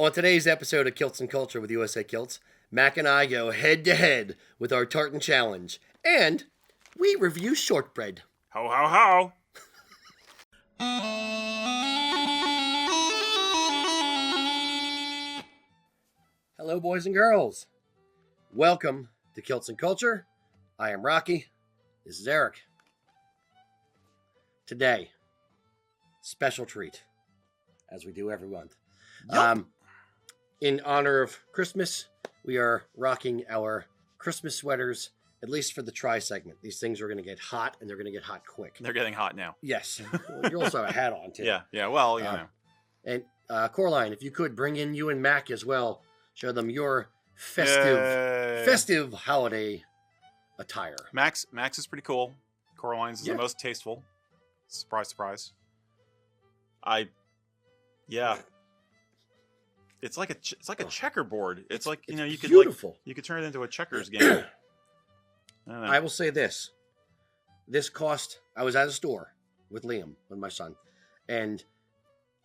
On today's episode of Kilts and Culture with USA Kilts, Mac and I go head-to-head with our tartan challenge, and we review shortbread. Ho, ho, ho! Hello, boys and girls. Welcome to Kilts and Culture. I am Rocky. This is Erik. Today, special treat, as we do every month. Yep. In honor of Christmas, we are rocking our Christmas sweaters, at least for the try segment. These things are going to get hot, and they're going to get hot quick. They're getting hot now. Yes. You also have a hat on, too. Yeah, well, you know. And Coraline, if you could bring in you and Mac as well, show them your festive holiday attire. Max is pretty cool. Coraline's is the most tasteful. Surprise, surprise. It's like a checkerboard. It's like, you know, you could beautiful. You could turn it into a checkers game. I will say this. This cost, I was at a store with Liam, with my son, and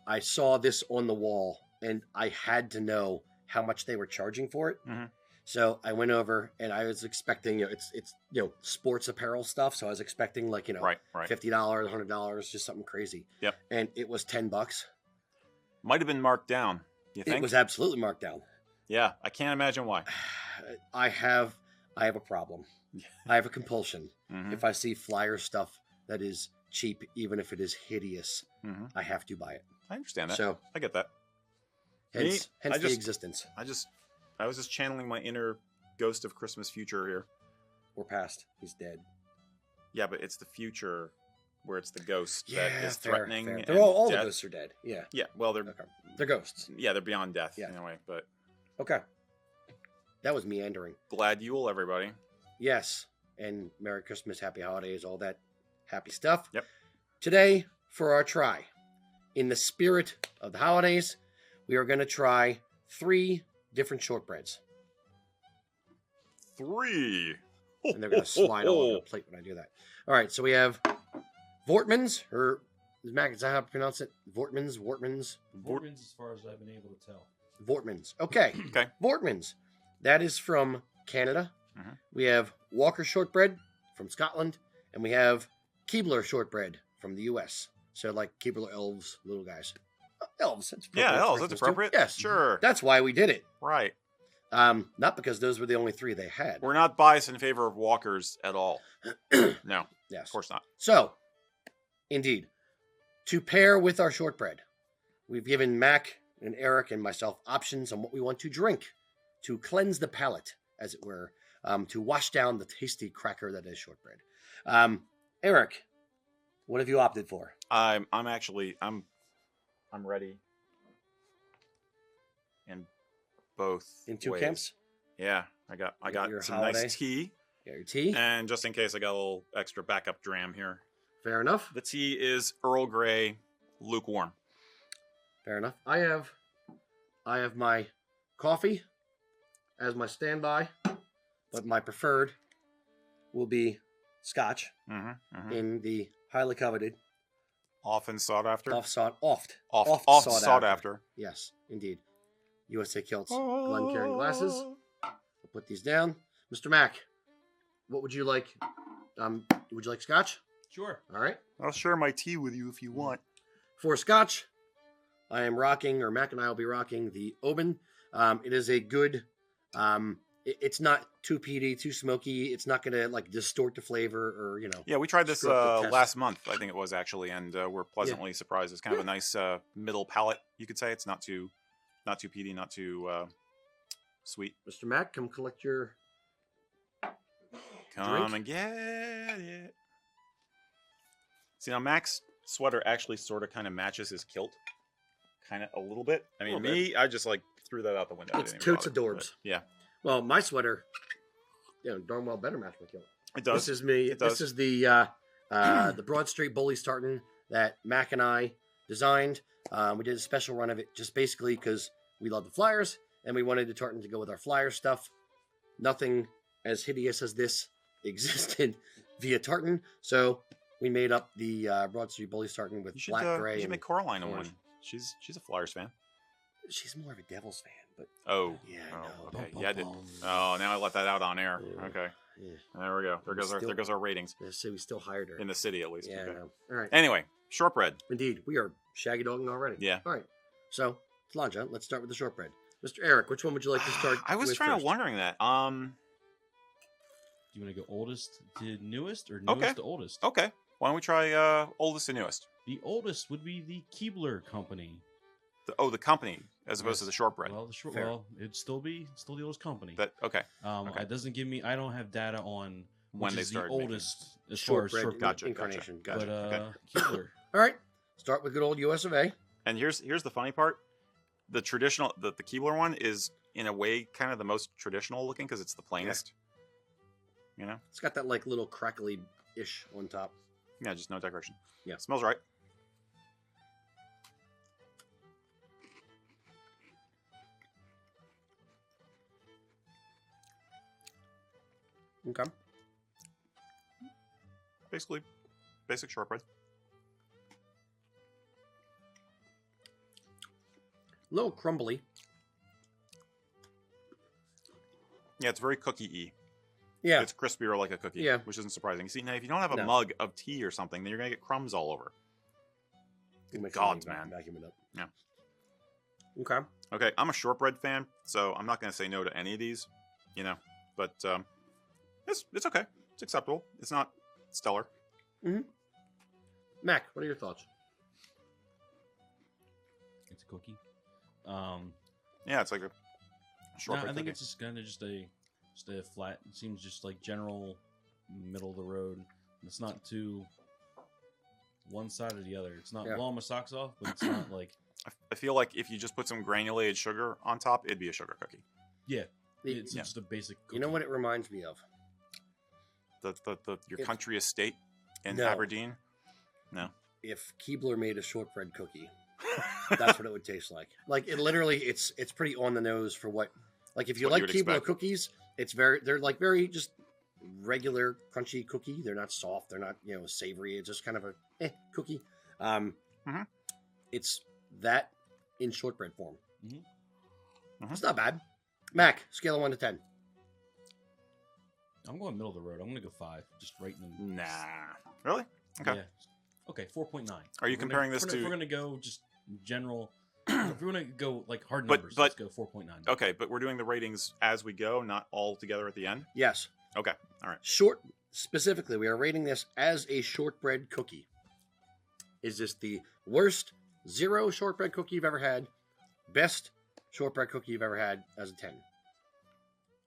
I saw this on the wall, and I had to know how much they were charging for it. Mm-hmm. So I went over, and I was expecting, it's sports apparel stuff. So I was expecting right. $50, $100, just something crazy. Yep. And it was $10. Might have been marked down. You think? It was absolutely marked down. Yeah, I can't imagine why. I have a problem. I have a compulsion. Mm-hmm. If I see Fliers stuff that is cheap, even if it is hideous, I have to buy it. I understand that. So I get that. Hence the existence. I was just channeling my inner ghost of Christmas future here. Or past. He's dead. Yeah, but it's the future where it's the ghost that is fair, threatening. fair. And They're all the death. ghosts are dead. Yeah. Yeah, well, They're ghosts. Yeah, they're beyond death in a way. But okay. That was meandering. Glad Yule, everybody. Yes. And Merry Christmas, Happy Holidays, all that happy stuff. Yep. Today, for our try, in the spirit of the holidays, we are going to try 3 different shortbreads. 3. And they're going to slide all over the plate when I do that. All right, so we have Voortmans, or Mac, is that how to pronounce it? Voortmans? Voortmans, as far as I've been able to tell. Voortmans. Okay. Okay. Voortmans. That is from Canada. Mm-hmm. We have Walker shortbread from Scotland, and we have Keebler shortbread from the U.S. So like Keebler elves, little guys. Elves. That's appropriate. Yeah, elves. That's appropriate. Yes. Sure. That's why we did it. Right. Not because those were the only 3 they had. We're not biased in favor of walkers at all. No. Yes. Of course not. So, indeed, to pair with our shortbread, we've given Mac and Erik and myself options on what we want to drink to cleanse the palate, as it were, to wash down the tasty cracker that is shortbread. Erik, what have you opted for? I'm ready. In both In 2 ways. camps? Yeah, I got your some holiday. nice tea. Got your tea? And just in case, I got a little extra backup dram here. Fair enough. The tea is Earl Grey, lukewarm. Fair enough. I have my coffee as my standby, but my preferred will be Scotch in the highly coveted, Often sought after. oft sought after. Yes, indeed. USA Kilts Glencairn glasses. I'll put these down. Mr. Mac, what would you like? Would you like Scotch? Sure. All right. I'll share my tea with you if you want. For Scotch, I am rocking, or Mac and I will be rocking the Oban. It is a good. It's not too peaty, too smoky. It's not going to distort the flavor, or Yeah, we tried this screw up the test. last month, I think it was actually, and we're pleasantly surprised. It's kind of a nice middle palate, you could say. It's not too peaty, not too sweet. Mr. Mac, come collect your. Come and get it. See, now Mac's sweater actually sort of kind of matches his kilt, kind of a little bit. I mean, I just threw that out the window. It's totes adorbs. Yeah. Well, my sweater, darn well better match my kilt. It does. This is me. It does. This is the Broad Street Bullies tartan that Mac and I designed. We did a special run of it just basically because we love the Fliers and we wanted the tartan to go with our Flyer stuff. Nothing as hideous as this existed via tartan, so we made up the Broad Street Bullies tartan with black, gray, you should and make Coraline a orange. one. She's a Flyers fan. She's more of a Devils fan, but Oh. yeah, Oh, I know. okay. Bum, Yeah. bum, bum. Oh, now I let that out on air. Yeah. Okay. Yeah. There we go. There goes our ratings So we still hired her. in the city at least. Yeah, I Okay. know. All right. Anyway, shortbread. Indeed, we are shaggy dogging already. Yeah. All right. So, Talanja, let's start with the shortbread. Mr. Eric, which one would you like to start? I was with trying first? to wondering that. Do you want to go oldest to newest or newest Okay. to oldest? Okay. Why don't we try oldest and newest? The oldest would be the Keebler Company. The company as opposed to Yes. the shortbread. Well, Fair. it'd still the oldest company. That okay. Okay. It doesn't give me. I don't have data on When which they is the started making oldest as far as Shortbread shortbread. Gotcha. incarnation. Gotcha. But Okay. Keebler. All right. Start with good old US of A. And here's the funny part. The traditional the Keebler one is in a way kind of the most traditional looking because it's the plainest. You know? It's got that like little crackly-ish on top. Yeah, just no decoration. Yeah. Smells right. Okay. Basically basic shortbread. A little crumbly. Yeah, it's very cookie-y. Yeah. It's crispier like a cookie, Yeah. which isn't surprising. See, now if you don't have a No. mug of tea or something, then you're going to get crumbs all over. Make sure gods, you man. Vacuum it up. Yeah. Okay. Okay, I'm a shortbread fan, so I'm not going to say no to any of these, you know. But it's okay. It's acceptable. It's not stellar. Mac, what are your thoughts? It's a cookie. Yeah, it's like a No, shortbread I think cookie. it's just kind of just a flat. It seems just like general middle of the road. It's not too one side or the other. It's not Yeah. blowing my socks off, but it's not like I feel like if you just put some granulated sugar on top, it'd be a sugar cookie. it's Yeah. just a basic. Cookie. You know what it reminds me of? Your If- country estate in No. Aberdeen. No. If Keebler made a shortbread cookie, that's what it would taste like. Like it literally, it's pretty on the nose for what. Like if you What like you would Keebler expect. cookies, they're like very just regular crunchy cookie. They're not soft. They're not savory. It's just kind of a cookie. Mhm. It's that in shortbread form. Mhm. Mhm. It's not bad. Mac, scale of 1 to 10. I'm going middle of the road. I'm gonna go 5, just right in the. Nah. Really? Okay. Yeah. Okay, 4.9. Are you comparing this If to- we're gonna go just general. If we want to go like hard But- numbers, but- let's go 4.9. Okay, but we're doing the ratings as we go, not all together at the end. Yes. Okay. All right. Specifically, we are rating this as a shortbread cookie. Is this the worst 0 shortbread cookie you've ever had? Best shortbread cookie you've ever had as a 10?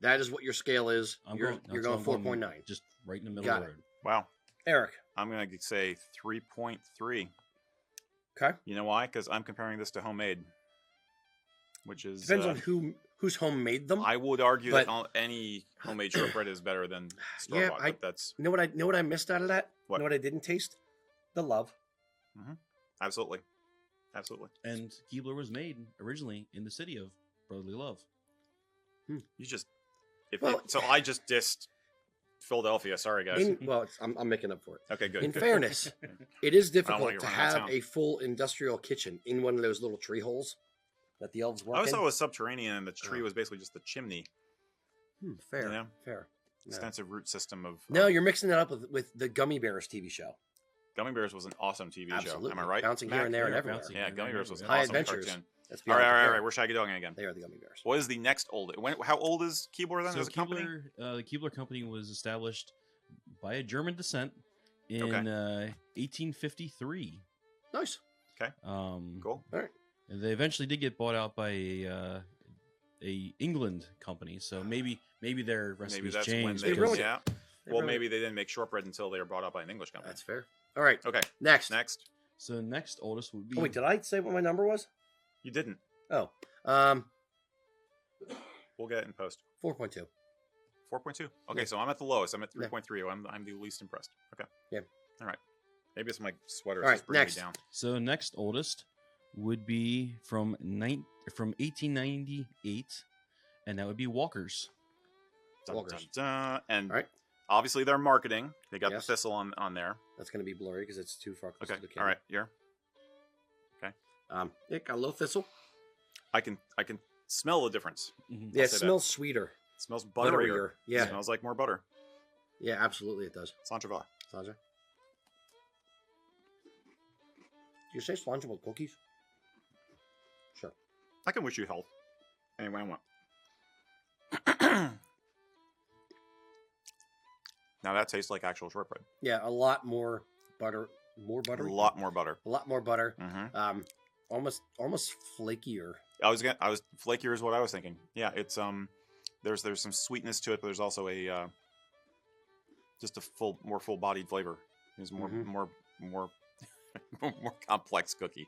That is what your scale is. You're going 4.9. Just right in the middle Got of the it. road. Wow. Eric. I'm going to say 3.3. Okay. You know why? Because I'm comparing this to homemade, which is Depends on whose home made them. I would argue but- that any homemade shortbread is better than store Yeah, bought. I- But that's know what I missed out of that? What? Know what I didn't taste? The love. absolutely. And Keebler was made originally in the city of brotherly love. You just Well- so I just dissed Philadelphia. Sorry, guys. I'm making up for it. Okay, good. In good. fairness, it is wanna difficult get to run out of have town. a full industrial kitchen in one of those little tree holes that the elves work I always in. thought it was subterranean, and the tree Oh. was basically just the chimney. Fair. Yeah. Fair. No. Extensive root system of. No, you're mixing it up with the Gummy Bears TV show. Gummy Bears was an awesome TV Absolutely. show. Am I right? Bouncing here Mac? and there and Yeah, everywhere. bouncing. Yeah, Gummy Bears was an High awesome Adventures. cartoon. Let's be All right, honest, all right, all they're- right. We're shaggy dogging again. They are the Gummy Bears. What is the next old? How old is Keebler then So as a company? the Keebler Company was established by a German descent in Okay. 1853. Nice. Cool. And they eventually did get bought out by a England company, so maybe their Maybe recipes that's when changed. they. ruined it. Yeah. They Well, really- maybe they didn't make shortbread until they were brought up by an English company. That's fair. All right. Okay. Next. Next. So next oldest would be. Oh, wait, did I say what my number was? You didn't. Oh, We'll get it in post. 4.2. 4.2. Okay, Yeah. so I'm at the lowest. I'm at Yeah. 3.3. I'm the least impressed. Okay. Yeah. All right. Maybe it's my sweater. All right, Just bringing next. me down. So next oldest would be from 1898, and that would be Walkers. Dun, Walkers. dun, dun. And All right. obviously they're marketing. They got Yes. the thistle on there. That's going to be blurry because it's too far close Okay. to the All camera. right. You're. It got a little thistle. I can smell the difference. Mhm. Yeah, it say that. smells sweeter. It smells butterier. Butterier. Yeah. It smells like more butter. Yeah, absolutely it does. Sanjava. Sanja? Do you say Sanja with cookies? Sure. I can wish you health. Anyway, I want. Now that tastes like actual shortbread. Yeah, a lot more butter. More butter? A lot more butter. A lot more butter. Mm-hmm. Almost flakier. Flakier is what I was thinking. Yeah, it's there's some sweetness to it, but there's also a just a more full-bodied flavor. There's more more more complex cookie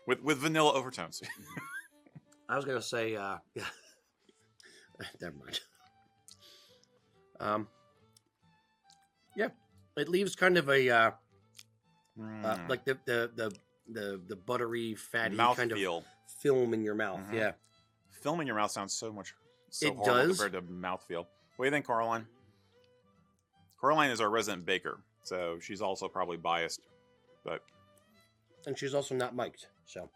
with vanilla overtones. I was gonna say, yeah. Never mind. Yeah, it leaves kind of a like the buttery, fatty mouth kind feel. of film in your mouth. Mhm. Yeah, Film in your mouth sounds so It horrible does. compared to mouthfeel. What do you think, Coraline? Coraline is our resident baker, so she's also probably biased. But and she's also not mic'd, so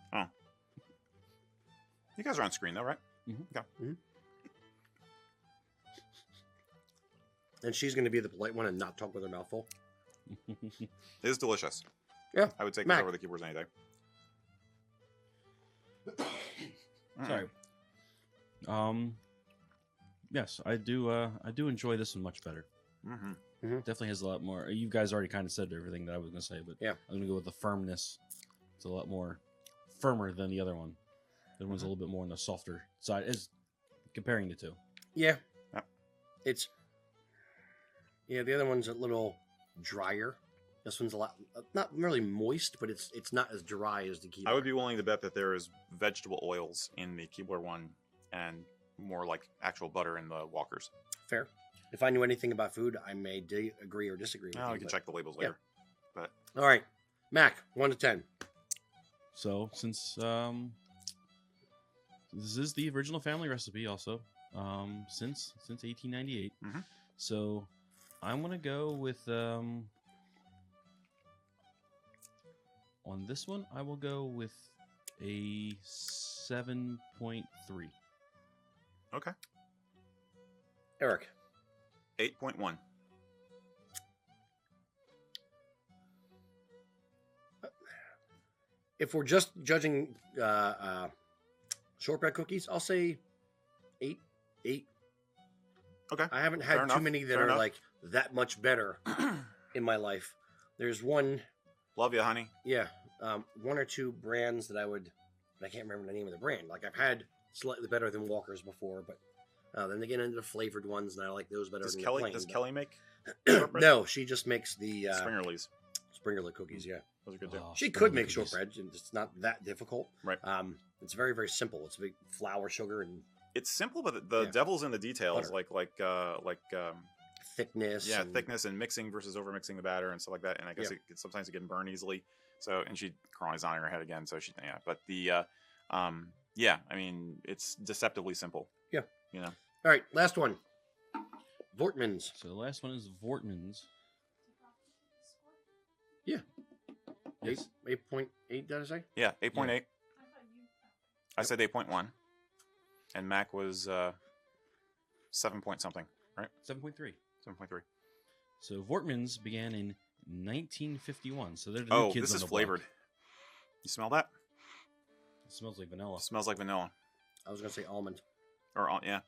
you guys are on screen though, right? Mhm. Okay. and she's gonna be the polite one and not talk with her mouth full. It is delicious. Yeah, I would take Mac. this over the keyboards any day. Sorry. Yes, I do enjoy this one much better. Mm-hmm. Definitely has a lot more. You guys already kind of said everything that I was going to say, but Yeah. I'm going to go with the firmness. It's a lot more firmer than the other one. The other one's a little bit more on the softer side, as comparing the two. Yeah, Yep. it's the other one's a little drier. This one's a lot not really moist, but it's not as dry as the Keebler. I would be willing to bet that there is vegetable oils in the Keebler one and more like actual butter in the Walkers. fair. If I knew anything about food, I may agree or disagree with Oh, you. we can but- check the labels yeah. later. But All right, Mac, 1 to 10. So since this is the original family recipe, also since 1898, Mhm. so I'm gonna go with on this one. I will go with a 7.3. okay, Eric, 8.1. if we're just judging shortbread cookies, I'll say 8. Okay, I haven't Fair had enough, too many that fair are enough. like that much better in my life. There's one, love you, honey. one or two brands that I can't remember the name of the brand. Like I've had slightly better than Walkers before, but then they get into the flavored ones, and I like those better Does than Kelly the plain. does but- Kelly make shortbread? No, she just makes the Springerleys? Springerle cookies. Yeah, Those are good too. Oh, she Springerle could make cookies. shortbread. And it's not that difficult. Right. It's very very simple. It's a big flour, sugar, and It's simple, but the Yeah. devil's in the details, Butter. like thickness. yeah, and- thickness and mixing versus over mixing the batter and stuff like that. And I guess Yeah. sometimes it can burn easily. So, and Carly's nodding her head again. So but the yeah, I mean, it's deceptively simple. Yeah. You know, All right, last one. Vortmans. So the last one is Vortmans. Yeah. Yes. 8.8. Did I say? yeah, 8.8. I said 8.1, and Mac was 7 point something, right? 7.3. 7.3. So Vortmans began in 1951. So they're the new Oh, kids this on is the flavored. block. You smell that? It smells like vanilla. It smells like vanilla. I was gonna say almond. Yeah.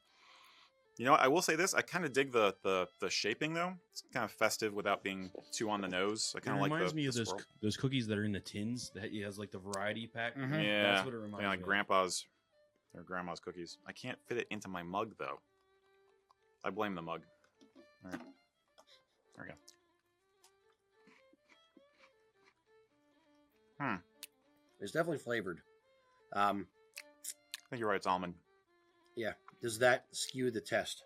You know what? I will say this. I kind of dig the shaping though. It's kind of festive without being too on the nose. I It kind of like reminds me of the those swirl. those cookies that are in the tins that it has like the variety pack. Mhm. Yeah, That's what it reminds like me of. grandpa's or grandma's cookies. I can't fit it into my mug though. I blame the mug. All right, there we go. It's definitely flavored. I think you're right. It's almond. Yeah. Does that skew the test?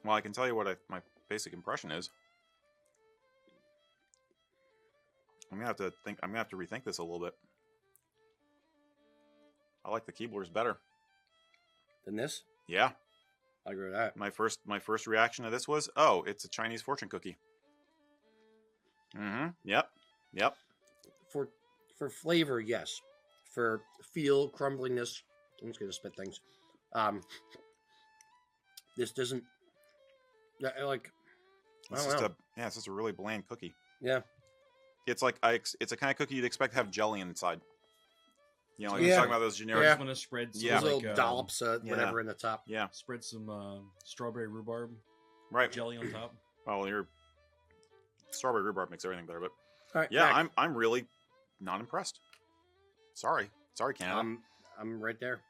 Well, I can tell you what my basic impression is. I'm gonna have to think. I'm gonna have to rethink this a little bit. I like the Keeblers better. Than this? Yeah. I agree with that. My first reaction to this was, oh, it's a Chinese fortune cookie. Mm-hmm. Yep. for flavor, yes. For feel, crumbliness, I'm just gonna spit things. This doesn't like. It's just a really bland cookie. Yeah. It's like it's a kind of cookie you'd expect to have jelly inside. You know, like Yeah. you're talking about those generic. I just want to spread some Yeah. Little like, dollops, whatever in the top. Yeah. spread some strawberry rhubarb Right. jelly on top. Well, your strawberry rhubarb makes everything better, but All right. yeah, Mac, I'm really not impressed. Sorry, Canada. I'm right there.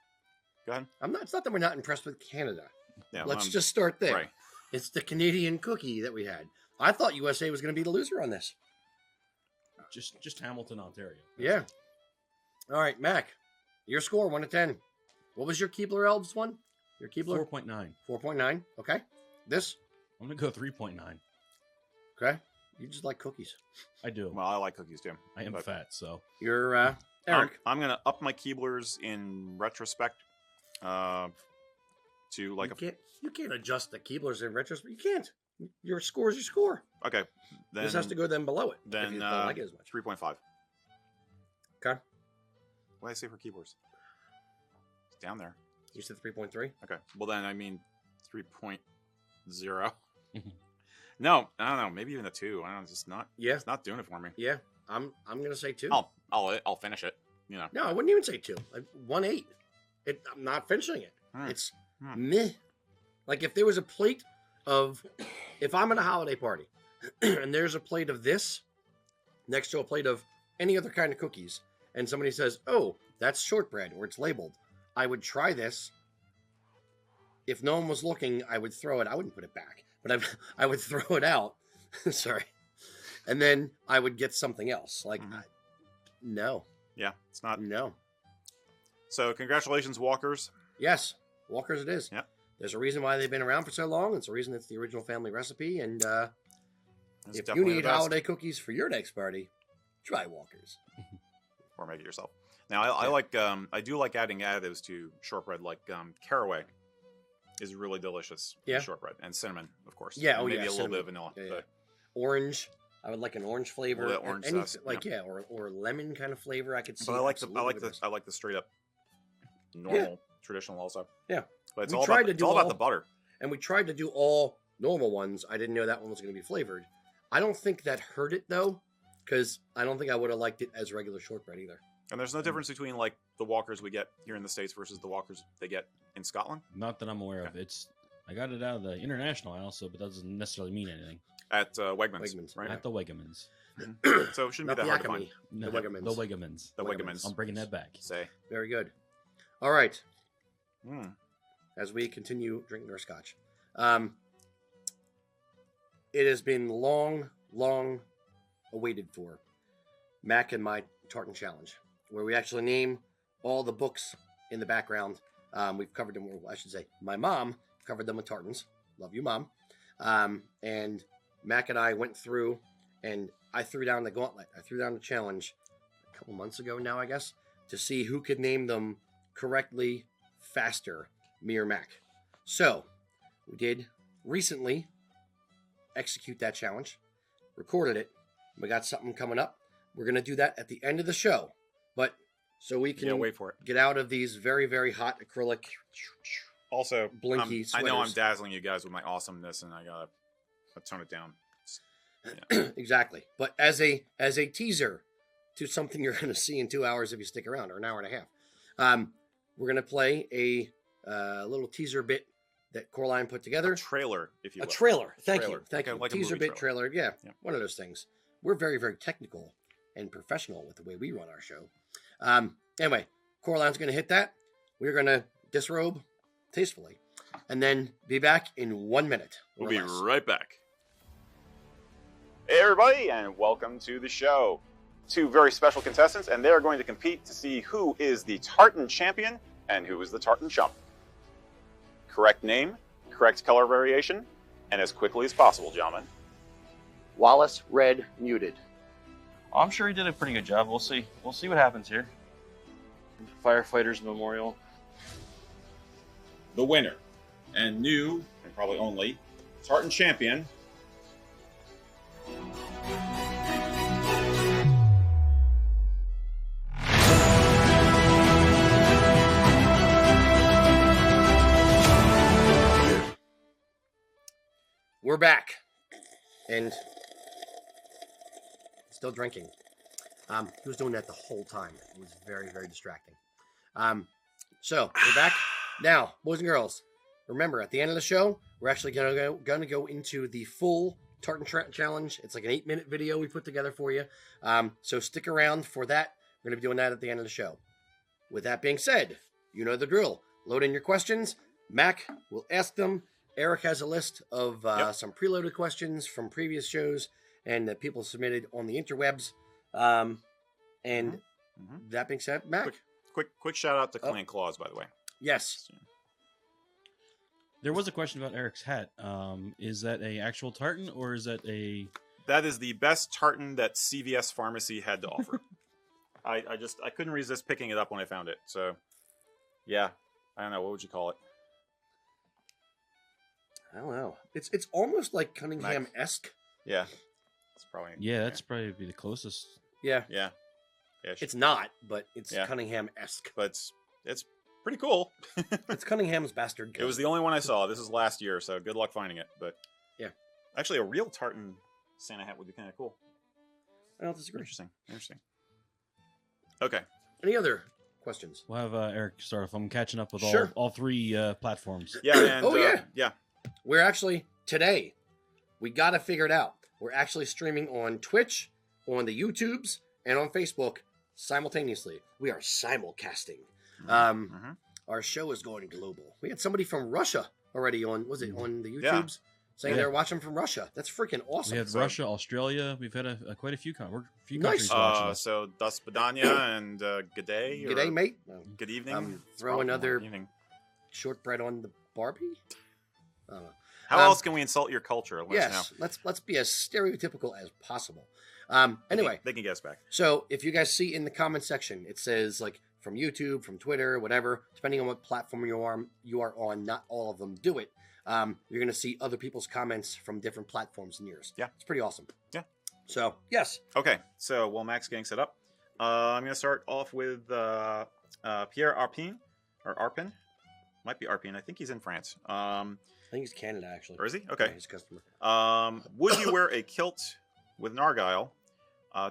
Go ahead. It's not that we're not impressed with Canada. Yeah, Let's just start there. right. It's the Canadian cookie that we had. I thought USA was going to be the loser on this. Just Hamilton, Ontario. Yeah. All right, Mac. Your score 1 to 10. What was your Keebler Elves one? Your Keebler 4.9. 4.9. Okay. This. I'm gonna go 3.9. Okay. You just like cookies. I do. Well, I like cookies too. I am but fat, so You're Erik. I'm gonna up my Keeblers in retrospect. To like you can't adjust the Keeblers in retrospect. You can't. Your score is your score. okay. Then This has to go then below it. if Then you don't like it as much. 3.5. Okay. What did I say for Keeblers? It's down there. You said 3.3. Okay. Well, then I mean 3.0. No, I don't know. Maybe even a 2. I don't know. It's just not. Yeah. It's not doing it for me. Yeah. I'm gonna say 2. I'll finish it. You know. No, I wouldn't even say 2. 1.8. I'm not finishing it. Hmm. It's Hmm. meh. Like if there was a plate of, if I'm at a holiday party and there's a plate of this next to a plate of any other kind of cookies, and somebody says, "Oh, that's shortbread," or it's labeled, I would try this. If no one was looking, I would throw it. I wouldn't put it back, but I would throw it out. Sorry, and then I would get something else. Like, no, Yeah, it's not. no. So congratulations, Walkers. Yes, Walkers it is. Yep. There's a reason why they've been around for so long. It's a reason it's the original family recipe. And It's if you definitely the need best. holiday cookies for your next party, try Walkers. Or make it yourself. Now I like I do like adding additives to shortbread, like caraway is really delicious. in Yeah. Shortbread and cinnamon, of course. Yeah, and oh, maybe yeah, a little bit of cinnamon. vanilla. Yeah, yeah. But Orange. I would like an orange flavor. Well, that orange Any- sauce, like or lemon kind of flavor. I could see. But I like the absolutely with this. I like the straight up normal traditional also. Yeah. But it's We all tried about to it's do all about all- the butter. And we tried to do all normal ones. I didn't know that one was going to be flavored. I don't think that hurt it though, because I don't think I would have liked it as regular shortbread either. And there's no difference between like the Walkers we get here in the States versus the Walkers they get in Scotland. not that I'm aware of. I got it out of the international aisle, so but that doesn't necessarily mean anything. At Wegmans, Wegmans. right? At the Wegamans. So it shouldn't Not be the that hard to find. Acme. No, The Wegamans. The Wegamans. The Wegmans. Wegmans. I'm bringing that back. Say. Very good. All right. Mm. As we continue drinking our scotch. It has been long awaited for Mac and my Tartan Challenge, where we actually name all the books in the background. We've covered them, I should say, my mom covered them with Tartans. Love you, Mom. And Mac and I went through, and I threw down the gauntlet. I threw down the challenge a couple months ago now, I guess, to see who could name them correctly faster, me or Mac. So, we did recently execute that challenge, recorded it. We got something coming up. We're going to do that at the end of the show. But so we can Yeah, wait for it. get out of these very, very hot acrylic. Also, Blinky I know I'm sweaters. dazzling you guys with my awesomeness, and I gotta tone it down. Exactly. But as a teaser to something you're going to see in 2 hours if you stick around, or an hour and a half, we're going to play a little teaser bit that Coraline put together. A trailer, if you A will. trailer. Thank Trailer. you. Thank Like a- you. like a Teaser movie bit trailer. Yeah, Yeah. one of those things. We're very, very technical and professional with the way we run our show. Anyway, Coraline's going to hit that. We're going to disrobe tastefully and then be back in 1 minute. We'll or be less. right back. Hey, everybody, and welcome to the show. 2 very special contestants, and they're going to compete to see who is the Tartan champion and who is the Tartan chump. Correct name, correct color variation, and as quickly as possible, gentlemen. Wallace Red muted. I'm sure he did a pretty good job. We'll see. We'll see what happens here. Firefighters Memorial. The winner, and new, and probably only, Tartan champion. we're back. And still drinking. He was doing that the whole time. It was very, very distracting. So we're back. Now, boys and girls, remember at the end of the show, we're actually gonna go into the full tartan challenge. It's like an 8-minute video we put together for you. So stick around for that. We're gonna be doing that at the end of the show. With that being said, you know the drill. Load in your questions. Mac will ask them. Erik has a list of some preloaded questions from previous shows and that people submitted on the interwebs. And that being said, Mac. Quick shout out to Clan Claws, by the way. Yes. There was a question about Erik's hat. Is that a actual tartan or is that a... That is the best tartan that CVS Pharmacy had to offer. I couldn't resist picking it up when I found it. So, yeah. I don't know. What would you call it? I don't know. It's almost like Cunningham-esque. Yeah. It's probably... Yeah, that's probably be the closest. Yeah. Yeah. It's not, but it's Cunningham-esque. But it's pretty cool. It's Cunningham's bastard coat. It was the only one I saw. This is last year, so good luck finding it. But yeah. Actually, a real tartan Santa hat would be kind of cool. I don't disagree. Interesting. Okay. Any other questions? We'll have Erik start off. I'm catching up with Sure. all three platforms. Yeah, and yeah. We're actually, today, we got to figure it out. We're actually streaming on Twitch, on the YouTubes, and on Facebook simultaneously. We are simulcasting. Our show is going global. We had somebody from Russia already on, was it on the YouTubes? Saying they're watching from Russia. That's freaking awesome. We had Russia, Australia. We've had quite a few countries Nice. watching us. So, das Badania and good day. Good day, mate. Good evening. Throw another shortbread on the Barbie. How else can we insult your culture? Let's be as stereotypical as possible. Anyway, they can get us back. So if you guys see in the comment section, it says like from YouTube, from Twitter, whatever, depending on what platform you are on. Not all of them do it. You're gonna see other people's comments from different platforms and yours. Yeah, it's pretty awesome. Yeah. So yes. Okay. So while Mac's getting set up, I'm gonna start off with Pierre Arpin or Arpin. Might be Arpin. I think he's in France. I think he's Canada actually. Or is he? Okay. Yeah, he's a customer. Would you wear a kilt with an Argyll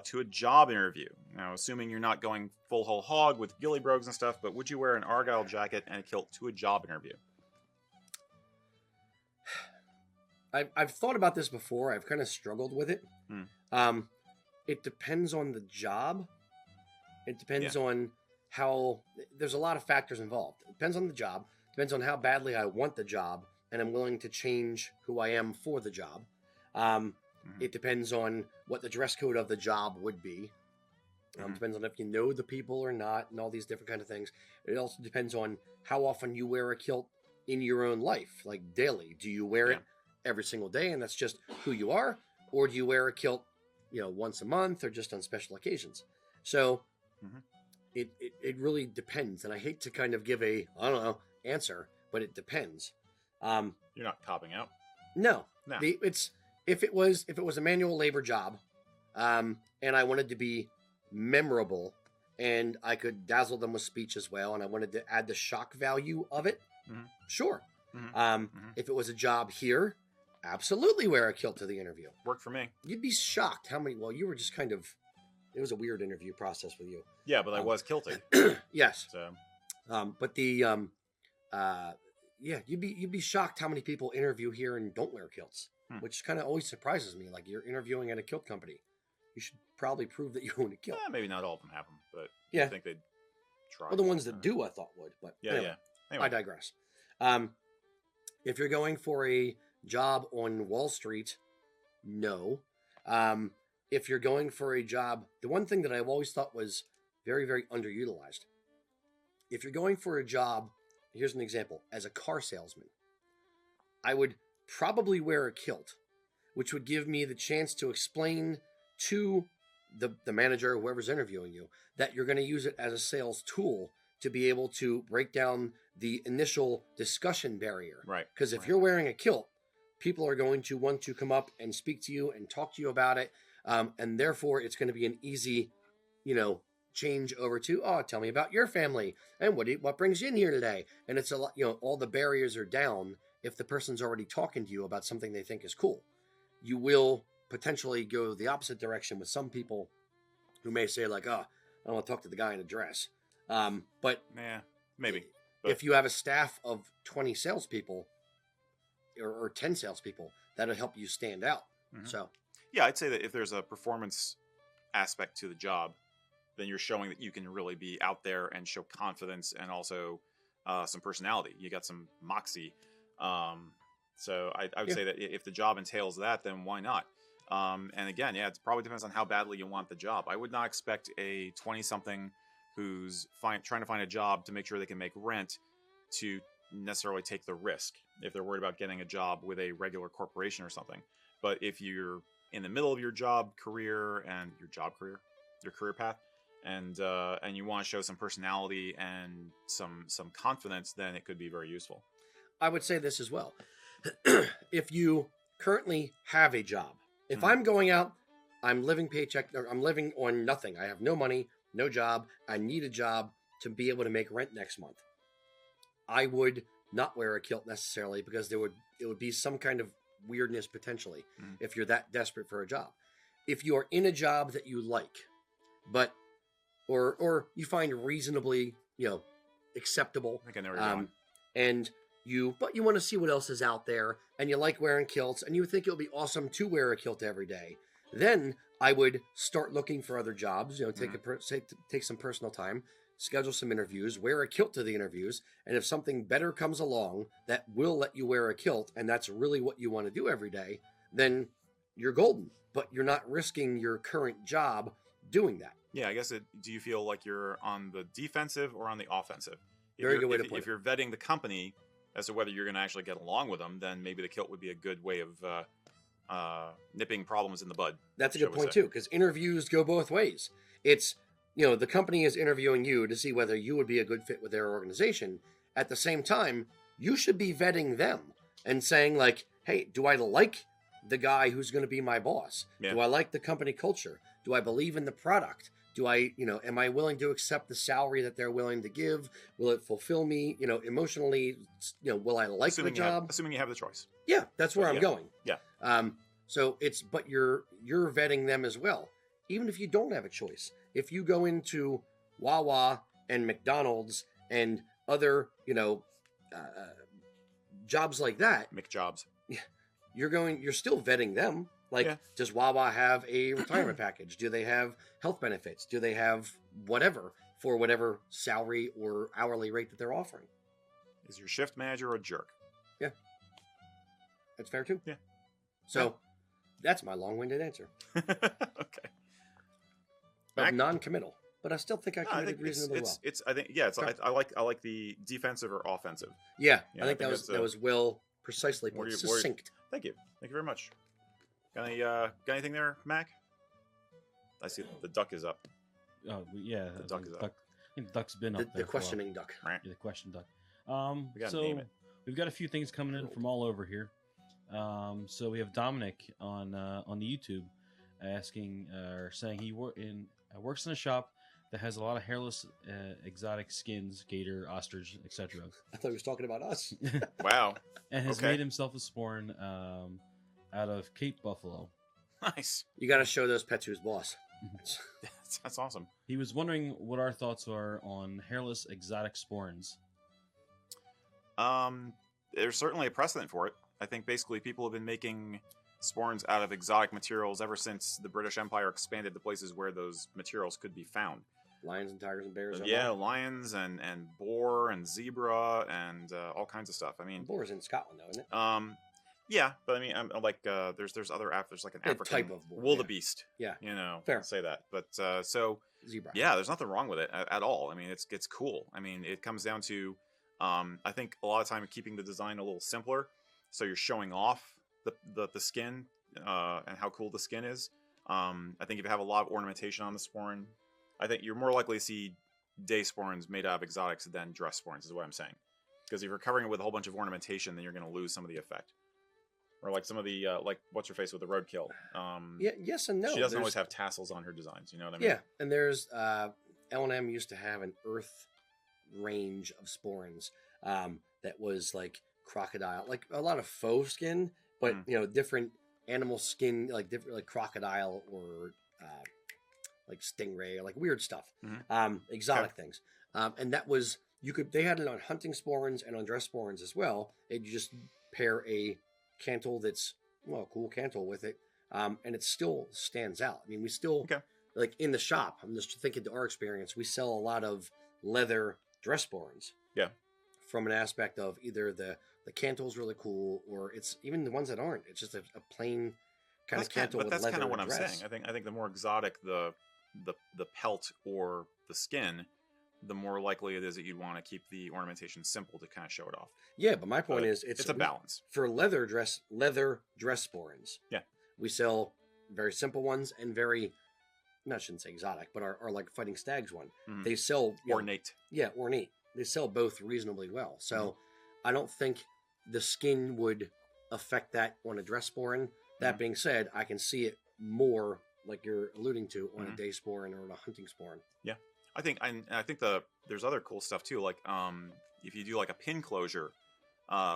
to a job interview? Now, assuming you're not going full whole hog with ghillie brogues and stuff, but would you wear an Argyll jacket and a kilt to a job interview? I've thought about this before. I've kind of struggled with it. It depends on the job. It depends on how... There's a lot of factors involved. It depends on the job. Depends on how badly I want the job, and I'm willing to change who I am for the job. It depends on what the dress code of the job would be. Depends on if you know the people or not, and all these different kind of things. It also depends on how often you wear a kilt in your own life, like daily. Do you wear it every single day, and that's just who you are, or do you wear a kilt, once a month, or just on special occasions? So it really depends, and I hate to kind of give a answer, but it depends. You're not copping out. No. If it was a manual labor job, and I wanted to be memorable, and I could dazzle them with speech as well, and I wanted to add the shock value of it, sure. If it was a job here, absolutely wear a kilt to the interview. Worked for me. You'd be shocked how many. Well, you were just kind of. It was a weird interview process with you. Yeah, but I was kilted. Yes. So. But the you'd be shocked how many people interview here and don't wear kilts, which kind of always surprises me. Like, you're interviewing at a kilt company, you should probably prove that you own a kilt. Maybe not all of them have them, but I think they'd try. Well, the ones that do, I thought would, but anyway. I digress. If you're going for a job on Wall Street, no. If you're going for a job, the one thing that I've always thought was very, very underutilized. If you're going for a job, here's an example, as a car salesman, I would probably wear a kilt, which would give me the chance to explain to the manager, whoever's interviewing you, that you're going to use it as a sales tool to be able to break down the initial discussion barrier. Right. Because if you're wearing a kilt, people are going to want to come up and speak to you and talk to you about it. And therefore, it's going to be an easy, change over to, tell me about your family and what brings you in here today. And it's a lot, all the barriers are down if the person's already talking to you about something they think is cool. You will potentially go the opposite direction with some people who may say like, oh, I don't want to talk to the guy in a dress. But Yeah, maybe. But if you have a staff of 20 salespeople or 10 salespeople, that'll help you stand out. Mhm. So yeah, I'd say that if there's a performance aspect to the job, then you're showing that you can really be out there and show confidence and also some personality. You got some moxie. So I would say that if the job entails that, then why not? And again, yeah, it probably depends on how badly you want the job. I would not expect a 20-something who's trying to find a job to make sure they can make rent to necessarily take the risk if they're worried about getting a job with a regular corporation or something. But if you're in the middle of your job career and your career path, and you want to show some personality and some confidence, then it could be very useful. I would say this as well. If you currently have a job, if I'm going out, I'm living paycheck, or I'm living on nothing. I have no money, no job. I need a job to be able to make rent next month. I would not wear a kilt necessarily because it would be some kind of weirdness potentially if you're that desperate for a job. If you are in a job that you like, but or you find reasonably, acceptable, I think I know where you're going. and but you want to see what else is out there, and you like wearing kilts, and you think it would be awesome to wear a kilt every day, then I would start looking for other jobs. Take some personal time, schedule some interviews, wear a kilt to the interviews, and if something better comes along that will let you wear a kilt, and that's really what you want to do every day, then you're golden. But you're not risking your current job doing that. Yeah, I guess do you feel like you're on the defensive or on the offensive? Very good way to put it. If you're vetting the company as to whether you're going to actually get along with them, then maybe the kilt would be a good way of nipping problems in the bud. That's a good point too, because interviews go both ways. It's, the company is interviewing you to see whether you would be a good fit with their organization. At the same time, you should be vetting them and saying like, hey, do I like the guy who's going to be my boss? Yeah. Do I like the company culture? Do I believe in the product? Do I, am I willing to accept the salary that they're willing to give? Will it fulfill me, emotionally? Will I like the job? Assuming you have the choice. Yeah, that's where I'm going. Yeah. So but you're vetting them as well, even if you don't have a choice. If you go into Wawa and McDonald's and other, jobs like that, McJobs. You're still vetting them. Like, does Wawa have a retirement package? Do they have health benefits? Do they have whatever for whatever salary or hourly rate that they're offering? Is your shift manager a jerk? Yeah. That's fair too. Yeah. So that's my long-winded answer. Okay. Of non-committal, but I still think I committed reasonably well. I like the defensive or offensive. Yeah, I think that was well precisely put. Succinct. Thank you very much. Got anything there, Mac? I see the duck is up. Oh yeah, the duck is up. I think the duck's been up there. The questioning duck. Yeah, the question duck. We gotta name it. We've got a few things coming in from all over here. So we have Dominic on the YouTube asking or saying he works in a shop that has a lot of hairless exotic skins, gator, ostrich, etc. I thought he was talking about us. Wow. And has made himself a sporran out of Cape buffalo. Nice. You got to show those pets who's boss. That's awesome. He was wondering what our thoughts are on hairless exotic sporrans. There's certainly a precedent for it. I think basically people have been making sporrans out of exotic materials ever since the British Empire expanded to places where those materials could be found. Lions and tigers and bears. Lions and boar and zebra and all kinds of stuff. I mean, boar's in Scotland, though, isn't it? Yeah, but I mean, I'm like, there's other there's like an African type of boar, wildebeest. Yeah, fair. I'll say that. But so zebra. Yeah, there's nothing wrong with it at all. I mean, it's cool. I mean, it comes down to, I think a lot of time keeping the design a little simpler, so you're showing off the skin and how cool the skin is. I think if you have a lot of ornamentation on the sporran, I think you're more likely to see day sporrans made out of exotics than dress sporrans, is what I'm saying. Because if you're covering it with a whole bunch of ornamentation, then you're going to lose some of the effect. Or like some of the, like, what's her face with the roadkill? Yes and no. She doesn't always have tassels on her designs, you know what I mean? Yeah, and there's, L&M used to have an earth range of sporrans that was, like, crocodile, like a lot of faux skin, but different animal skin, like different, like crocodile or like stingray, or like weird stuff, exotic things. And that was, they had it on hunting sporrans and on dress sporrans as well. And you just pair a cantle that's, well, a cool cantle with it. And it still stands out. I mean, we still, like in the shop, I'm just thinking to our experience, we sell a lot of leather dress sporrans. Yeah. From an aspect of either the cantle's really cool, or it's even the ones that aren't. It's just a plain kind of cantle with leather. But that's kind of what I'm saying. I think the more exotic the pelt or the skin, the more likely it is that you'd want to keep the ornamentation simple to kind of show it off. Yeah, but my point is, it's a balance for leather dress sporrans. Yeah, we sell very simple ones and very, I shouldn't say exotic, but our like Fighting Stags one. They sell ornate. Ornate. They sell both reasonably well. So I don't think the skin would affect that on a dress sporran. That being said, I can see it more, like you're alluding to, on a day sporran or on a hunting sporran. Yeah, I think there's other cool stuff too. Like if you do like a pin closure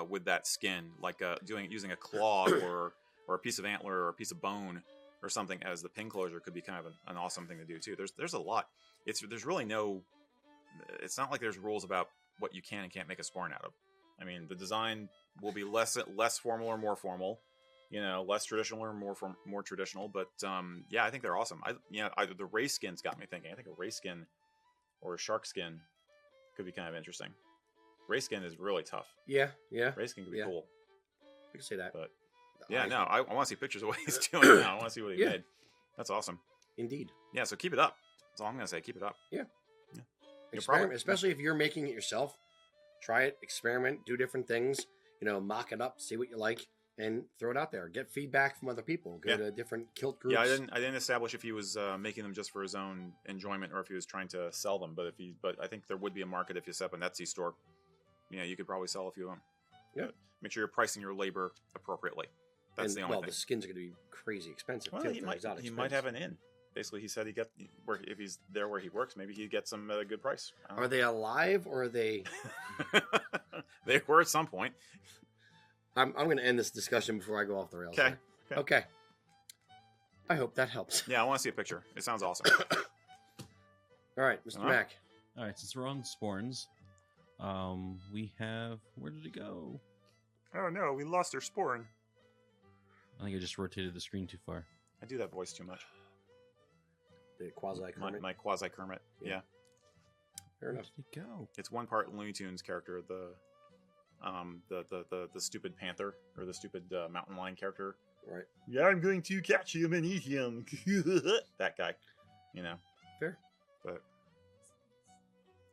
with that skin, like using a claw or a piece of antler or a piece of bone or something as the pin closure could be kind of an awesome thing to do too. There's a lot. There's really no. It's not like there's rules about what you can and can't make a sporran out of. I mean, the design will be less formal or more formal, less traditional or more traditional. But I think they're awesome. The ray skin's got me thinking. I think a ray skin or a shark skin could be kind of interesting. Ray skin is really tough. Yeah. Ray skin could be cool. I can say that. But I want to see pictures of what he's doing now. I want to see what he made. That's awesome. Indeed. Yeah. So keep it up. That's all I'm gonna say. Keep it up. Yeah. Experiment, especially if you're making it yourself. Try it, experiment, do different things. Mock it up, see what you like, and throw it out there. Get feedback from other people. Go to different kilt groups. Yeah, I didn't establish if he was making them just for his own enjoyment or if he was trying to sell them. But I think there would be a market if you set up an Etsy store. You could probably sell a few of them. Yeah. But make sure you're pricing your labor appropriately. That's the only thing. Well, the skins are going to be crazy expensive. Well, he might have an in. Basically, he said if he's there where he works, maybe he'd get some at a good price. Are they alive or are they? They were at some point. I'm going to end this discussion before I go off the rails. Okay. I hope that helps. Yeah, I want to see a picture. It sounds awesome. All right, Mr. Mac. All right, since we're on sporrans, we have, where did it go? Oh no, we lost our sporran. I think I just rotated the screen too far. I do that voice too much. The quasi-Kermit? My quasi-Kermit, yeah. Fair enough. Where did it go? It's one part Looney Tunes character, the stupid panther, or the stupid mountain lion character. Right. Yeah, I'm going to catch him and eat him. That guy, Fair. But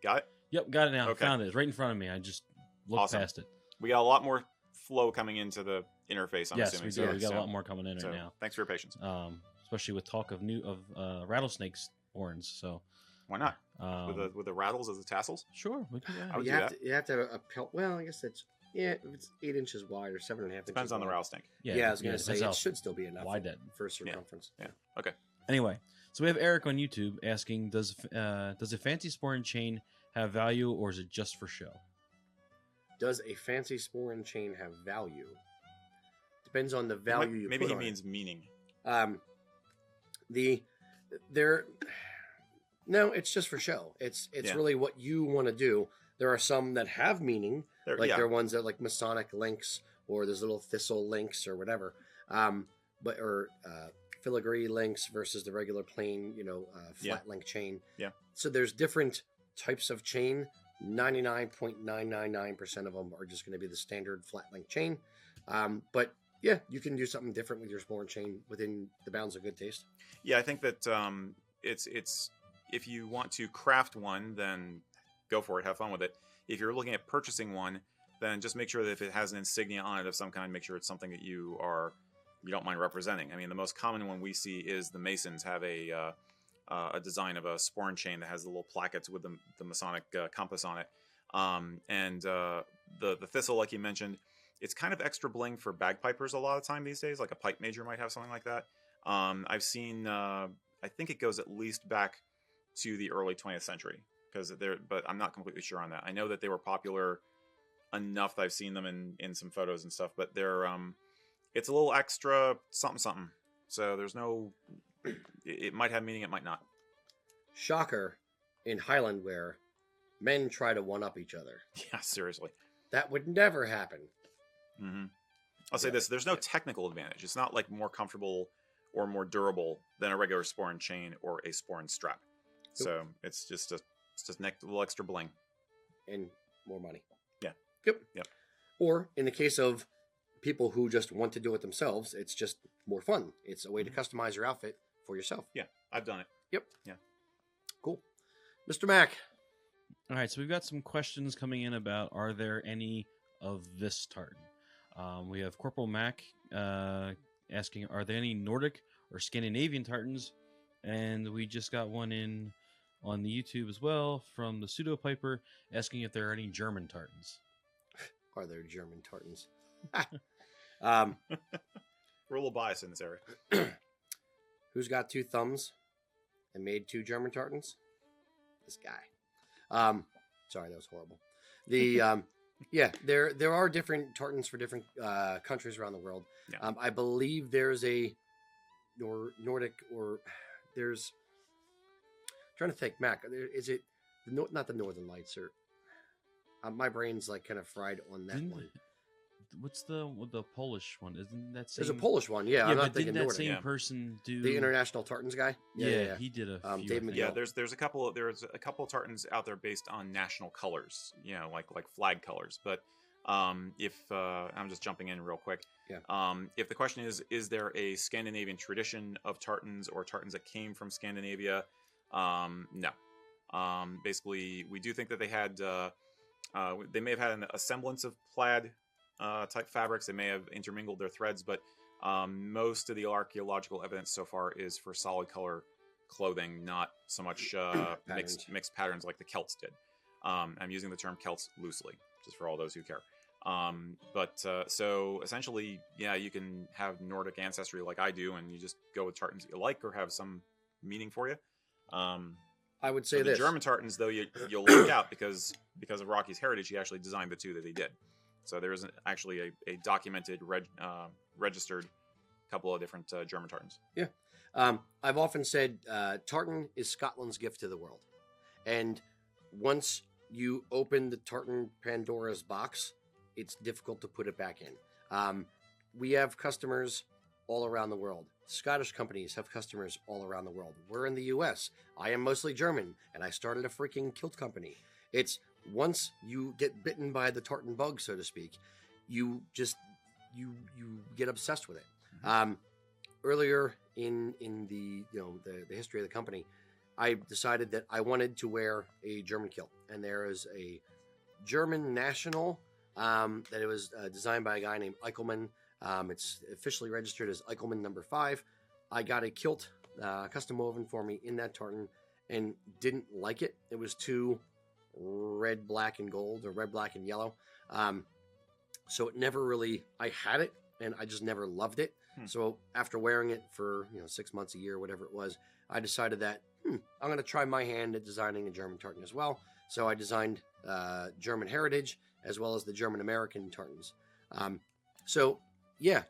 got it? Yep, got it now. Okay. Found it. It's right in front of me. I just looked past it. We got a lot more flow coming into the interface, I'm assuming. Yes, we do. We got a lot more coming in right now. Thanks for your patience. Especially with talk of rattlesnakes horns. So why not? With the rattles as the tassels? Sure, we can. You have to have a pelt. Well, I guess it's it's 8 inches wide or 7.5 inches. Depends on the rattlesnake. Yeah, I was going to say it should still be enough for circumference. Yeah. Okay. Anyway, so we have Eric on YouTube asking, does a fancy sporran chain have value, or is it just for show? Does a fancy sporran chain have value? Depends on the value you put on it. Maybe he means meaning. No, it's just for show. It's really what you want to do. There are some that have meaning, there are ones that like Masonic links, or there's little thistle links or whatever, or filigree links versus the regular plain, flat link chain. Yeah. So there's different types of chain. 99.999% of them are just going to be the standard flat link chain. But yeah, you can do something different with your sporran chain within the bounds of good taste. Yeah, I think that it's if you want to craft one, then go for it, have fun with it. If you're looking at purchasing one, then just make sure that if it has an insignia on it of some kind, make sure it's something that you don't mind representing. I mean, the most common one we see is the Masons have a design of a sporran chain that has the little plackets with the Masonic compass on it, and the thistle, like you mentioned, it's kind of extra bling for bagpipers a lot of time these days. Like a pipe major might have something like that. I've seen, I think it goes at least back to the early 20th century, but I'm not completely sure on that. I know that they were popular enough that I've seen them in some photos and stuff, but they're it's a little extra something. So there's no. It might have meaning. It might not. Shocker, in Highland wear, men try to one up each other. Yeah, seriously. That would never happen. Mm-hmm. I'll say this: there's no technical advantage. It's not like more comfortable or more durable than a regular sporran chain or a sporran strap. Nope. So it's just a little extra bling and more money. Yeah. Yep. Yep. Or in the case of people who just want to do it themselves, it's just more fun. It's a way to customize your outfit for yourself. Yeah, I've done it. Yep. Yeah. Cool. Mr. Mac. All right, so we've got some questions coming in about are there any of this tartan? We have Corporal Mac asking, are there any Nordic or Scandinavian tartans? And we just got one in on the YouTube as well from the Pseudo Piper asking if there are any German tartans. Are there German tartans? We're a little biased in this area. Who's got 2 thumbs and made 2 German tartans? This guy. Sorry, that was horrible. The yeah, there are different tartans for different countries around the world. Yeah. I believe there's a Nordic or there's. I'm trying to think, Mac. Is it not the Northern Lights or? My brain's like kind of fried on that one. What's the Polish one? Isn't that same? There's a Polish one, yeah. I'm but not thinking didn't that Nordic. same Yeah. person do The International Tartans guy. Yeah, he did a few. Dave I think. Yeah, McGill. there's a couple of tartans out there based on national colors, you know, like flag colors. But if I'm just jumping in real quick, if the question is there a Scandinavian tradition of tartans or tartans that came from Scandinavia? No. Basically, we do think that they had they may have had a semblance of plaid type fabrics. They may have intermingled their threads, but most of the archaeological evidence so far is for solid color clothing, not so much mixed patterns like the Kilts did. I'm using the term Kilts loosely, just for all those who care. So essentially, yeah, you can have Nordic ancestry like I do, and you just go with tartans that you like or have some meaning for you. I would say the this. German tartans, though, you'll look out because of Rocky's heritage, he actually designed the 2 that he did. So there is actually a documented, registered couple of different German tartans. Yeah. I've often said tartan is Scotland's gift to the world. And once you open the tartan Pandora's box, it's difficult to put it back in. We have customers all around the world. Scottish companies have customers all around the world. We're in the US. I am mostly German, and I started a freaking kilt company. It's once you get bitten by the tartan bug, so to speak, you just you get obsessed with it. Earlier in the the history of the company, I decided that I wanted to wear a German kilt, and there is a German national that it was designed by a guy named Eichelmann. It's officially registered as Eichelmann number 5. I got a kilt custom woven for me in that tartan and didn't like it. It was too red, black, and gold, or red, black, and yellow. So it never really, I had it and I just never loved it. So after wearing it for 6 months, a year, whatever it was, I decided that I'm going to try my hand at designing a German tartan as well. So I designed German heritage as well as the German American tartans. So yeah,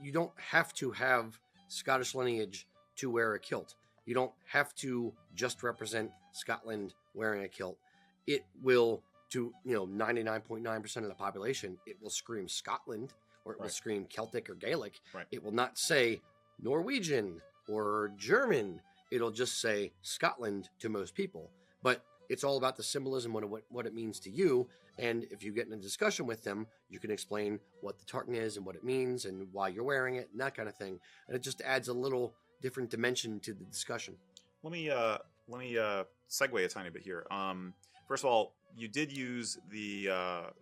you don't have to have Scottish lineage to wear a kilt. You don't have to just represent Scotland wearing a kilt. It will, to 99.9% of the population, it will scream Scotland, or it will scream Celtic or Gaelic. Right. It will not say Norwegian or German. It'll just say Scotland to most people. But it's all about the symbolism, what it means to you. And if you get in a discussion with them, you can explain what the tartan is and what it means and why you're wearing it and that kind of thing. And it just adds a little different dimension to the discussion. Let me segue a tiny bit here. First of all, you did use the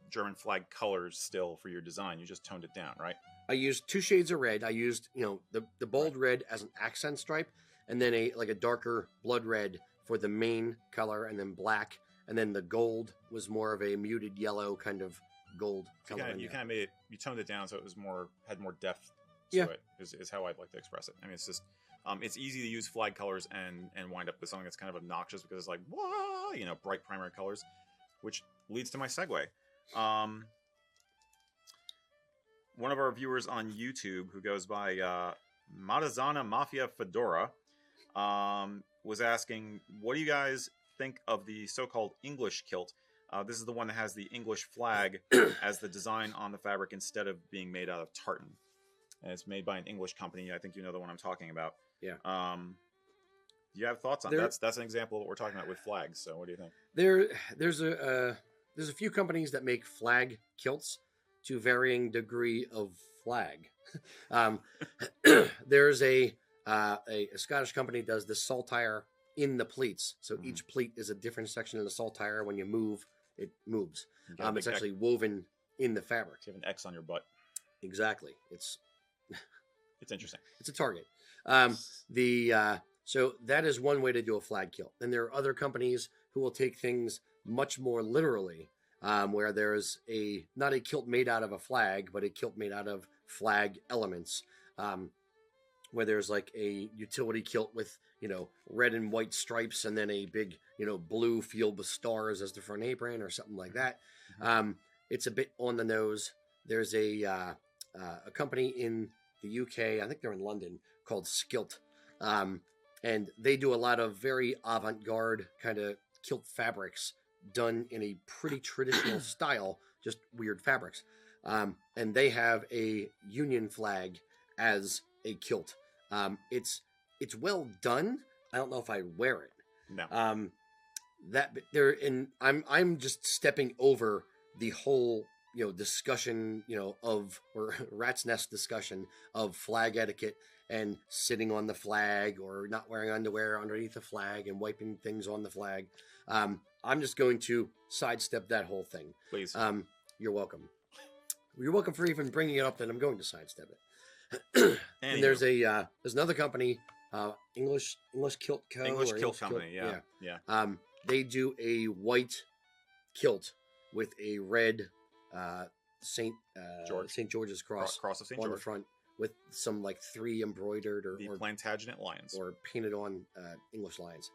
German flag colors still for your design. You just toned it down, right? I used 2 shades of red. I used, the bold red as an accent stripe, and then a darker blood red for the main color, and then black, and then the gold was more of a muted yellow kind of gold color. You kind of made it. You toned it down so it was had more depth to it. Is how I'd like to express it. I mean, it's just it's easy to use flag colors and wind up with something that's kind of obnoxious because it's like bright primary colors, which leads to my segue. one of our viewers on YouTube who goes by Matazana Mafia Fedora was asking, what do you guys think of the so-called English kilt? This is the one that has the English flag as the design on the fabric instead of being made out of tartan. And it's made by an English company. I think you know the one I'm talking about. Yeah. Do you have thoughts on that? That's an example of what we're talking about with flags. So what do you think? There's a few companies that make flag kilts to varying degree of flag. There's a Scottish company does the saltire in the pleats. So each pleat is a different section of the saltire. When you move, it moves. It's actually woven in the fabric. You have an X on your butt. Exactly. It's interesting. It's a target. So that is one way to do a flag kilt. Then there are other companies who will take things much more literally, where there's not a kilt made out of a flag, but a kilt made out of flag elements, where there's like a utility kilt with, red and white stripes and then a big, blue field with stars as the front apron or something like that. It's a bit on the nose. There's a company in the UK, I think they're in London, called Kilt. And they do a lot of very avant-garde kind of kilt fabrics done in a pretty traditional style, just weird fabrics. And they have a Union flag as a kilt. It's well done. I don't know if I'd wear it. No. I'm just stepping over the whole discussion or rat's nest discussion of flag etiquette and sitting on the flag or not wearing underwear underneath the flag and wiping things on the flag. I'm just going to sidestep that whole thing. Please. You're welcome. You're welcome for even bringing it up. That I'm going to sidestep it. And there's another company, English Kilt Co. English Kilt Company. Yeah. They do a white kilt with a red St. George's cross of St. on George the front with some like 3 embroidered or Plantagenet lions or painted on English lions.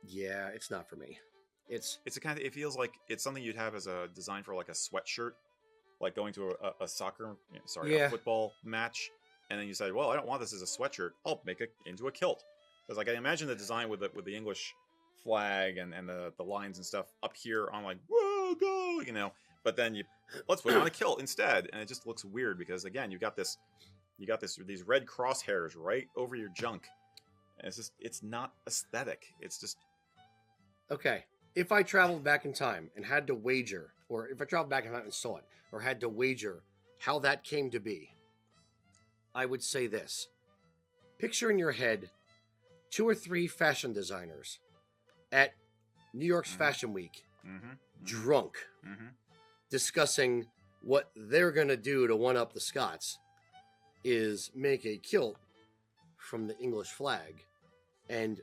It's not for me. It's a kind of, it feels like it's something you'd have as a design for like a sweatshirt, like going to a football match, and then you say, well, I don't want this as a sweatshirt, I'll make it into a kilt. Because like I imagine the design with the English flag and the lines and stuff up here on like, whoa, go, but then let's put it on a kilt instead, and it just looks weird because again you got these red crosshairs right over your junk, and it's not aesthetic. It's just okay. If I traveled back in time and had to wager, or if I traveled back in time and saw it, or had to wager how that came to be, I would say this: picture in your head 2 or 3 fashion designers at New York's Fashion Week, drunk, discussing what they're going to do to one-up the Scots is make a kilt from the English flag. And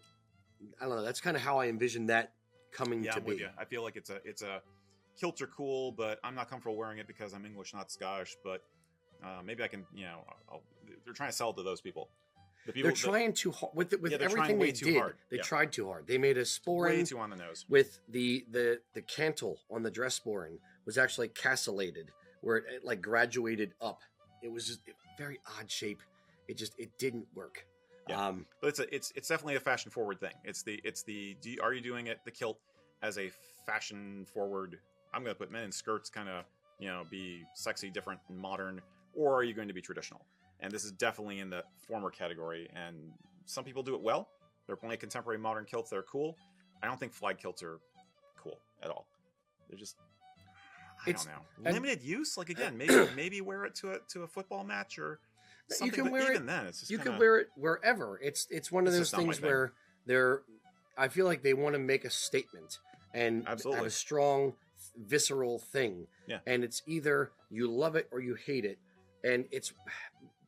I don't know, that's kind of how I envision that coming to I'm be. with you. I feel like it's a kilts are cool, but I'm not comfortable wearing it because I'm English, not Scottish. But maybe I can, they're trying to sell it to those people. They're trying too hard with everything they did. They tried too hard. They made a sporran way too on the nose with the cantle on the dress sporran was actually castellated, where it like graduated up. It was just a very odd shape. It didn't work. Yeah. But it's definitely a fashion forward thing. Are you doing the kilt as a fashion forward? I'm going to put men in skirts, kind of be sexy, different, and modern, or are you going to be traditional? And this is definitely in the former category. And some people do it well. There are plenty of contemporary modern kilts that are cool. I don't think flag kilts are cool at all. They're just, I don't know. Limited use. Like again, maybe wear it to a football match or something. You can wear even then, it's just can wear it wherever. It's one of those things where I feel like they want to make a statement and have a strong, visceral thing. Yeah. And it's either you love it or you hate it. And it's,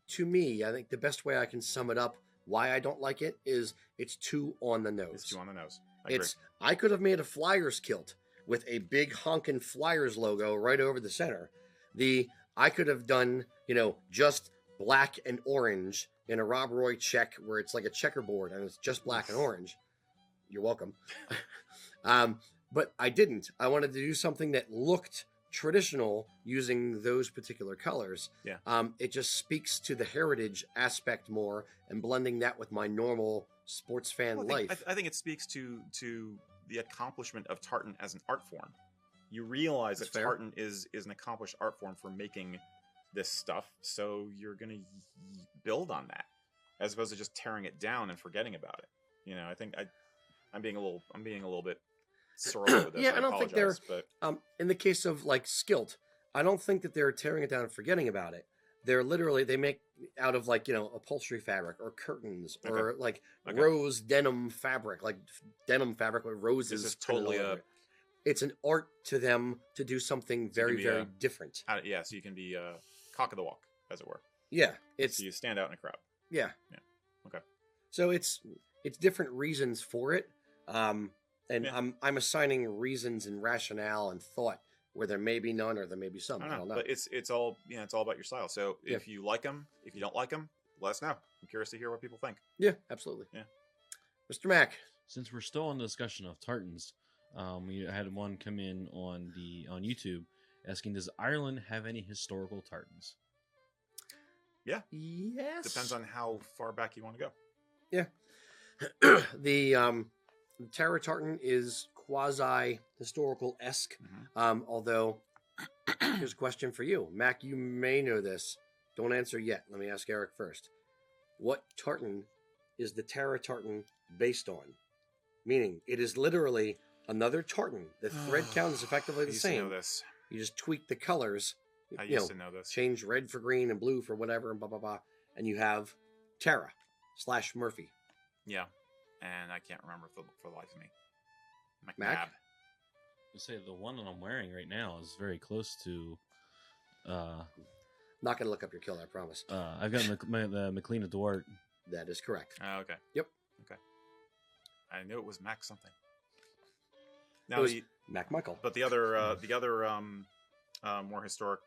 to me, I think the best way I can sum it up why I don't like it is it's too on the nose. It's too on the nose. I could have made a Fliers kilt with a big honkin' Fliers logo right over the center. I could have done, just black and orange in a Rob Roy check where it's like a checkerboard and it's just black and orange. You're welcome. But I didn't. I wanted to do something that looked traditional using those particular colors. Yeah. It just speaks to the heritage aspect more and blending that with my normal sports fan life. I think it speaks to the accomplishment of tartan as an art form. You realize That's that fair. tartan is an accomplished art form for making this stuff, so you're gonna build on that as opposed to just tearing it down and forgetting about it. You know, I think I'm being a little bit surly with this. Yeah, I don't think they're. But In the case of like Skilt, I don't think that they're tearing it down and forgetting about it. They're literally they make out of like upholstery fabric or curtains or like rose denim fabric, like denim fabric with roses. This is printed totally all over it. It's an art to them to do something very very different. yeah, so you can be cock of the walk, as it were. Yeah, it's So you stand out in a crowd. yeah. Okay. So it's different reasons for it, and Yeah. I'm assigning reasons and rationale and thought where there may be none or there may be some. I don't know. But it's all it's all about your style. So if you like them, if you don't like them, let us know. I'm curious to hear what people think. Yeah, absolutely. Yeah. Mr. Mack. Since we're still on the discussion of tartans, we had one come in on YouTube asking, "Does Ireland have any historical tartans?" Yeah. Yes. Depends on how far back you want to go. Yeah. The Tara tartan is quasi historical esque. Although here's a question for you, Mac. You may know this. Don't answer yet. Let me ask Eric first. What tartan is the Tara tartan based on? Meaning, it is literally another tartan. The thread count is effectively the I used same. To know this. You just tweak the colors. I used to know this. Change red for green and blue for whatever, and blah blah blah. And you have Tara / Murphy. Yeah, and I can't remember for the life of me. Mac? I say the one that I'm wearing right now is very close to. Not gonna look up your kill, I promise. I've got the McLean of Duart. That is correct. Oh, okay. Yep. Okay. I knew it was Mac something. It Now was Mac Michael. but the other more historic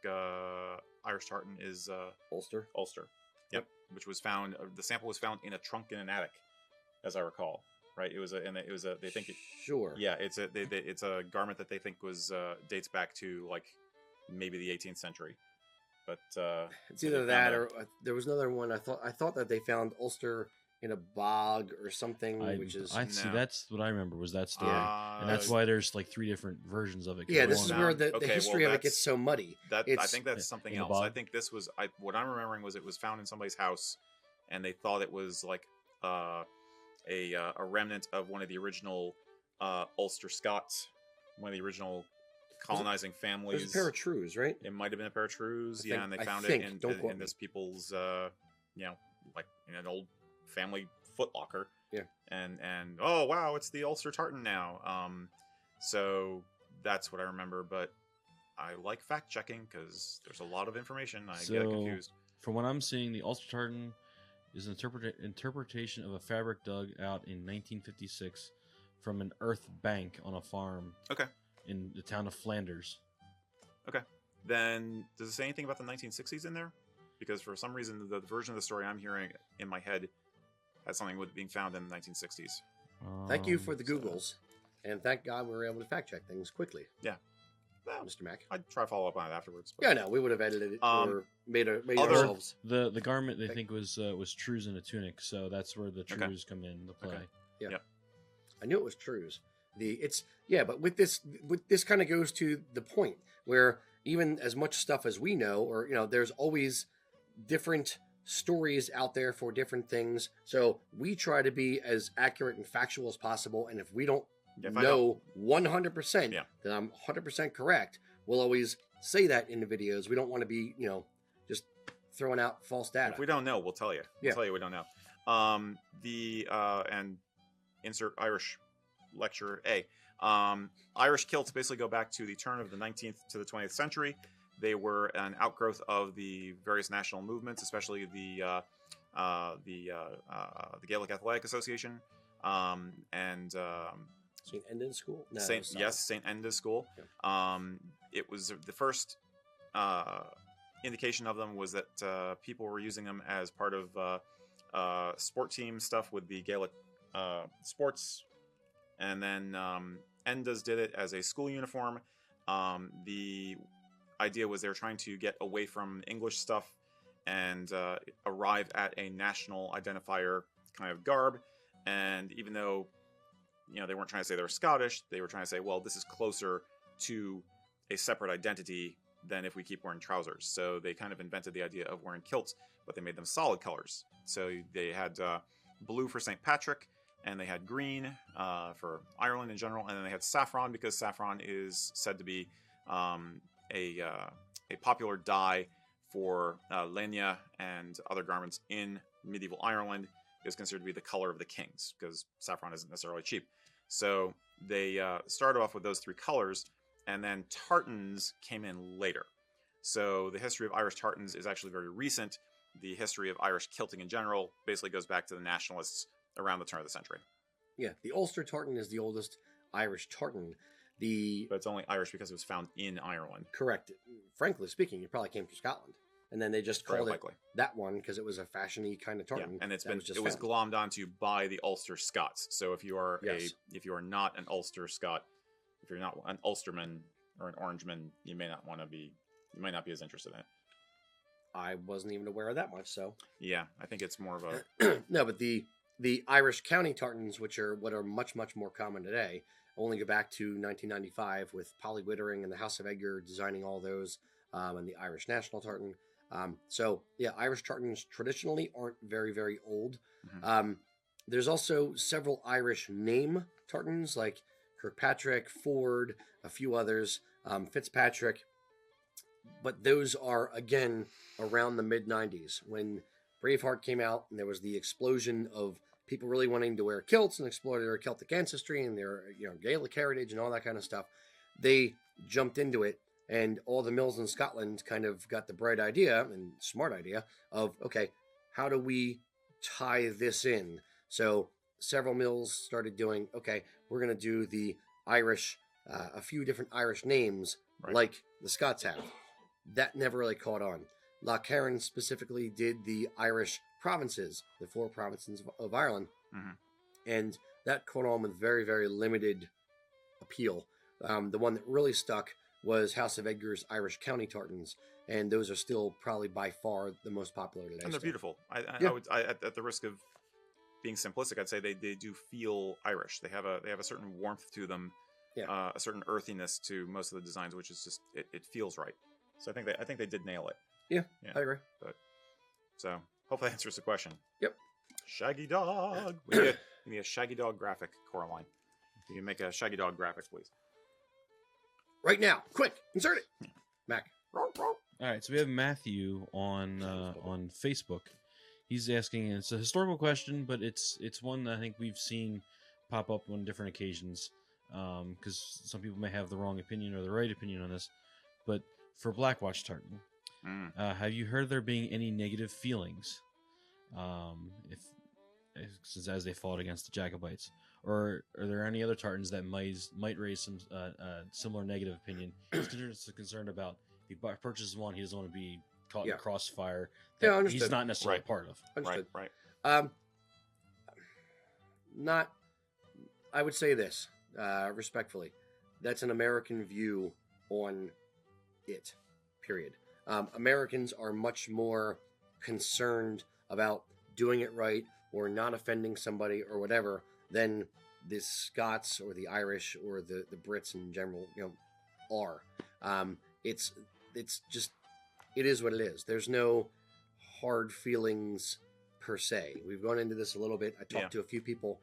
Irish tartan is Ulster. Ulster. Yep. Which was found. The sample was found in a trunk in an attic, as I recall. Right. It was a. They think. Sure. Yeah. It's a garment that they think was dates back to like maybe the 18th century. But it's either that or there was another one. I thought that they found Ulster in a bog or something, which is see. That's what I remember was that story, Yeah. and that's why there's like 3 different versions of it. yeah. This is Well, where the okay, history well, of it gets so muddy. I It's think that's something in the else. I bog? think this was what I'm remembering was it was found in somebody's house, and they thought it was like a remnant of one of the original Ulster Scots, one of the original colonizing families. There's a pair of trews, right? It might have been a pair of trews, I yeah, think- and they I found think, it don't quote in me. this people's, like in an old family footlocker. Yeah. And oh wow, it's the Ulster tartan now. So that's what I remember, but I like fact checking because there's a lot of information. I get confused. From what I'm seeing, the Ulster tartan is an interpretation of a fabric dug out in 1956 from an earth bank on a farm. Okay. In the town of Flanders. Okay. Then does it say anything about the 1960s in there? Because for some reason, the version of the story I'm hearing in my head has something with it being found in the 1960s. Thank you for the Googles, and thank God we were able to fact check things quickly. Yeah. Well, Mr. Mac. I'd try to follow up on it afterwards. But... Yeah, no, we would have edited it or made other- ourselves. The garment they think was trews and a tunic, so that's where the trews come in to play. Okay. Yeah. Yep. I knew it was trews. But with this kind of goes to the point where even as much stuff as we know, or there's always different stories out there for different things. So we try to be as accurate and factual as possible. And if we don't know 100%, then I'm 100% correct. We'll always say that in the videos. We don't want to be, just throwing out false data. If we don't know, we'll tell you. We'll tell you we don't know. And insert Irish lecture A. Irish kilts basically go back to the turn of the 19th to the 20th century. They were an outgrowth of the various national movements, especially the Gaelic Athletic Association and St. Enda's School. No, St. Enda's School. Yeah. It was the first indication of them was that people were using them as part of sport team stuff with the Gaelic sports, and then Enda's did it as a school uniform. The idea was they were trying to get away from English stuff and arrive at a national identifier kind of garb. And even though, they weren't trying to say they were Scottish, they were trying to say, well, this is closer to a separate identity than if we keep wearing trousers. So they kind of invented the idea of wearing kilts, but they made them solid colors. So they had blue for St. Patrick, and they had green for Ireland in general, and then they had saffron because saffron is said to be a popular dye for lenya and other garments in medieval Ireland. It was considered to be the color of the kings because saffron isn't necessarily cheap. So they started off with those three colors, and then tartans came in later. So the history of Irish tartans is actually very recent. The history of Irish kilting in general basically goes back to the nationalists around the turn of the century. Yeah, the Ulster tartan is the oldest Irish tartan. But it's only Irish because it was found in Ireland. Correct. Frankly speaking, it probably came from Scotland. And then they just called it that one because it was a fashion-y kind of tartan. Yeah, and it was glommed onto by the Ulster Scots. So if you are not an Ulster Scot, if you're not an Ulsterman or an Orangeman, you might not be as interested in it. I wasn't even aware of that much, so. Yeah, I think it's more of a No, but the Irish county tartans, which are what are much, much more common today, only go back to 1995 with Poly and the House of Edgar designing all those, and the Irish National Tartan. So yeah, Irish tartans traditionally aren't very, very old. Mm-hmm. There's also several Irish name tartans like Kirkpatrick, Ford, a few others, Fitzpatrick, but those are again around the mid 90s when Braveheart came out and there was the explosion of people really wanting to wear kilts and explore their Celtic ancestry and their Gaelic heritage and all that kind of stuff. They jumped into it. And all the mills in Scotland kind of got the bright idea and smart idea of, okay, how do we tie this in? So several mills started doing, okay, we're going to do the Irish, a few different Irish names like the Scots have. That never really caught on. Loch Carron specifically did the Irish provinces, the 4 provinces of Ireland. Mm-hmm. And that caught on with very, very limited appeal. The one that really stuck was House of Edgar's Irish County Tartans, and those are still probably by far the most popular today. And they're beautiful. I would, at the risk of being simplistic, I'd say they do feel Irish. They have a certain warmth to them, a certain earthiness to most of the designs, which is just it feels right. So I think they did nail it. Yeah, I agree. So hopefully that answers the question. Yep. Shaggy dog. We need a Shaggy dog graphic, Coraline. You can make a Shaggy dog graphic, please. Right now, quick, insert it, Mac. All right, so we have Matthew on Facebook. He's asking, it's a historical question, but it's one that I think we've seen pop up on different occasions, because some people may have the wrong opinion or the right opinion on this. But for Blackwatch Tartan, have you heard there being any negative feelings, as they fought against the Jacobites? Or are there any other tartans that might raise some similar negative opinion? He's concerned about if he purchases one, he doesn't want to be caught in the crossfire that he's not necessarily part of. Understood. Right. I would say this, respectfully. That's an American view on it, period. Americans are much more concerned about doing it right or not offending somebody or whatever than the Scots or the Irish or the Brits in general, are. It's just, it is what it is. There's no hard feelings per se. We've gone into this a little bit. I talked to a few people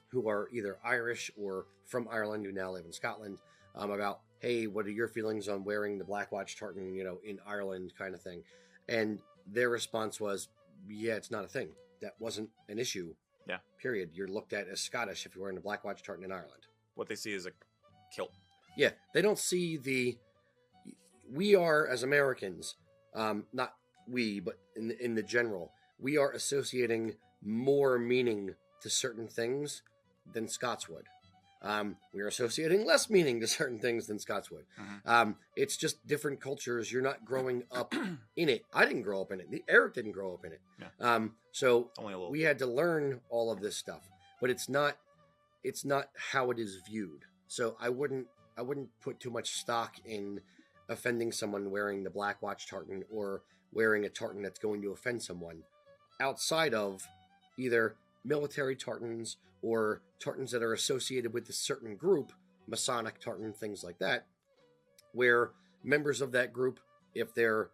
who are either Irish or from Ireland who now live in Scotland about, hey, what are your feelings on wearing the Blackwatch Tartan, in Ireland kind of thing. And their response was, yeah, it's not a thing. That wasn't an issue. Yeah. Period. You're looked at as Scottish if you're wearing a Blackwatch Tartan in Ireland. What they see is a kilt. Yeah. They don't see we are, as Americans, not we, but in the general, we are associating more meaning to certain things than Scots would. We are associating less meaning to certain things than Scots would. Mm-hmm. It's just different cultures. You're not growing up in it. I didn't grow up in it. Erik didn't grow up in it. Yeah. So we had to learn all of this stuff, but it's not how it is viewed. So I wouldn't put too much stock in offending someone wearing the Blackwatch Tartan or wearing a tartan that's going to offend someone outside of either military tartans or tartans that are associated with a certain group, Masonic tartan, things like that, where members of that group, if they're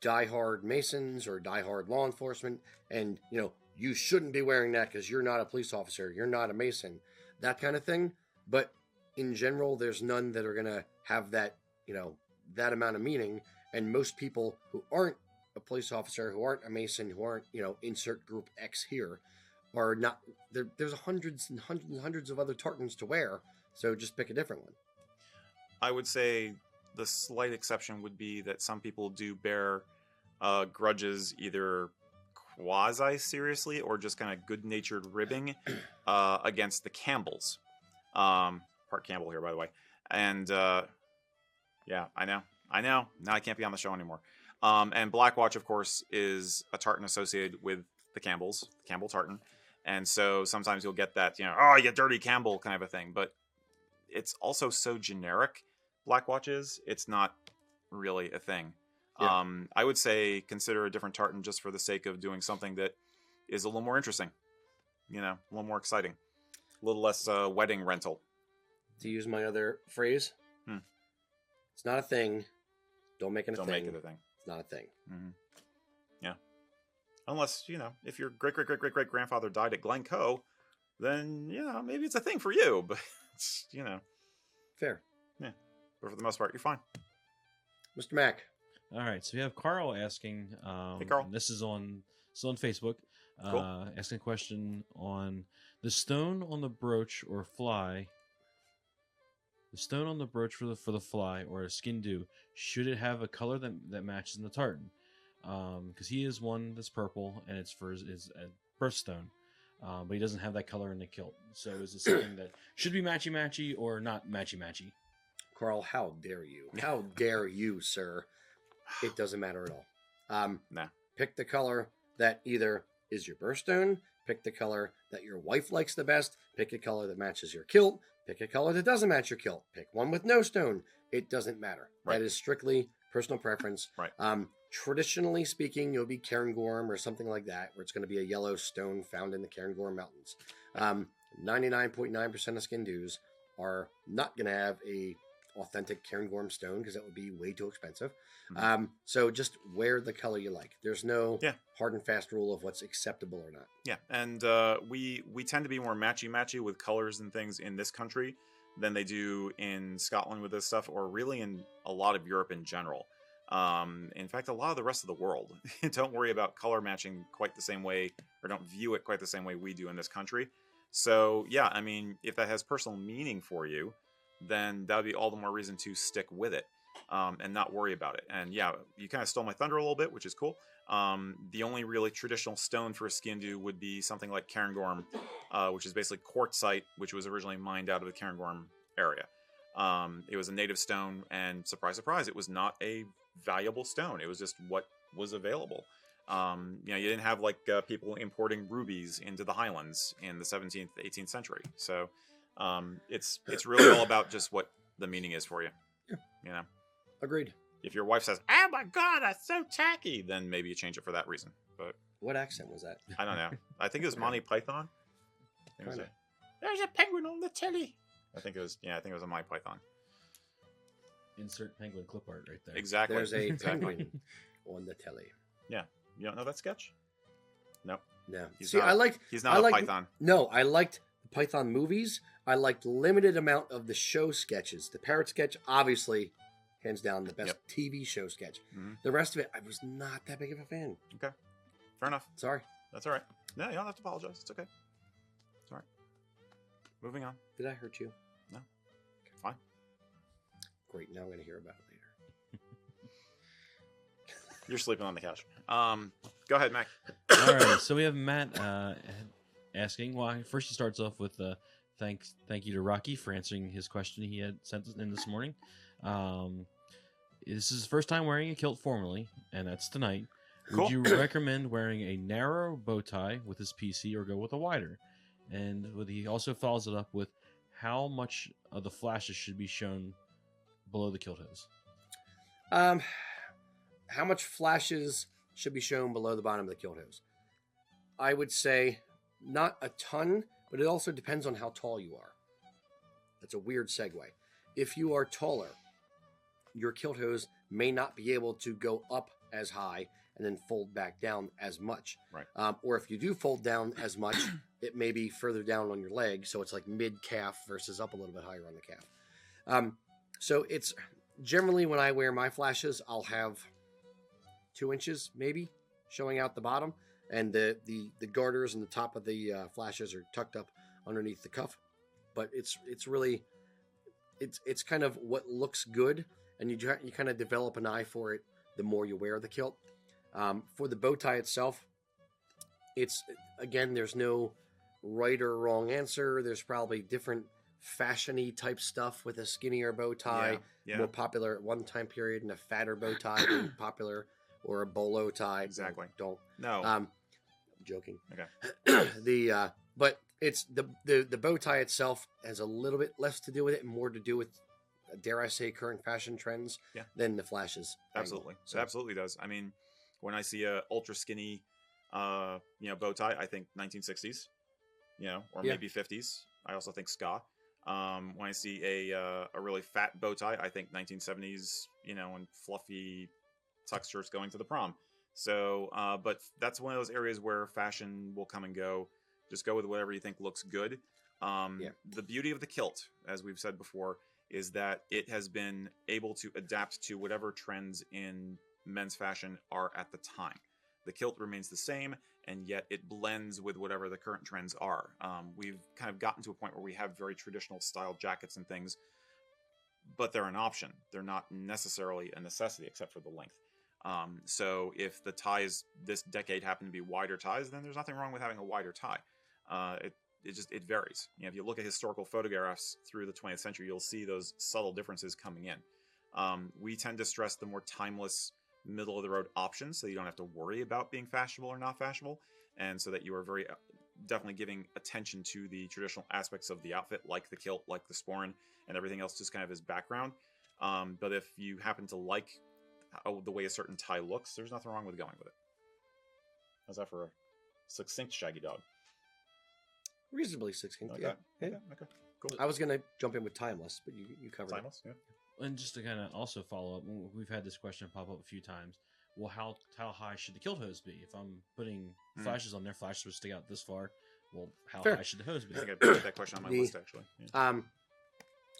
diehard Masons or diehard law enforcement, and, you know, you shouldn't be wearing that because you're not a police officer, you're not a Mason, that kind of thing. But in general, there's none that are going to have that, you know, that amount of meaning. And most people who aren't a police officer, who aren't a Mason, who aren't, you know, insert group X here, are not, there's hundreds and hundreds and hundreds of other tartans to wear. So just pick a different one. I would say the slight exception would be that some people do bear grudges either quasi-seriously or just kind of good-natured ribbing against the Campbells. Part Campbell here, by the way. And yeah, I know. Now I can't be on the show anymore. And Blackwatch, of course, is a tartan associated with the Campbells, Campbell tartan. And so sometimes you'll get that, you know, oh, you dirty Campbell kind of a thing. But it's also so generic, Blackwatch is, it's not really a thing. Yeah. I would say consider a different tartan just for the sake of doing something that is a little more interesting, you know, a little more exciting, a little less wedding rental. To use my other phrase, it's not a thing. Don't make it a thing. Don't make it a thing. It's not a thing. Mm-hmm. Yeah. Unless, you know, if your great-great-great-great-grandfather died at Glencoe, then, you know, maybe it's a thing for you. But, it's, you know. Fair. Yeah. But for the most part, you're fine. Mr. Mack. All right. So we have Carl asking. Hey, Carl. This is still on Facebook. Cool. Asking a question on the stone on the brooch or fly. The stone on the brooch for the fly or a skin dew, should it have a color that matches in the tartan? Because he is one that's purple and it's for his birthstone, but he doesn't have that color in the kilt. So is it something that should be matchy or not matchy? Carl, how dare you? How dare you, sir? It doesn't matter at all. Nah. Pick the color that either is your birthstone. Pick the color that your wife likes the best. Pick a color that matches your kilt. Pick a color that doesn't match your kilt. Pick one with no stone. It doesn't matter. Right. That is strictly personal preference. Right. Traditionally speaking, you'll be Cairngorm or something like that, where it's going to be a yellow stone found in the Cairngorm Mountains. 99.9% of skin dews are not going to have a authentic Cairngorm stone because that would be way too expensive. Mm-hmm. So just wear the color you like. There's no hard and fast rule of what's acceptable or not. Yeah, and we tend to be more matchy with colors and things in this country than they do in Scotland with this stuff, or really in a lot of Europe in general. In fact, a lot of the rest of the world don't worry about color matching quite the same way, or don't view it quite the same way we do in this country. So yeah, I mean, if that has personal meaning for you, then that would be all the more reason to stick with it and not worry about it. And yeah, you kind of stole my thunder a little bit, which is cool. The only really traditional stone for a skin dew would be something like Cairngorm, which is basically quartzite, which was originally mined out of the Cairngorm area. It was a native stone, and surprise, surprise, it was not a valuable stone. It was just what was available. You know, you didn't have like people importing rubies into the Highlands in the 17th, 18th century. So it's really all about just what the meaning is for you. Yeah. You know? Agreed. If your wife says, "Oh my God, that's so tacky," then maybe you change it for that reason. But what accent was that? I don't know. I think it was Monty Python. There's a penguin on the telly. I think it was a Monty Python. Insert penguin clip art right there. Exactly. There's a penguin on the telly. Yeah. You don't know that sketch? No. No. He's not a Python. No, I liked the Python movies. I liked limited amount of the show sketches. The parrot sketch, obviously, hands down, the best TV show sketch. Mm-hmm. The rest of it, I was not that big of a fan. Okay. Fair enough. Sorry. That's all right. No, you don't have to apologize. It's okay. It's all right. Moving on. Did I hurt you? No. Okay, fine. Great. Now I'm going to hear about it later. You're sleeping on the couch. Go ahead, Mac. All right. So we have Matt asking. Well, first he starts off with thank you to Rocky for answering his question he had sent in this morning. This is his first time wearing a kilt formally, and that's tonight. Cool. Would you recommend wearing a narrow bow tie with his PC or go with a wider? And he also follows it up with, how much of the flashes should be shown below the kilt hose? How much flashes should be shown below the bottom of the kilt hose? I would say not a ton, but it also depends on how tall you are. That's a weird segue. If you are taller, your kilt hose may not be able to go up as high and then fold back down as much. Right. Or if you do fold down as much, it may be further down on your leg, so it's like mid-calf versus up a little bit higher on the calf. So it's generally when I wear my flashes, I'll have 2 inches maybe showing out the bottom, and the garters and the top of the flashes are tucked up underneath the cuff. But it's really it's kind of what looks good, and you kind of develop an eye for it the more you wear the kilt. For the bow tie itself, it's, again, there's no right or wrong answer. There's probably different fashion-y type stuff with a skinnier bow tie, more popular at one time period, and a fatter bow tie being popular, or a bolo tie. Exactly. Don't. No. I'm joking. Okay. But it's the bow tie itself has a little bit less to do with it and more to do with, dare I say, current fashion trends than the flashes. Absolutely. So. It absolutely does. I mean, when I see a ultra skinny, bow tie, I think 1960s, or maybe 50s. I also think ska. When I see a really fat bow tie, I think 1970s, and fluffy tuck shirts going to the prom. So, but that's one of those areas where fashion will come and go. Just go with whatever you think looks good. The beauty of the kilt, as we've said before, is that it has been able to adapt to whatever trends in men's fashion are at the time. The kilt remains the same, and yet it blends with whatever the current trends are. We've kind of gotten to a point where we have very traditional style jackets and things, but they're an option. They're not necessarily a necessity, except for the length. So if the ties this decade happen to be wider ties, then there's nothing wrong with having a wider tie. It varies. If you look at historical photographs through the 20th century, you'll see those subtle differences coming in. We tend to stress the more timeless, middle of the road options, so you don't have to worry about being fashionable or not fashionable, and so that you are very definitely giving attention to the traditional aspects of the outfit, like the kilt, like the sporran, and everything else just kind of as background. But if you happen to like the way a certain tie looks, there's nothing wrong with going with it. How's that for a succinct shaggy dog? Reasonably succinct, Okay. Okay. Cool. I was going to jump in with timeless, but you covered Timeless, it. Yeah. And just to kind of also follow up, we've had this question pop up a few times. Well, how high should the kilt hose be? If I'm putting flashes on there, flashes would stick out this far. Well, how high should the hose be? I think I put that question on my list, actually. Yeah.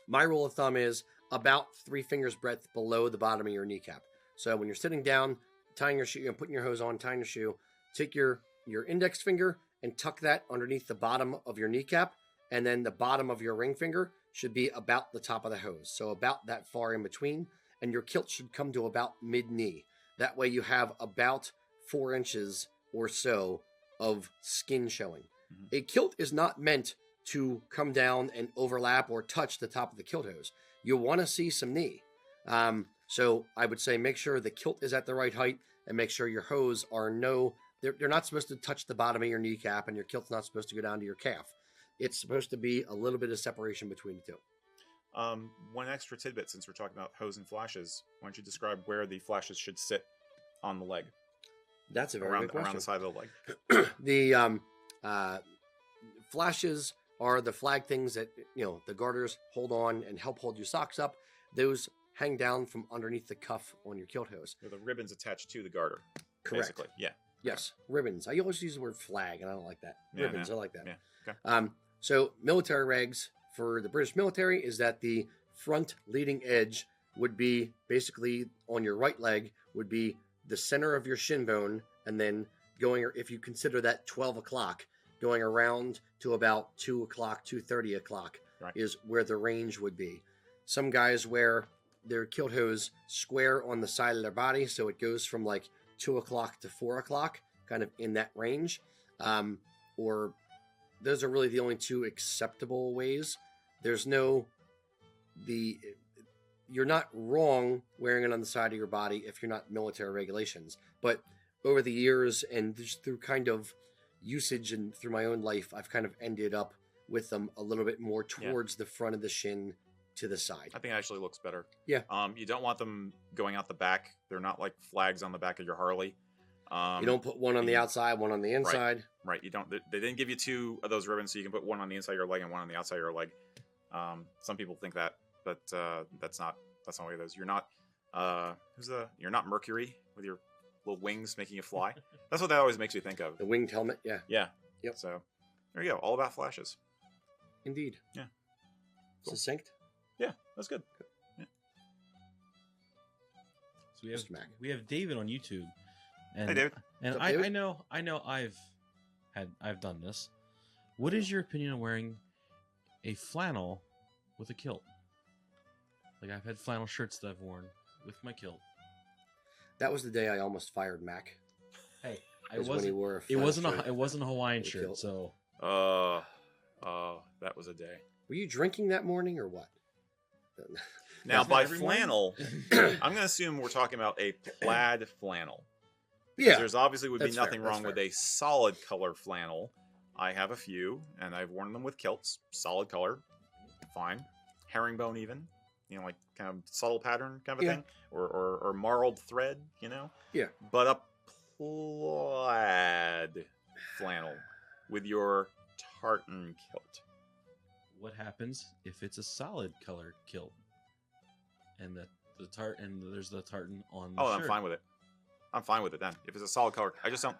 My rule of thumb is about 3 fingers breadth below the bottom of your kneecap. So when you're sitting down, tying your shoe, putting your hose on, tying your shoe, take your index finger and tuck that underneath the bottom of your kneecap, and then the bottom of your ring finger should be about the top of the hose. So about that far in between, and your kilt should come to about mid-knee. That way you have about 4 inches or so of skin showing. Mm-hmm. A kilt is not meant to come down and overlap or touch the top of the kilt hose. You want to see some knee. So I would say make sure the kilt is at the right height, and make sure your hose are they're not supposed to touch the bottom of your kneecap, and your kilt's not supposed to go down to your calf. It's supposed to be a little bit of separation between the two. One extra tidbit, since we're talking about hose and flashes, why don't you describe where the flashes should sit on the leg? That's a very good question. Around the side of the leg. The flashes are the flag things that, the garters hold on and help hold your socks up. Those hang down from underneath the cuff on your kilt hose. They're the ribbons attached to the garter. Correct. Basically. Yeah. Yes, ribbons. I always use the word flag, and I don't like that. Yeah, ribbons, I like that. Yeah. Okay. So military regs for the British military is that the front leading edge would be basically on your right leg, would be the center of your shin bone, and then going, if you consider that 12 o'clock, going around to about 2 o'clock, 2:30 o'clock is where the range would be. Some guys wear their kilt hose square on the side of their body, so it goes from like 2 o'clock to 4 o'clock, kind of in that range. Or those are really the only two acceptable ways. There's you're not wrong wearing it on the side of your body if you're not military regulations. But over the years and just through kind of usage and through my own life, I've kind of ended up with them a little bit more towards the front of the shin to the side. I think it actually looks better. Yeah. You don't want them going out the back. They're not like flags on the back of your Harley. You don't put one on the outside, one on the inside. Right. You don't. They didn't give you two of those ribbons, so you can put one on the inside of your leg and one on the outside of your leg. Some people think that, but that's not the way it is. You're not. You're not Mercury with your little wings making you fly. That's what that always makes me think of. The winged helmet. Yeah. Yeah. Yep. So there you go. All about flashes. Indeed. Yeah. Cool. Succinct. Yeah, that's good. Yeah. So Mr. Mac. we have David on YouTube. And, Hey, David. And What's up, David? I know I've done this. What is your opinion on wearing a flannel with a kilt? Like, I've had flannel shirts that I've worn with my kilt. That was the day I almost fired Mac. Hey, When he wore a it wasn't flannel shirt. a Hawaiian with a shirt, kilt. so That was a day. Were you drinking that morning or what? Now, Isn't by every morning? flannel, I'm going to assume we're talking about a plaid flannel. Yeah. There's obviously would be That's fair, nothing that's wrong with fair. a solid color flannel. I have a few, and I've worn them with kilts. Solid color, fine. Herringbone even, like kind of subtle pattern kind of a Yeah. thing, or marled thread, Yeah. But a plaid flannel with your tartan kilt. what happens if it's a solid colored kilt? And there's the tartan on the Oh, shirt. I'm fine with it. I'm fine with it then. If it's a solid color, I just don't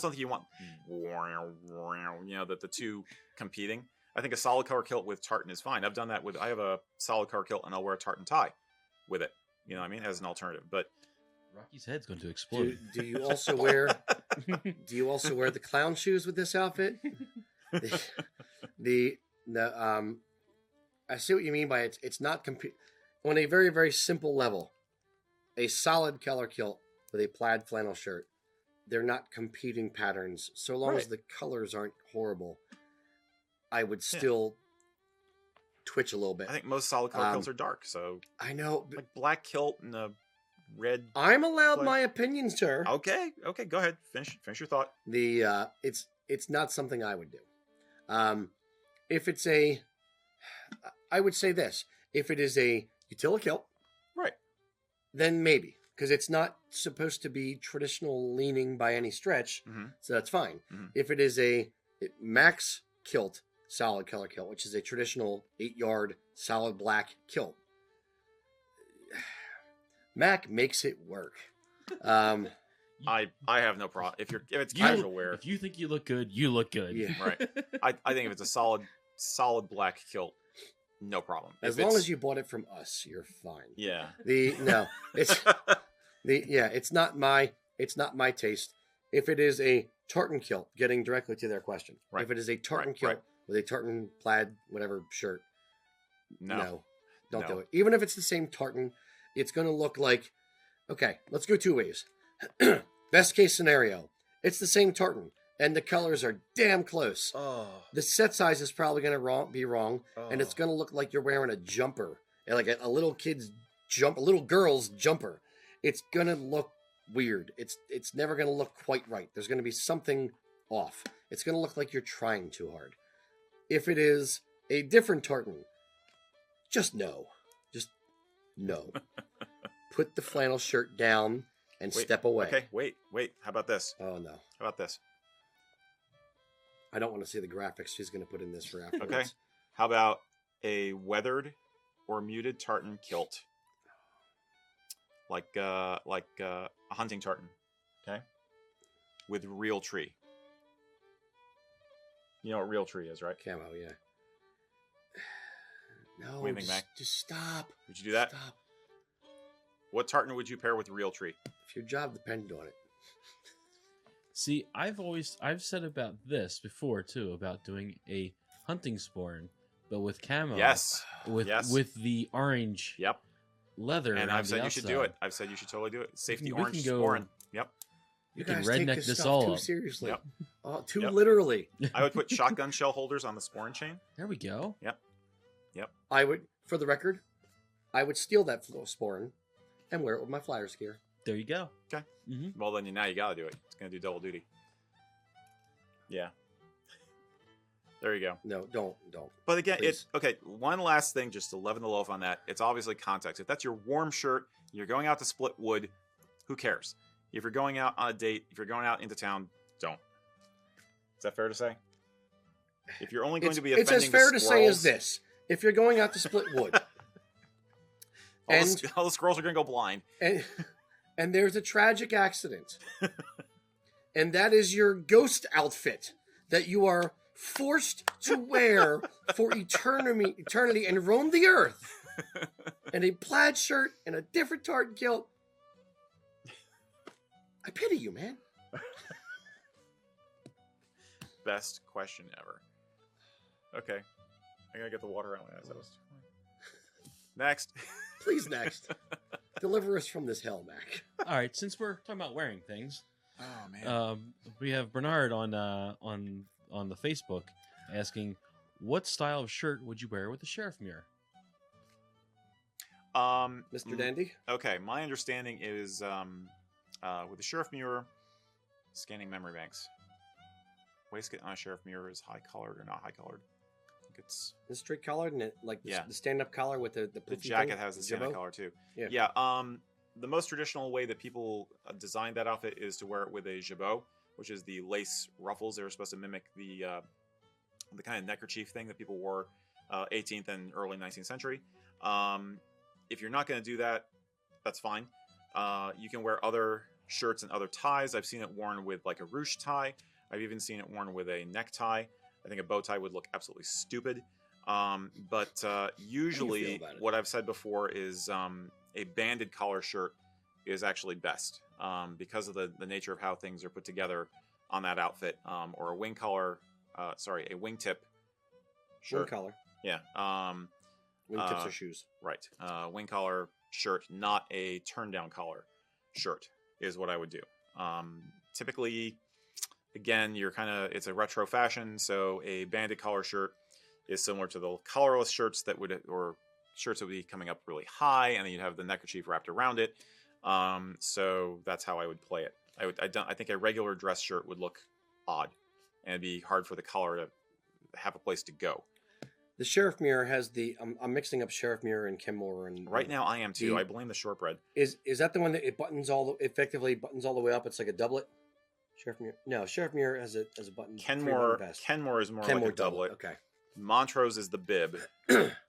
think you want, the two competing. I think a solid color kilt with tartan is fine. I've done that I have a solid color kilt and I'll wear a tartan tie with it. You know what I mean? As an alternative. But Rocky's head's going to explode. Do you also wear the clown shoes with this outfit? I see what you mean by it's not on a very, very simple level. A solid color kilt with a plaid flannel shirt, they're not competing patterns. So long as the colors aren't horrible, I would still twitch a little bit. I think most solid color kilts are dark. So I know. like black kilt and a red. I'm allowed Like- my opinion, sir. Okay, go ahead. Finish your thought. It's not something I would do. If it's I would say this: if it is a utility kilt, Right. then maybe, because it's not supposed to be traditional leaning by any stretch, Mhm. so that's fine. Mhm. If it is Max kilt, solid color kilt, which is a traditional 8-yard solid black kilt, Mac makes it work. I have no problem if it's You- casual wear. If you think you look good, you look good. Yeah. Right. I think if it's a solid black kilt, no problem. As If long it's- as you bought it from us, you're fine. Yeah. It's not my taste. If it is a tartan kilt, getting directly to their question, Right. if it is a tartan Right, kilt right. with a tartan plaid whatever shirt, No. don't do No. it. Even if it's the same tartan, it's going to look like. Okay, let's go two ways. Best case scenario, it's the same tartan, and the colors are damn close. Oh. The set size is probably going to be wrong, and it's going to look like you're wearing a jumper, like a little girl's jumper. It's going to look weird. It's never going to look quite right. There's going to be something off. It's going to look like you're trying too hard. If it is a different tartan, just no. Put the flannel shirt down and Wait, step away. Okay, wait. How about this? Oh no. How about this? I don't want to see the graphics she's going to put in this for afterwards. Okay. How about a weathered or muted tartan kilt? Like a hunting tartan, okay? With real tree. You know what real tree is, right? Camo, yeah. No, What do you think, Mac? just stop. Would you do that? Stop. What tartan would you pair with real tree? If your job depended on it. See, I've said about this before too, about doing a hunting sporran, but with camo. Yes. With the orange Yep. leather. And on I've the said you should do outside. it. I've said you should totally do it. Safety We can orange go- sporran. Yep. You You can guys take redneck this this stuff all too up. seriously. Yep. Too Yep. literally. I would put shotgun shell holders on the sporran chain. There we go. I would, for the record, I would steal that sporran and wear it with my Fliers gear. There you go. Okay. Mm-hmm. Well, then now you got to do it. It's going to do double duty. Yeah. There you go. No, don't. But again, Please. okay. One last thing, just to leaven the loaf on that. It's obviously context. If that's your warm shirt, you're going out to split wood. Who cares? If you're going out on a date, if you're going out into town, don't. Is that fair to say? If you're only going to be offending it's as fair the to say as squirrels- this: if you're going out to split wood, all the squirrels are going to go blind. and there's a tragic accident, and that is your ghost outfit that you are forced to wear for eternity and roam the earth, and a plaid shirt and a different tartan kilt. I pity you, man. Best question ever. Okay. I gotta get the water out my eyes. Next. Please, next. Deliver us from this hell, Mac. All right, since we're talking about wearing things, Oh man. we have Bernard on the Facebook asking, "What style of shirt would you wear with the Sheriffmuir?" Mr. Dandy? Okay, my understanding is with the Sheriffmuir, scanning memory banks. Waistcoat on a Sheriffmuir is high collared or not high collared. I think it's The straight collared and Yeah. the stand up collar with the the poofy jacket thing, has the jibbo? standard collar too. Yeah. Yeah. The most traditional way that people design that outfit is to wear it with a jabot, which is the lace ruffles. They were supposed to mimic the kind of neckerchief thing that people wore 18th and early 19th century. If you're not going to do that, that's fine. You can wear other shirts and other ties. I've seen it worn with like a ruche tie. I've even seen it worn with a necktie. I think a bow tie would look absolutely stupid. But usually about it? what I've said before is a banded collar shirt is actually best because of the nature of how things are put together on that outfit, or a wing collar, a wingtip shirt. Wing collar. Yeah. Wing tips or shoes. Right. Wing collar shirt, not a turn down collar shirt is what I would do. Typically, again, it's a retro fashion. So a banded collar shirt is similar to the collarless shirts or shirts that would be coming up really high, and then you'd have the neckerchief wrapped around it. So that's how I would play it. I think a regular dress shirt would look odd, and it'd be hard for the collar to have a place to go. The Sheriffmuir has the. I'm mixing up Sheriffmuir and Kenmore and. Right now, I am too. The- I blame the shortbread. Is that the one that effectively buttons all the way up? It's like a doublet. Sheriffmuir. No, Sheriffmuir has a button. Kenmore vest. Kenmore is more Kenmore like a doublet. Okay. Montrose is the bib,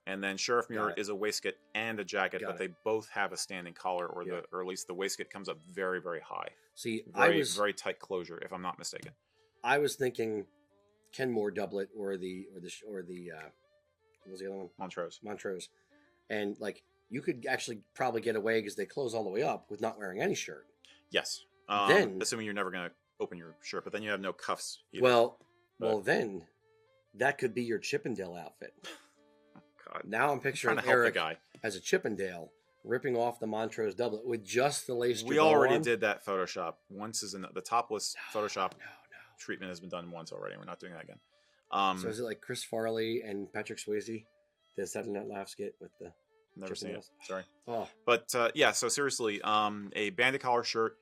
and then Sheriffmuir Got it. is a waistcoat and a jacket, Got but they both have a standing collar, or Yeah. or at least the waistcoat comes up very, very high. See, Very tight closure, if I'm not mistaken. I was thinking Kenmore doublet or the what was the other one? Montrose, and like you could actually probably get away because they close all the way up with not wearing any shirt. Yes. Then- assuming you're never going to open your shirt, but then you have no cuffs either. Well, then that could be your Chippendale outfit. God. Now I'm I'm picturing trying to help Erik the guy. as a Chippendale ripping off the Montrose doublet with just the lace. We jabot already on. did that Photoshop. Once is in the topless Photoshop No. treatment has been done once already. We're not doing that again. So is it like Chris Farley and Patrick Swayze, the Saturday Night Live skit with the Never seen it. Chippendales? Sorry. Oh, But yeah, so seriously, a banded collar shirt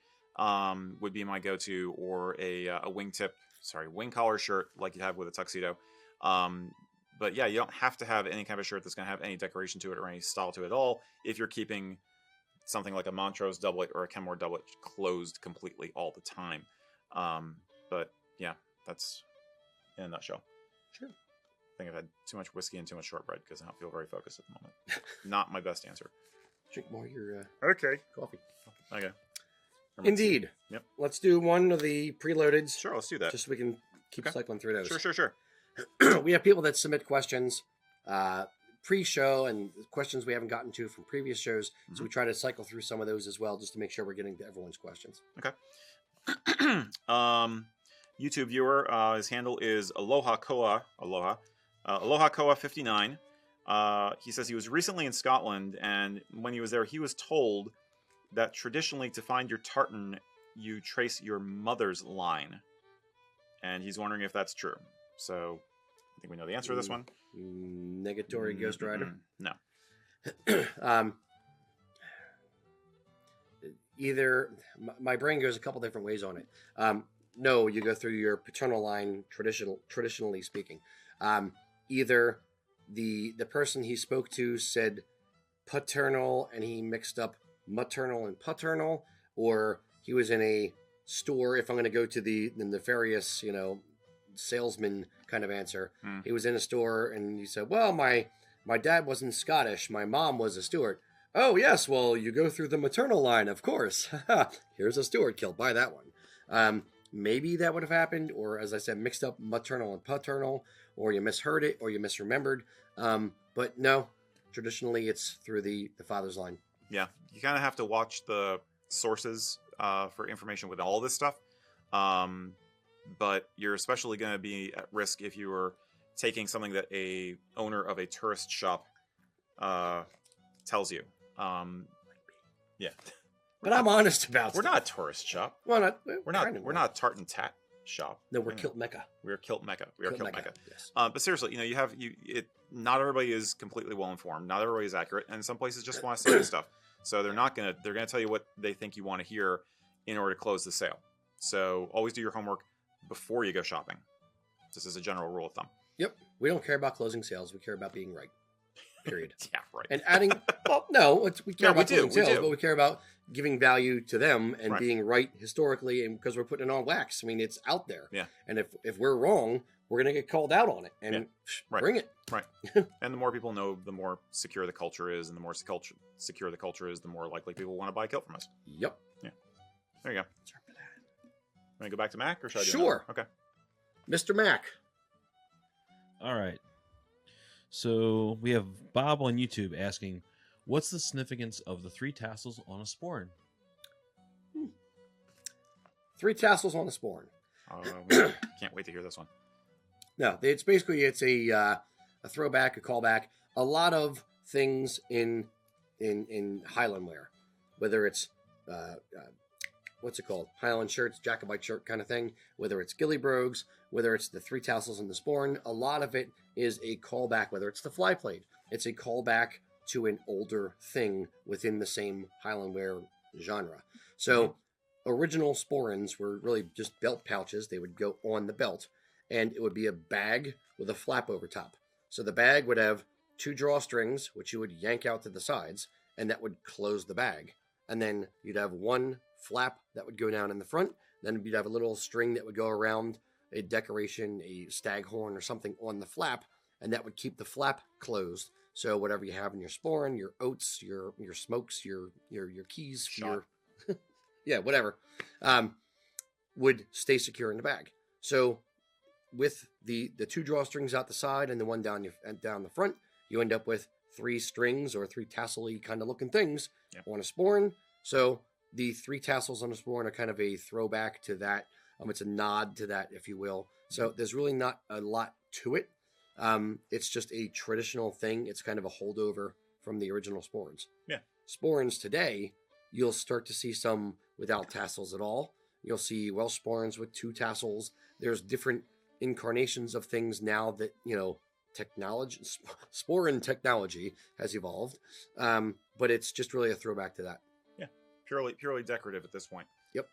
would be my go-to, or a wing collar shirt like you have with a tuxedo. But yeah, you don't have to have any kind of a shirt that's going to have any decoration to it or any style to it at all if you're keeping something like a Montrose doublet or a Kenmore doublet closed completely all the time. But yeah, that's in a nutshell. sure. I think I've had too much whiskey and too much shortbread because I don't feel very focused at the moment. Not my best answer. Drink more of your Okay. coffee. Okay. Indeed. Yep. Let's do one of the preloadeds. Sure, let's do that. Just so we can keep Okay. cycling through those. Sure. We have people that submit questions pre-show and questions we haven't gotten to from previous shows. So we try to cycle through some of those as well, just to make sure we're getting to everyone's questions. YouTube viewer, his handle is Aloha Koa 59. He says he was recently in Scotland, and when he was there, he was told that traditionally to find your tartan, you trace your mother's line. And he's wondering if that's true. So I think we know the answer to this one. Negatory Ghost Rider. No. Either my brain goes a couple different ways on it. No, you go through your paternal line, traditionally speaking. Either the person he spoke to said paternal and he mixed up maternal and paternal, or he was in a store. If I'm going to go to the nefarious, salesman kind of answer, he was in a store and he said, "Well, my dad wasn't Scottish. My mom was a Stewart." "Oh yes, well you go through the maternal line, of course." Here's a Stewart kilt. Buy that one. Maybe that would have happened, or as I said, mixed up maternal and paternal, or you misheard it, or you misremembered. But no, traditionally it's through the father's line. Yeah, you kind of have to watch the sources for information with all this stuff. But you're especially going to be at risk if you are taking something that a owner of a tourist shop tells you. Yeah. But I'm honest about We're stuff. not a tourist shop. Well, We're not a tartan tat shop. No, we're Kilt Mecca. We're Kilt Mecca. We are Kilt Mecca. Yes. But seriously, not everybody is completely well informed. Not everybody is accurate, and some places just want to sell you stuff. So they're gonna tell you what they think you want to hear in order to close the sale. So always do your homework before you go shopping. This is a general rule of thumb. Yep. We don't care about closing sales. We care about being right. Period. Yeah, right. And adding, well, no, we care about closing sales, do. but we care about giving value to them and Right. being right historically, and because we're putting it on wax. I mean, it's out there. Yeah. And if we're wrong, we're gonna get called out on it, and Right. bring it. Right. And the more people know, the more secure the culture is, and the more secure the culture is, the more likely people want to buy a kilt from us. Yep. There you go. Want to go back to Mac, or should I do Sure. another? Okay. Mr. Mac. All right. So we have Bob on YouTube asking, "What's the significance of the 3 tassels on a sporran?" 3 tassels on a sporran. Can't wait to hear this one. No, it's basically a throwback, a callback. A lot of things in Highland wear, whether it's what's it called, Highland shirts, Jacobite shirt kind of thing, whether it's ghillie brogues, whether it's the 3 tassels and the sporran, a lot of it is a callback. Whether it's the fly plaid, it's a callback to an older thing within the same Highland wear genre. So original sporrans were really just belt pouches. They would go on the belt, and it would be a bag with a flap over top. So the bag would have 2 drawstrings, which you would yank out to the sides, and that would close the bag. And then you'd have 1 flap that would go down in the front. Then you'd have a little string that would go around a decoration, a staghorn or something on the flap, and that would keep the flap closed. So whatever you have in your sporran, your oats, your smokes, your keys, whatever, would stay secure in the bag. So with the 2 drawstrings out the side and the one down the front, you end up with 3 strings or 3 tassel-y kind of looking things on a sporran. So the 3 tassels on a sporran are kind of a throwback to that. It's a nod to that, if you will. So there's really not a lot to it. It's just a traditional thing. It's kind of a holdover from the original sporrans. Yeah. Sporrans today, you'll start to see some without tassels at all. You'll see Welsh sporrans with 2 tassels. There's different incarnations of things now that, technology, sporran technology has evolved. But it's just really a throwback to that. Yeah. Purely decorative at this point. Yep.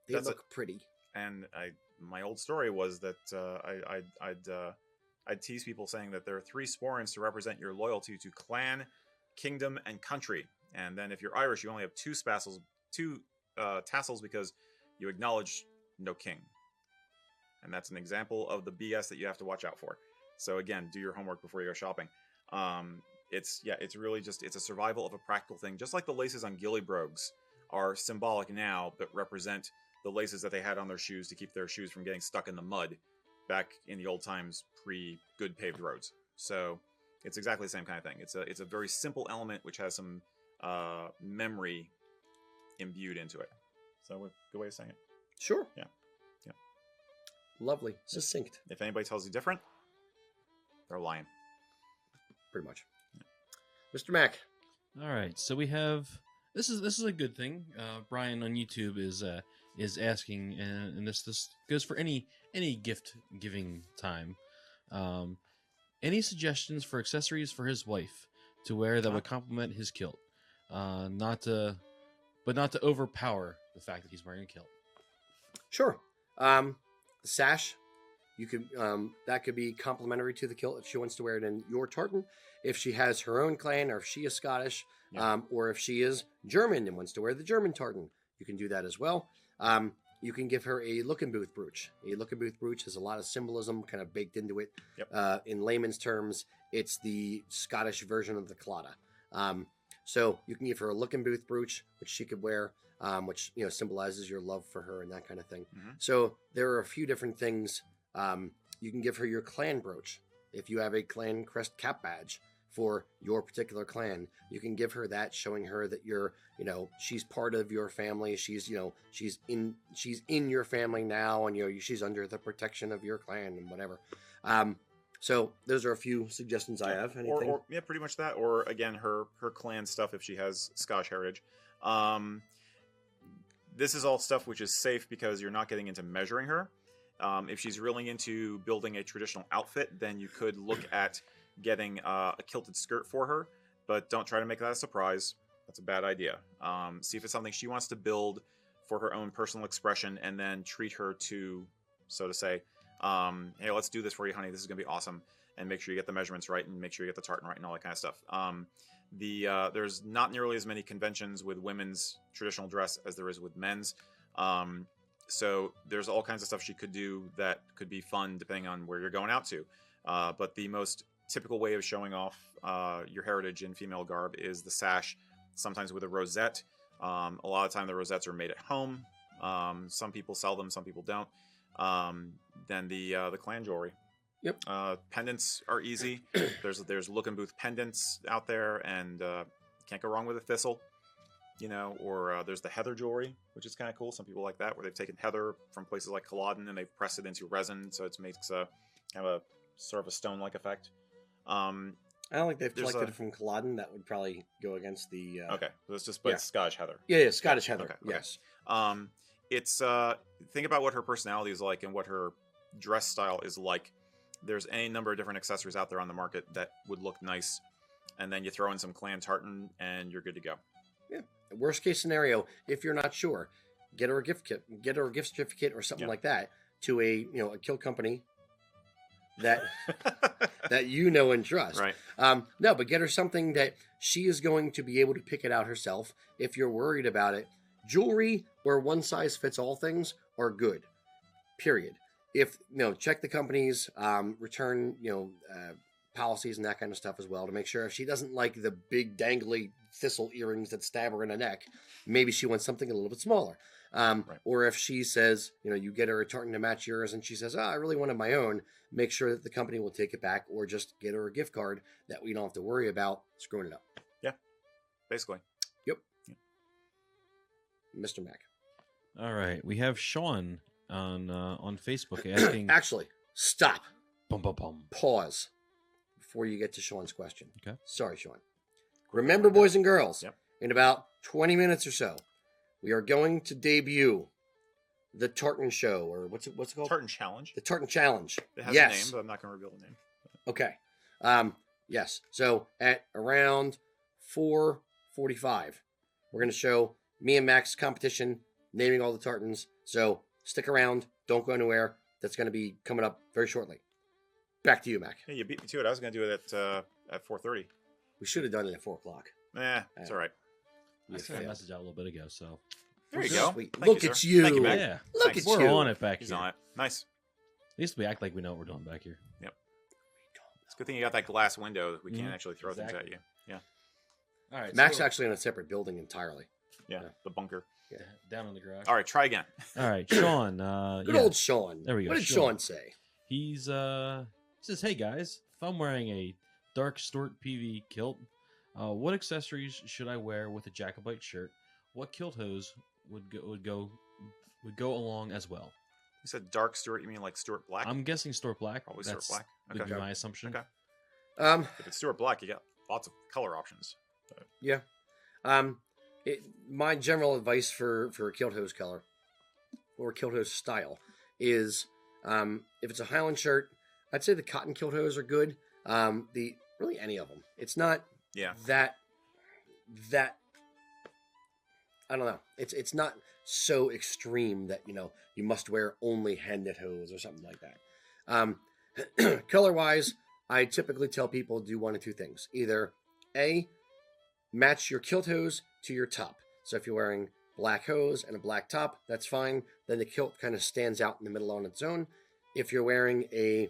They look pretty. And my old story was that I'd tease people saying that there are 3 sporrans to represent your loyalty to clan, kingdom, and country. And then if you're Irish, you only have 2 tassels because you acknowledge no king. And that's an example of the BS that you have to watch out for. So again, do your homework before you go shopping. It's really just, it's a survival of a practical thing. Just like the laces on ghillie brogues are symbolic now, but represent the laces that they had on their shoes to keep their shoes from getting stuck in the mud back in the old times, pre-good paved roads. So it's exactly the same kind of thing. It's a very simple element which has some memory imbued into it. So good way of saying it. Sure. Yeah. Lovely. Succinct. If anybody tells you different, they're lying. Pretty much. Yeah. Mr. Mac. All right, so we have this is a good thing. Brian on YouTube is asking, and this goes for any gift giving time. Any suggestions for accessories for his wife to wear that would complement his kilt, not to overpower the fact that he's wearing a kilt? Sure. The sash you could that could be complementary to the kilt if she wants to wear it in your tartan. If she has her own clan, or if she is Scottish, or if she is German and wants to wear the German tartan, you can do that as well. You can give her a looking booth brooch. A looking booth brooch has a lot of symbolism kind of baked into it. Yep. In layman's terms, it's the Scottish version of the collada. So you can give her a looking booth brooch, which she could wear, which symbolizes your love for her and that kind of thing. Mm-hmm. So there are a few different things. You can give her your clan brooch. If you have a Clan Crest cap badge for your particular clan, you can give her that, showing her that she's part of your family. She's in your family now, and she's under the protection of your clan and whatever. So those are a few suggestions I have. Anything? Or pretty much that. Or again, her clan stuff if she has Scottish heritage. This is all stuff which is safe because you're not getting into measuring her. If she's really into building a traditional outfit, then you could look at getting a kilted skirt for her, but don't try to make that a surprise. That's a bad idea. See if it's something she wants to build for her own personal expression, and then treat her to, so to say, hey, let's do this for you, honey. This is going to be awesome. And make sure you get the measurements right, and make sure you get the tartan right, and all that kind of stuff. There's not nearly as many conventions with women's traditional dress as there is with men's. So there's all kinds of stuff she could do that could be fun depending on where you're going out to. But the most typical way of showing off your heritage in female garb is the sash, sometimes with a rosette. A lot of time the rosettes are made at home. Some people sell them, some people don't. Then the clan jewelry. Yep. Pendants are easy. There's looking booth pendants out there, and can't go wrong with a thistle. Or there's the heather jewelry, which is kind of cool. Some people like that, where they've taken heather from places like Culloden and they've pressed it into resin, so it makes kind of a sort of a stone-like effect. I don't think they've collected it from Culloden. That would probably go against the. Okay, so it's just but it's Scottish heather. Yeah, Scottish heather. Okay, yes. It's think about what her personality is like and what her dress style is like. There's any number of different accessories out there on the market that would look nice, and then you throw in some clan tartan, and you're good to go. Yeah. Worst case scenario, if you're not sure, get her a gift kit, get her a gift certificate or something like that to a kilt company that that and trust. Right. No, but get her something that she is going to be able to pick it out herself. If you're worried about it, jewelry where one size fits all things are good. Period. If check the company's return policies and that kind of stuff as well, to make sure if she doesn't like the big dangly thistle earrings that stab her in the neck, maybe she wants something a little bit smaller. Right. Or if she says, you get her a tartan to match yours and she says, I really wanted my own, make sure that the company will take it back, or just get her a gift card that we don't have to worry about screwing it up. Yeah, basically. Yep. Mr. Mac. All right. We have Sean on Facebook asking. Actually, stop. Bum, bum, bum. Pause before you get to Sean's question. Okay. Sorry, Sean. Remember, boys and girls, Yep. in about 20 minutes or so, we are going to debut the Tartan Show, or what's it called? Tartan Challenge. The Tartan Challenge. It has yes. a name, but I'm not going to reveal the name. Okay. Yes. So at around 4:45, we're going to show me and Mac's competition, naming all the tartans. So stick around. Don't go anywhere. That's going to be coming up very shortly. Back to you, Mac. Hey, you beat me to it. I was going to do it at 4:30. We should have done it at 4 o'clock. It's all right. I sent a message out a little bit ago, so. There you go. Sweet. Thank Look you, at sir. you. Thank you, Mac. Yeah. Look Thanks. at We're you. on it back He's here. on it. Nice. At least we act like we know what we're doing back here. It's a good thing you got that glass window that we can't actually throw things at you. Yeah. All right. Mac's actually in a separate building entirely. Yeah. The bunker. Yeah. Down in the garage. All right. Try again. All right. Sean. Good old Sean. There we go. What did Sean. Sean say? He says, hey guys, if I'm wearing a dark Stewart PV kilt, what accessories should I wear with a Jacobite shirt? What kilt hose would go along as well? You said dark Stewart. You mean like Stewart Black? I'm guessing Stewart Black. Probably That's Stewart Black. would be Okay. my assumption. Okay. If it's Stewart Black, you got lots of color options. Yeah. My general advice for a kilt hose color or kilt hose style is if it's a Highland shirt, I'd say the cotton kilt hose are good. Really any of them. It's not that I don't know. It's not so extreme that you must wear only hand knit hose or something like that. Color wise, I typically tell people do one of two things. Either A, match your kilt hose to your top. So if you're wearing black hose and a black top, that's fine. Then the kilt kind of stands out in the middle on its own. If you're wearing a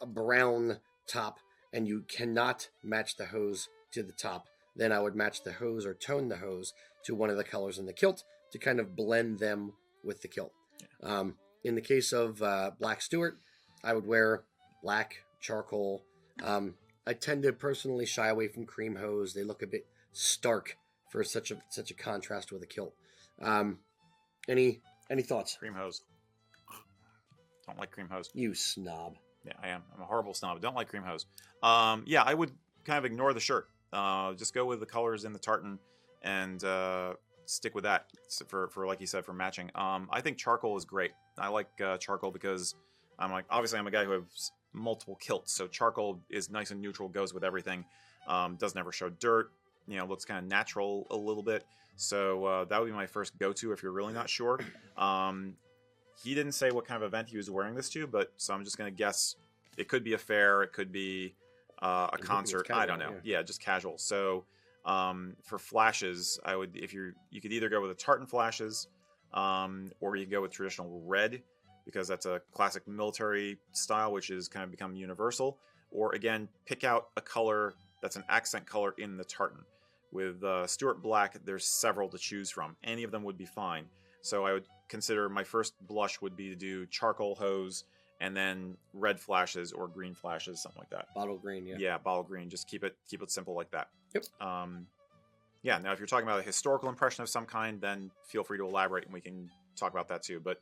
brown top and you cannot match the hose to the top, then I would match the hose or tone the hose to one of the colors in the kilt to kind of blend them with the kilt. Yeah. In the case of Black Stewart, I would wear black, charcoal. I tend to personally shy away from cream hose. They look a bit stark for such a contrast with a kilt. Any thoughts? Cream hose. Don't like cream hose. You snob. Yeah, I am. I'm a horrible snob. Don't like cream hose. Yeah, I would kind of ignore the shirt. Just go with the colors in the tartan and stick with that for like you said, for matching. I think charcoal is great. I like charcoal because obviously I'm a guy who has multiple kilts, so charcoal is nice and neutral, goes with everything. Doesn't ever show dirt. Looks kind of natural a little bit. So that would be my first go-to if you're really not sure. He didn't say what kind of event he was wearing this to, so I'm just going to guess it could be a fair, it could be a concert. Casual, I don't know. Yeah, just casual. So for flashes, you could either go with the tartan flashes, or you could go with traditional red, because that's a classic military style, which is kind of become universal. Or again, pick out a color that's an accent color in the tartan. With Stewart Black, there's several to choose from. Any of them would be fine. So I would consider my first blush would be to do charcoal hose and then red flashes or green flashes, something like that. Bottle green, yeah. Yeah, bottle green. Just keep it simple like that. Yep. Yeah, now if you're talking about a historical impression of some kind, then feel free to elaborate and we can talk about that too. But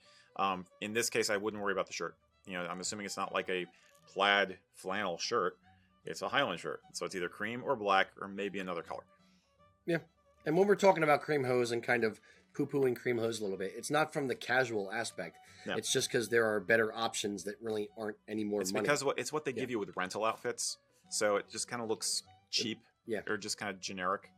in this case, I wouldn't worry about the shirt. I'm assuming it's not like a plaid flannel shirt. It's a Highland shirt. So it's either cream or black or maybe another color. Yeah. And when we're talking about cream hose and kind of poo-pooing cream hose a little bit, it's not from the casual aspect. No. It's just because there are better options that really aren't any more money. Because it's what they give you with rental outfits. So it just kind of looks cheap. Or just kind of generic.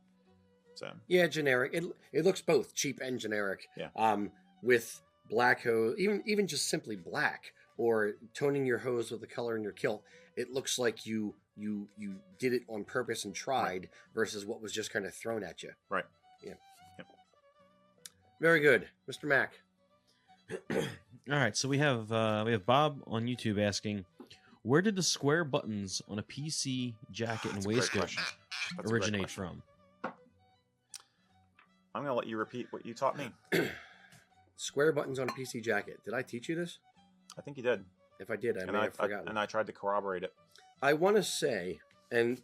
So yeah, generic. It looks both cheap and generic. Yeah. With black hose, even just simply black, or toning your hose with the color in your kilt, it looks like you did it on purpose and tried, versus what was just kind of thrown at you. Right. Yeah. Yep. Very good, Mr. Mack. All right, so we have Bob on YouTube asking, where did the square buttons on a PC jacket and waistcoat originate from? I'm going to let you repeat what you taught me. Square buttons on a PC jacket. Did I teach you this? I think you did. If I did, I may have forgotten. And I tried to corroborate it. I want to say, and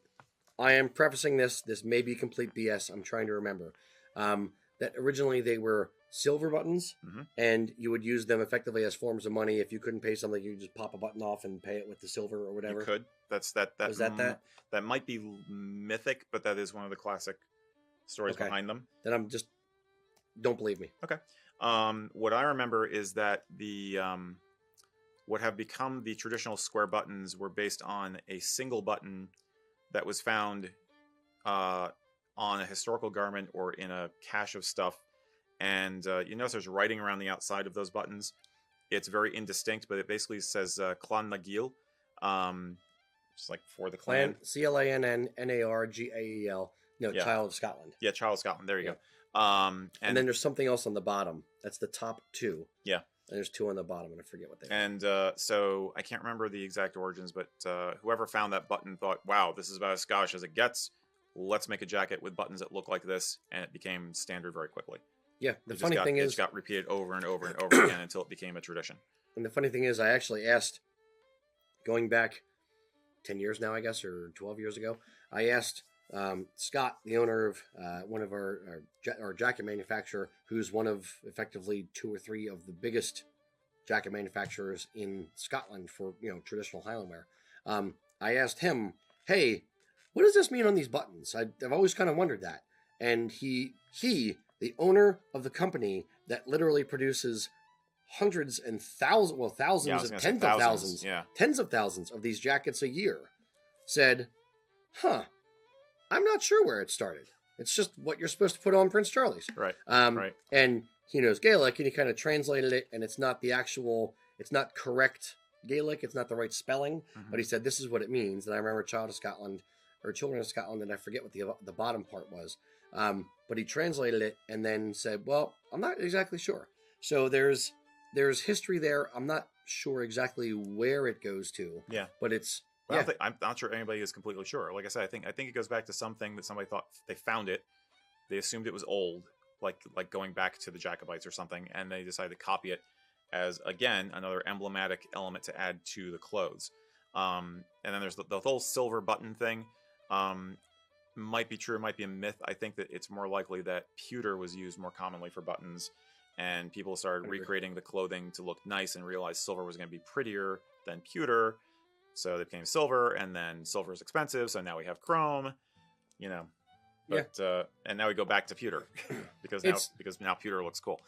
I am prefacing this may be complete BS, I'm trying to remember, that originally they were silver buttons, and you would use them effectively as forms of money. If you couldn't pay something, you just pop a button off and pay it with the silver or whatever. You could. Was that? That might be mythic, but that is one of the classic stories behind them. Then don't believe me. Okay. What I remember is that the what have become the traditional square buttons were based on a single button that was found on a historical garment or in a cache of stuff. And you notice there's writing around the outside of those buttons. It's very indistinct, but it basically says Clan Argyll, just like for the clan. CLANNNARGAEL. No, yeah. Child of Scotland. Yeah, Child of Scotland. There you go. And then there's something else on the bottom. That's the top two. Yeah. And there's two on the bottom, and I forget what they are. And so I can't remember the exact origins, but whoever found that button thought, wow, this is about as Scottish as it gets. Let's make a jacket with buttons that look like this. And it became standard very quickly. Yeah. The funny thing is, it just got repeated over and over and over again until it became a tradition. And the funny thing is, I actually asked, going back 10 years now, I guess, or 12 years ago, I asked Scott, the owner of one of our jacket manufacturer, who's one of effectively 2 or 3 of the biggest jacket manufacturers in Scotland for traditional Highland wear. I asked him, "Hey, what does this mean on these buttons? I've always kind of wondered that." And he, the owner of the company that literally produces hundreds and thousands, tens of thousands of these jackets a year, said, "Huh. I'm not sure where it started. It's just what you're supposed to put on Prince Charlie's." Right. And he knows Gaelic, and he kind of translated it, and it's not correct Gaelic. It's not the right spelling, but he said this is what it means. And I remember Child of Scotland or Children of Scotland, and I forget what the bottom part was. But he translated it and then said, "Well, I'm not exactly sure." So there's history there. I'm not sure exactly where it goes to. Yeah, but it's. I'm not sure anybody is completely sure. Like I said, I think it goes back to something that somebody thought they found it. They assumed it was old, like going back to the Jacobites or something, and they decided to copy it as, again, another emblematic element to add to the clothes. And then there's the whole silver button thing. Might be true, might be a myth. I think that it's more likely that pewter was used more commonly for buttons, and people started recreating the clothing to look nice and realized silver was going to be prettier than pewter. So they became silver, and then silver is expensive, so now we have chrome, you know. But and now we go back to pewter because now pewter looks cool.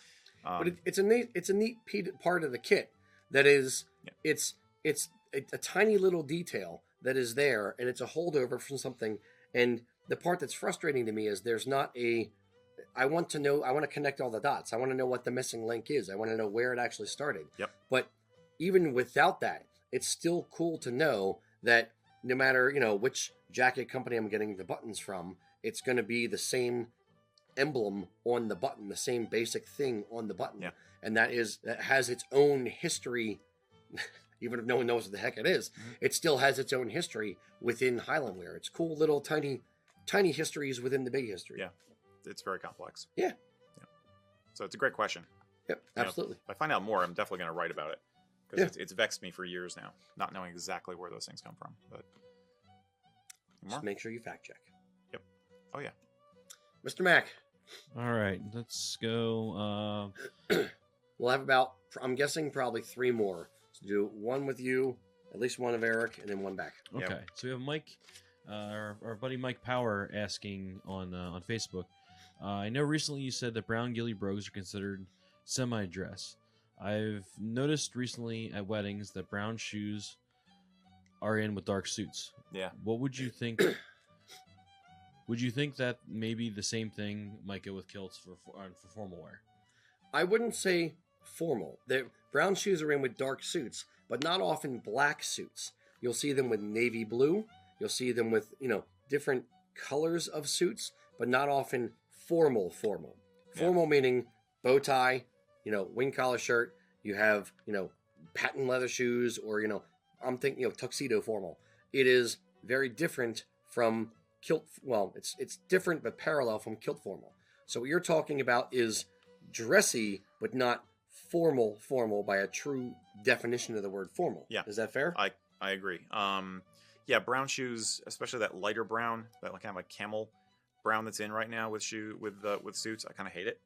But it's a neat part of the kit that is it's a tiny little detail that is there, and it's a holdover from something. And the part that's frustrating to me is there's not a. I want to connect all the dots. I want to know what the missing link is. I want to know where it actually started. Yep. But even without that, it's still cool to know that no matter, which jacket company I'm getting the buttons from, it's going to be the same emblem on the button, the same basic thing on the button. Yeah. And that has its own history. Even if no one knows what the heck it is, it still has its own history within Highland wear. It's cool little tiny histories within the big history. Yeah. It's very complex. Yeah. So it's a great question. Yep, absolutely. If I find out more, I'm definitely going to write about it. Because it's vexed me for years now, not knowing exactly where those things come from. But just make sure you fact check. Yep. Oh yeah. Mr. Mac. All right, let's go. We'll have about, I'm guessing, probably 3 more. So do one with you, at least one of Erik, and then one back. Okay. Yep. So we have Mike, our buddy Mike Power, asking on Facebook. I know recently you said that brown ghillie brogues are considered semi-dress. I've noticed recently at weddings that brown shoes are in with dark suits. Yeah. What would you think? Would you think that maybe the same thing might go with kilts for formal wear? I wouldn't say formal. The brown shoes are in with dark suits, but not often black suits. You'll see them with navy blue. You'll see them with, different colors of suits, but not often formal. Formal meaning bow tie, wing collar shirt. You have, patent leather shoes, or, I'm thinking, tuxedo formal. It is very different from kilt. Well, it's different but parallel from kilt formal. So what you're talking about is dressy, but not formal by a true definition of the word formal. Yeah. Is that fair? I agree. Yeah, brown shoes, especially that lighter brown, that kind of like camel brown that's in right now with suits. I kind of hate it.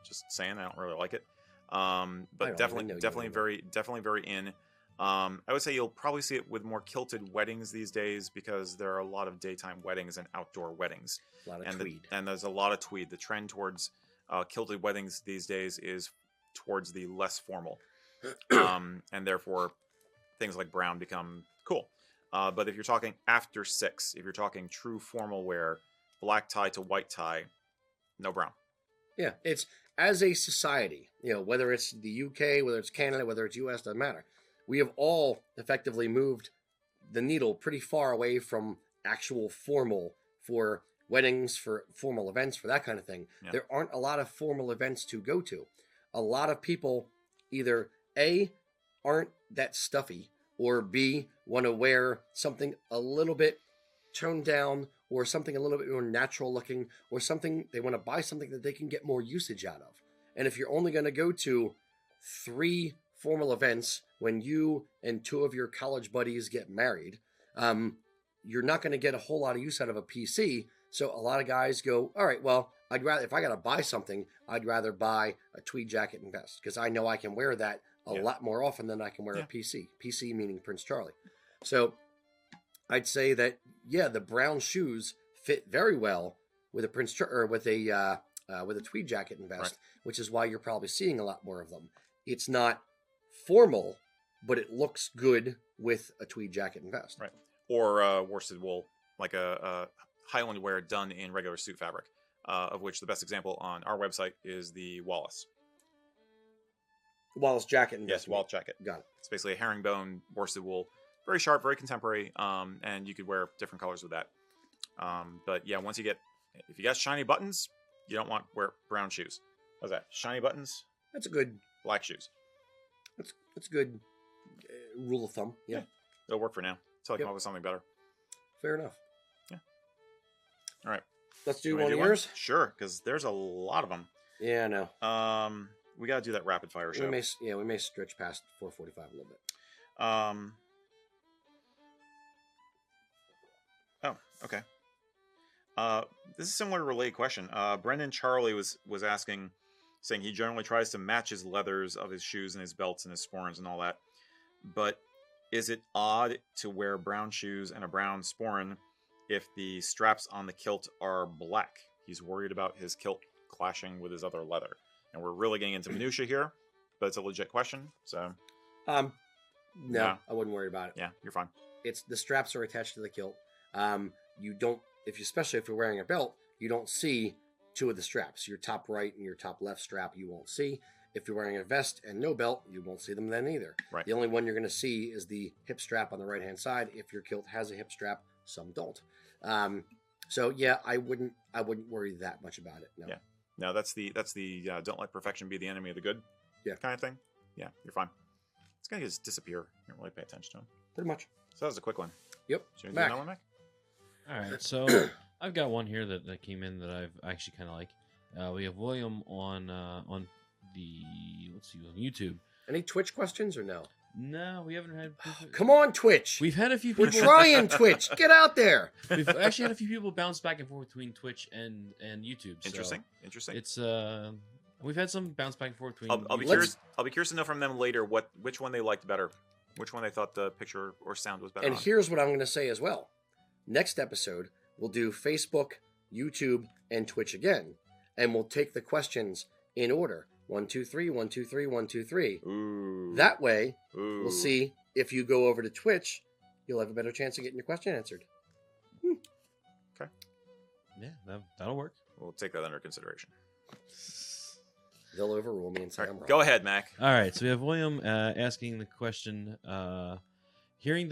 Just saying, I don't really like it. But definitely very in. I would say you'll probably see it with more kilted weddings these days because there are a lot of daytime weddings and outdoor weddings. A lot of tweed. And there's a lot of tweed. The trend towards kilted weddings these days is towards the less formal. And therefore, things like brown become cool. But if you're talking after 6, if you're talking true formal wear, black tie to white tie, no brown. Yeah, it's as a society, whether it's the UK, whether it's Canada, whether it's US, doesn't matter. We have all effectively moved the needle pretty far away from actual formal for weddings, for formal events, for that kind of thing. Yeah. There aren't a lot of formal events to go to. A lot of people either A, aren't that stuffy, or B, want to wear something a little bit toned down, or something a little bit more natural looking, or something they want to buy something that they can get more usage out of. And if you're only going to go to 3 formal events when you and 2 of your college buddies get married, you're not going to get a whole lot of use out of a PC. So a lot of guys go, all right, well, if I got to buy something, I'd rather buy a tweed jacket and vest because I know I can wear that a lot more often than I can wear a PC. PC meaning Prince Charlie. So I'd say that, the brown shoes fit very well with a with a tweed jacket and vest, right, which is why you're probably seeing a lot more of them. It's not formal, but it looks good with a tweed jacket and vest. Right. Or worsted wool, like a Highland wear done in regular suit fabric, of which the best example on our website is the Wallace. Wallace jacket. Yes, Walt jacket. Got it. It's basically a herringbone worsted wool, very sharp, very contemporary, and you could wear different colors with that. But yeah, if you got shiny buttons, you don't want wear brown shoes. How's that? Shiny buttons, That's a good. black shoes. That's a good rule of thumb. Yeah. It'll work for now until I come Yep. up with something better. Fair enough. Yeah. All right. Let's do You wanna one of do yours. Sure, because there's a lot of them. Yeah, I know. We got to do that rapid fire show. We may stretch past 4:45 a little bit. Oh, okay. This is similar to a related question. Brendan Charlie was asking, saying he generally tries to match his leathers of his shoes and his belts and his sporrans and all that. But is it odd to wear brown shoes and a brown sporran if the straps on the kilt are black? He's worried about his kilt clashing with his other leather. And we're really getting into minutia here, but it's a legit question. So, No, Yeah. I wouldn't worry about it. yeah, you're fine. It's the straps are attached to the kilt. You don't, especially if you're wearing a belt, you don't see two of the straps. Your top right and your top left strap you won't see. If you're wearing a vest and no belt, you won't see them then either. Right. The only one you're going to see is the hip strap on the right hand side. If your kilt has a hip strap, some don't. So yeah, I wouldn't worry that much about it. No. Yeah. No, that's the don't let perfection be the enemy of the good. Yeah. Kind of thing. Yeah, you're fine. It's gonna just disappear. You don't really pay attention to him. Pretty much. So that was a quick one. Yep. Should we do Mac. another one, Mac? All right, so I've got one here that came in that I've actually kind of like. We have William on the on YouTube. Any Twitch questions or no? No, we haven't had. Come on, Twitch. We've had a few We're people. trying Twitch. Get out there. We've actually had a few people bounce back and forth between Twitch and YouTube. So Interesting. it's we've had some bounce back and forth between. I'll be YouTube- curious. I'll be curious to know from them later which one they liked better, which one they thought the picture or sound was better. And on. here's what I'm going to say as well. Next episode, we'll do Facebook, YouTube, and Twitch again, and we'll take the questions in order. 1, 2, 3, 1, 2, 3, 1, 2, 3. Ooh. That way, Ooh. we'll see if you go over to Twitch, you'll have a better chance of getting your question answered. Yeah, that'll work. We'll take that under consideration. They'll overrule me and say All I'm right, wrong. go ahead, Mac. All right, so we have William asking the question: hearing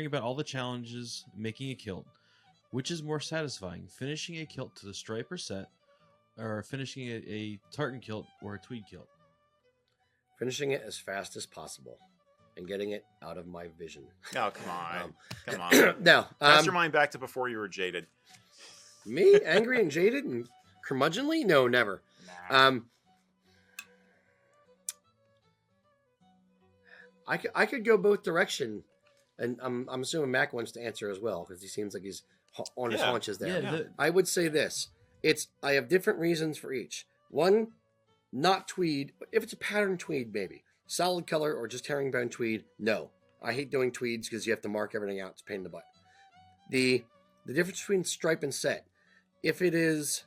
about all the challenges making a kilt, which is more satisfying, finishing a kilt to the stripe or set, or finishing a tartan kilt or a tweed kilt? Finishing it as fast as possible and getting it out of my vision. Oh, come on. Come on. No. Cast your mind back to before you were jaded. Me? Angry and jaded and curmudgeonly? No, never. I could go both direction, and I'm assuming Mac wants to answer as well because he seems like he's on his Yeah. haunches there. Yeah, I would say this: I have different reasons for each. One, not tweed. If it's a pattern tweed, maybe solid color or just herringbone tweed. No, I hate doing tweeds because you have to mark everything out. It's a pain in the butt. The difference between stripe and set. If it is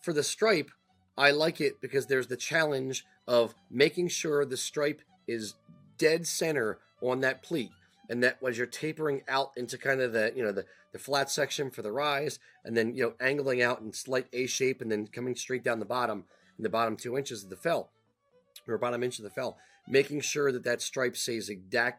for the stripe, I like it because there's the challenge of making sure the stripe is dead center on that pleat, and that as you're tapering out into kind of the flat section for the rise, and then angling out in slight A shape, and then coming straight down the bottom in the bottom 2 inches of the fell, or bottom inch of the fell, making sure that that stripe stays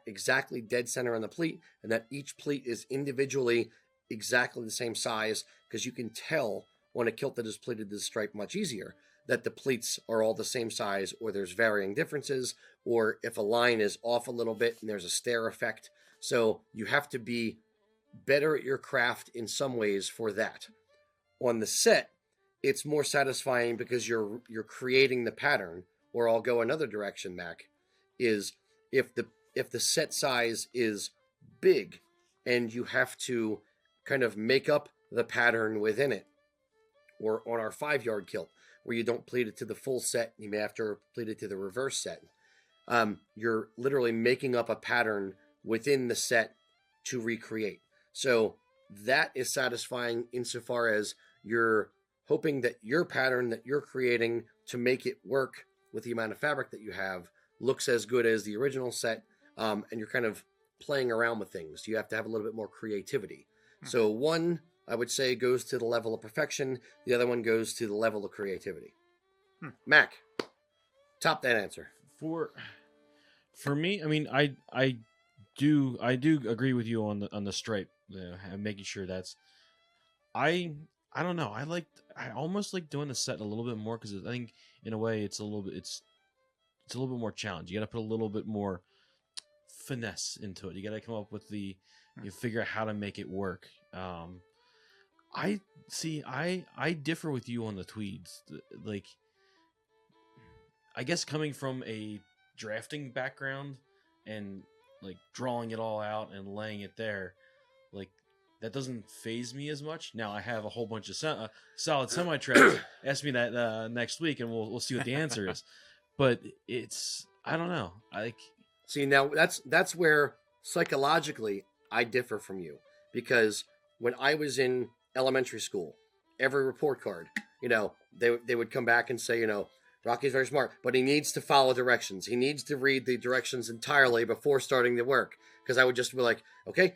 exactly dead center on the pleat, and that each pleat is individually exactly the same size, because you can tell on a kilt that is pleated to the stripe much easier that the pleats are all the same size, or there's varying differences, or if a line is off a little bit and there's a stare effect. So you have to be better at your craft in some ways for that. On the set, it's more satisfying because you're creating the pattern. Or I'll go another direction, Mac, is if the set size is big and you have to kind of make up the pattern within it. Or on our 5-yard kilt, where you don't pleat it to the full set, you may have to pleat it to the reverse set. You're literally making up a pattern within the set to recreate. So that is satisfying insofar as you're hoping that your pattern that you're creating to make it work with the amount of fabric that you have looks as good as the original set, and you're kind of playing around with things. You have to have a little bit more creativity. So one, I would say, goes to the level of perfection. The other one goes to the level of creativity. Mac, top that answer. For me, I mean, I do agree with you on the stripe, making sure that's. I don't know. I almost like doing the set a little bit more because I think in a way it's a little bit more challenge. You got to put a little bit more finesse into it. You got to come up with you figure out how to make it work. I differ with you on the tweeds. Like, I guess coming from a drafting background and like drawing it all out and laying it there, like that doesn't phase me as much. Now I have a whole bunch of solid semi-tracks. Ask me that next week, and we'll see what the answer is. But I don't know. See, now that's where psychologically I differ from you, because when I was in elementary school, every report card, they would come back and say, Rocky's very smart, but he needs to follow directions. He needs to read the directions entirely before starting the work. Because I would just be like, okay,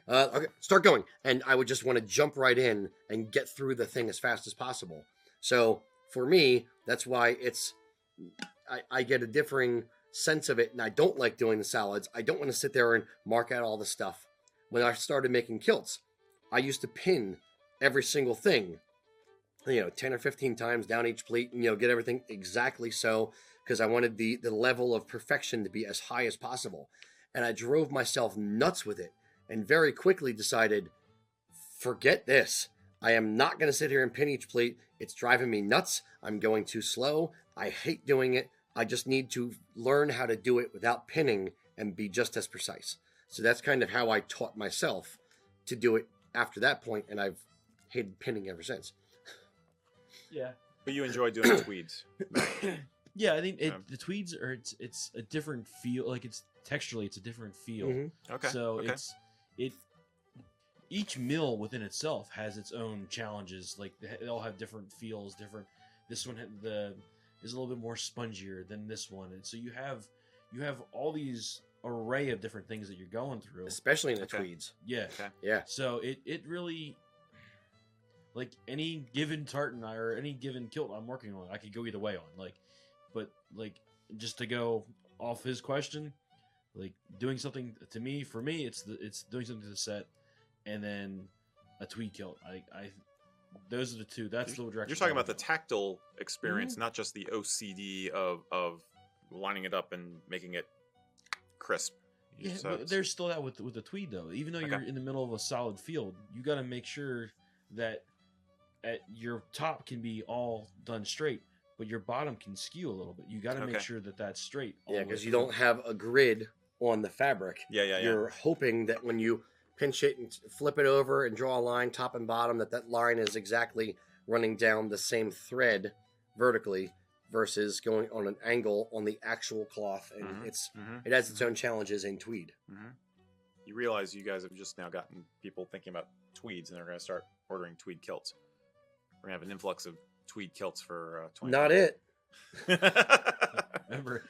start going. And I would just want to jump right in and get through the thing as fast as possible. So for me, that's why I get a differing sense of it. And I don't like doing the salads. I don't want to sit there and mark out all the stuff. When I started making kilts, I used to pin every single thing, 10 or 15 times down each pleat and, get everything exactly so, because I wanted the level of perfection to be as high as possible. And I drove myself nuts with it and very quickly decided, forget this. I am not going to sit here and pin each pleat. It's driving me nuts. I'm going too slow. I hate doing it. I just need to learn how to do it without pinning and be just as precise. So that's kind of how I taught myself to do it after that point, and I've hated pinning ever since. Yeah. But you enjoy doing the tweeds. Yeah, I think the tweeds are it's a different feel. Like texturally, it's a different feel. Mm-hmm. Okay. So each mill within itself has its own challenges. Like they all have different feels. This one is a little bit more spongier than this one, and so you have all these array of different things that you're going through, especially in the tweeds. Yeah. Okay. Yeah. So it really, like any given tartan or any given kilt I'm working on, I could go either way on. But just to go off his question, like doing something for me, it's doing something to the set, and then a tweed kilt. Those are the two. That's the direction. You're talking about the tactile experience, not just the OCD of lining it up and making it crisp. Yeah, but there's still that with the tweed though. Even though you're in the middle of a solid field, you got to make sure that at your top can be all done straight, but your bottom can skew a little bit. You got to make sure that that's straight. Yeah, because you don't have a grid on the fabric. Yeah. You're hoping that when you pinch it and flip it over and draw a line top and bottom, that line is exactly running down the same thread vertically versus going on an angle on the actual cloth. And it has its own challenges in tweed. Mm-hmm. You realize you guys have just now gotten people thinking about tweeds, and they're going to start ordering tweed kilts. We're going to have an influx of tweed kilts for 20. Not it. Remember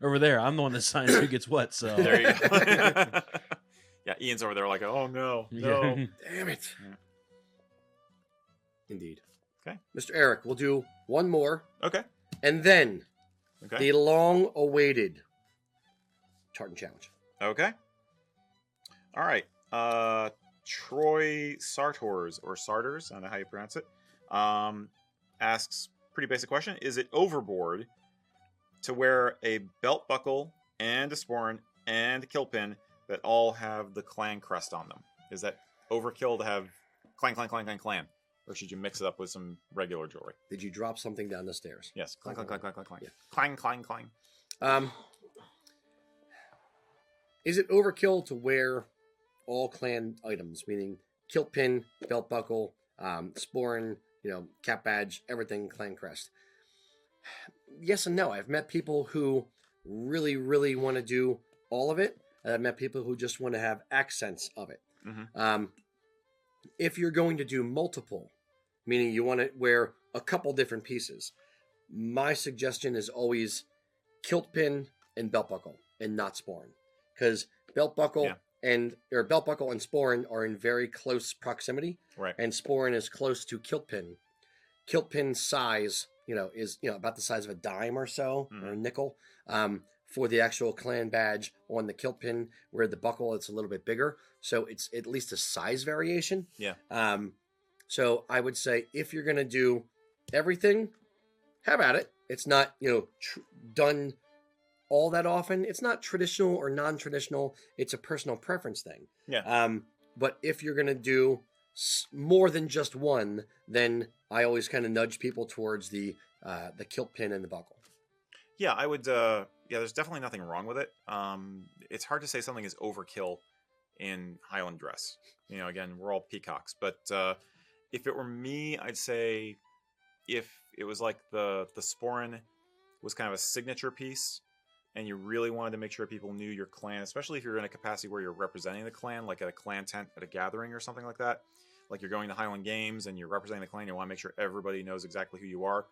over there, I'm the one that signs who gets what. So there you go. Yeah, Ian's over there like, oh no. Damn it. Yeah. Indeed. Okay. Mr. Erik, we'll do one more. Okay. And then the long-awaited tartan challenge. Okay. All right. Troy Sartors, or Sartors, I don't know how you pronounce it, asks, pretty basic question, is it overboard to wear a belt buckle and a sporran and a kilt pin that all have the Clan Crest on them? Is that overkill to have clang, clang, clang, clang, clan? Or should you mix it up with some regular jewelry? Did you drop something down the stairs? Yes. Clang, clang, clang, clang, clang, clang. Yeah. Clang, clang, clang. Is it overkill to wear all clan items, meaning kilt pin, belt buckle, sporran, cap badge, everything Clan Crest? Yes and no. I've met people who really, really want to do all of it. And I've met people who just want to have accents of it. Mm-hmm. If you're going to do multiple, meaning you want to wear a couple different pieces, my suggestion is always kilt pin and belt buckle and not sporran, because belt buckle and sporran are in very close proximity, right? And sporran is close to kilt pin. Kilt pin size is about the size of a dime or so, or a nickel. For the actual clan badge on the kilt pin, where the buckle it's a little bit bigger, so it's at least a size variation. Yeah. So I would say if you're gonna do everything, have at it. It's not done all that often. It's not traditional or non-traditional. It's a personal preference thing. Yeah. But if you're gonna do more than just one, then I always kind of nudge people towards the kilt pin and the buckle. Yeah, I would. There's definitely nothing wrong with it. It's hard to say something is overkill in Highland dress. Again, we're all peacocks. But if it were me, I'd say if it was like the sporran was kind of a signature piece, and you really wanted to make sure people knew your clan, especially if you're in a capacity where you're representing the clan, like at a clan tent at a gathering or something like that. Like you're going to Highland Games and you're representing the clan, you want to make sure everybody knows exactly who you are.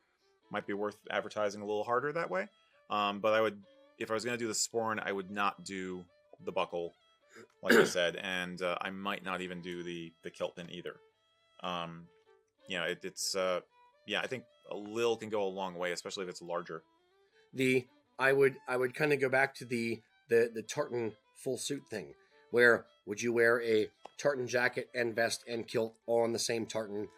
Might be worth advertising a little harder that way. But if I was going to do the sporran, I would not do the buckle, like I said, and I might not even do the kilt pin either. I think a little can go a long way, especially if it's larger. I would kind of go back to the tartan full suit thing, where would you wear a tartan jacket and vest and kilt all on the same tartan?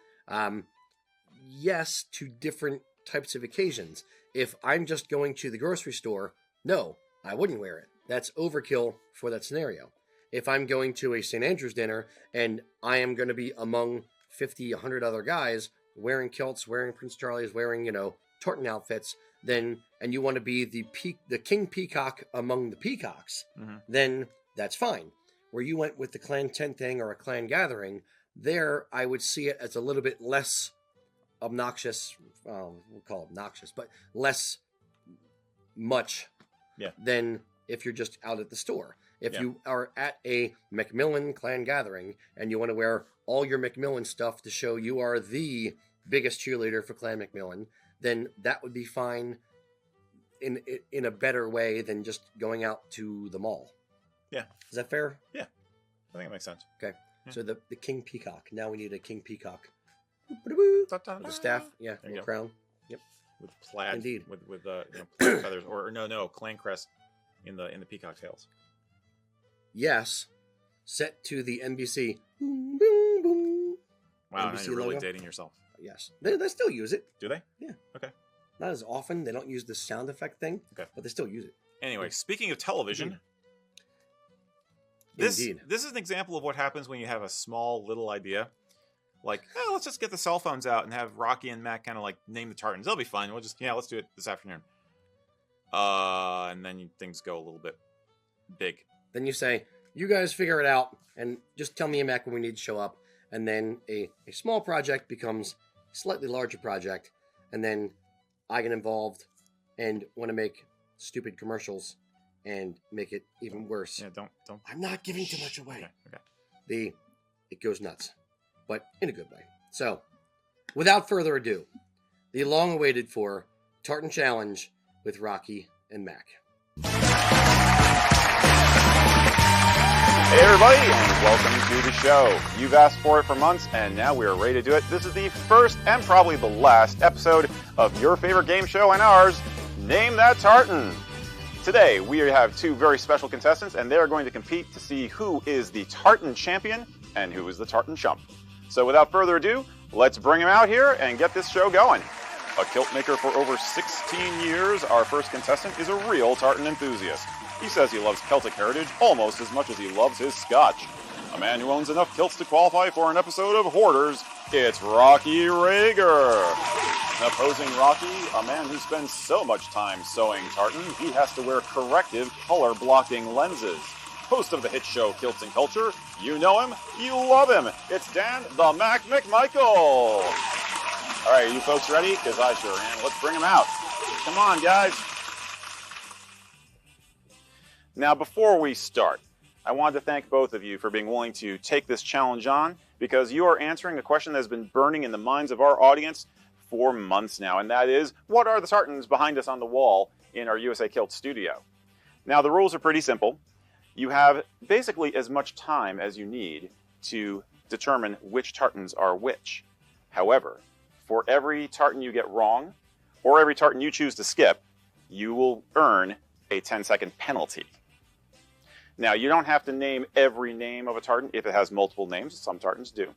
Yes, to different types of occasions. If I'm just going to the grocery store, no, I wouldn't wear it. That's overkill for that scenario. If I'm going to a St. Andrew's dinner and I am going to be among 50, 100 other guys wearing kilts, wearing Prince Charlie's, wearing, tartan outfits, and you want to be the king peacock among the peacocks, then that's fine. Where you went with the clan tent thing or a clan gathering, there I would see it as a little bit less obnoxious. We'll call it obnoxious, but less much than if you're just out at the store. If you are at a Macmillan clan gathering and you want to wear all your Macmillan stuff to show you are the biggest cheerleader for Clan Macmillan, then that would be fine in a better way than just going out to the mall. Yeah. Is that fair? Yeah. I think it makes sense. Okay. Yeah. So the king peacock. Now we need a king peacock. With a staff. Yeah. With a crown. Yep. With plaid. Indeed. With plaid feathers. Or no, Clan Crest in the peacock tails. Yes. Set to the NBC. Boom, boom, boom. Wow, NBC now you're really logo. dating yourself. Yes. They still use it. Do they? Yeah. Okay. Not as often. They don't use the sound effect thing. Okay. But they still use it. Anyway, speaking of television, Indeed. This is an example of what happens when you have a small little idea. Like, let's just get the cell phones out and have Rocky and Matt kind of like name the tartans. They'll be fun. We'll just, let's do it this afternoon. And then things go a little bit big. Then you say, you guys figure it out and just tell me and Mac when we need to show up. And then a small project becomes a slightly larger project. And then I get involved and want to make stupid commercials and make it even worse. Yeah, don't. I'm not giving too much away. Okay. It goes nuts, but in a good way. So, without further ado, the long-awaited for Tartan Challenge with Rocky and Mac. Hey everybody, and welcome to the show. You've asked for it for months, and now we are ready to do it. This is the first and probably the last episode of your favorite game show and ours, Name That Tartan. Today, we have two very special contestants, and they are going to compete to see who is the Tartan champion and who is the Tartan chump. So without further ado, let's bring them out here and get this show going. A kilt maker for over 16 years, our first contestant is a real tartan enthusiast. He says he loves Celtic heritage almost as much as he loves his scotch. A man who owns enough kilts to qualify for an episode of Hoarders, it's Rocky Rager. Opposing Rocky, a man who spends so much time sewing tartan, he has to wear corrective color-blocking lenses. Host of the hit show Kilts and Culture, you know him, you love him. It's Dan the Mac McMichael. All right, are you folks ready? Because I sure am. Let's bring him out. Come on, guys. Now, before we start, I wanted to thank both of you for being willing to take this challenge on, because you are answering a question that has been burning in the minds of our audience for months now, and that is, what are the tartans behind us on the wall in our USA Kilt studio? Now, the rules are pretty simple. You have basically as much time as you need to determine which tartans are which. However, for every tartan you get wrong, or every tartan you choose to skip, you will earn a 10-second penalty. Now, you don't have to name every name of a tartan if it has multiple names. Some tartans do.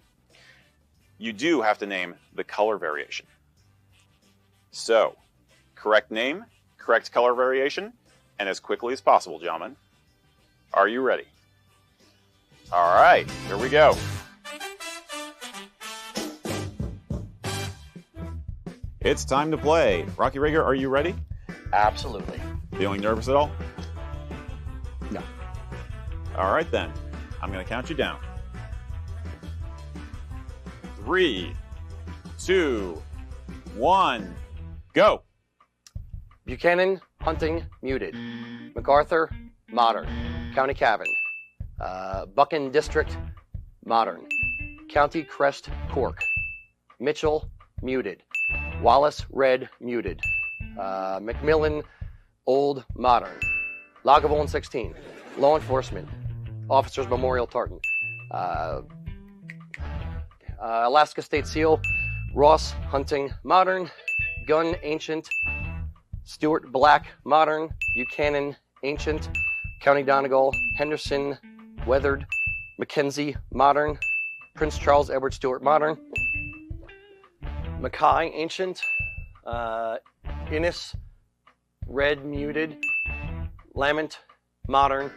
You do have to name the color variation. So, correct name, correct color variation, and as quickly as possible, gentlemen. Are you ready? All right, here we go. It's time to play. Rocky Rager, are you ready? Absolutely. Feeling nervous at all? No. All right, then. I'm going to count you down. 3, 2, 1, go. Buchanan, hunting, muted. MacArthur, modern. County Cavan. Buchan District, modern. County Crest, Cork. Mitchell, muted. Wallace, red, muted. Macmillan, old, modern. Lagavulin 16, law enforcement. Officers Memorial Tartan. Alaska State Seal, Ross, hunting, modern. Gun, ancient. Stewart, black, modern. Buchanan, ancient. County Donegal, Henderson, weathered. Mackenzie, modern. Prince Charles Edward Stewart, modern. Mackay, ancient. Innis, red, muted. Lament, modern.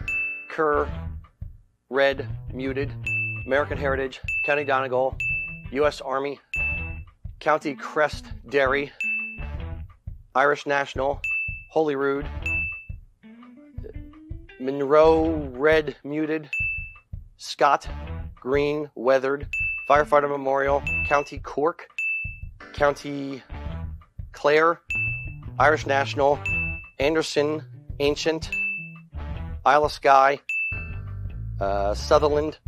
Kerr, red, muted. American Heritage, County Donegal, U.S. Army. County Crest, Derry. Irish National, Holyrood. Monroe, red, muted. Scott, green, weathered. Firefighter Memorial, County Cork. County Clare, Irish National. Anderson, ancient. Isle of Skye. Sutherland,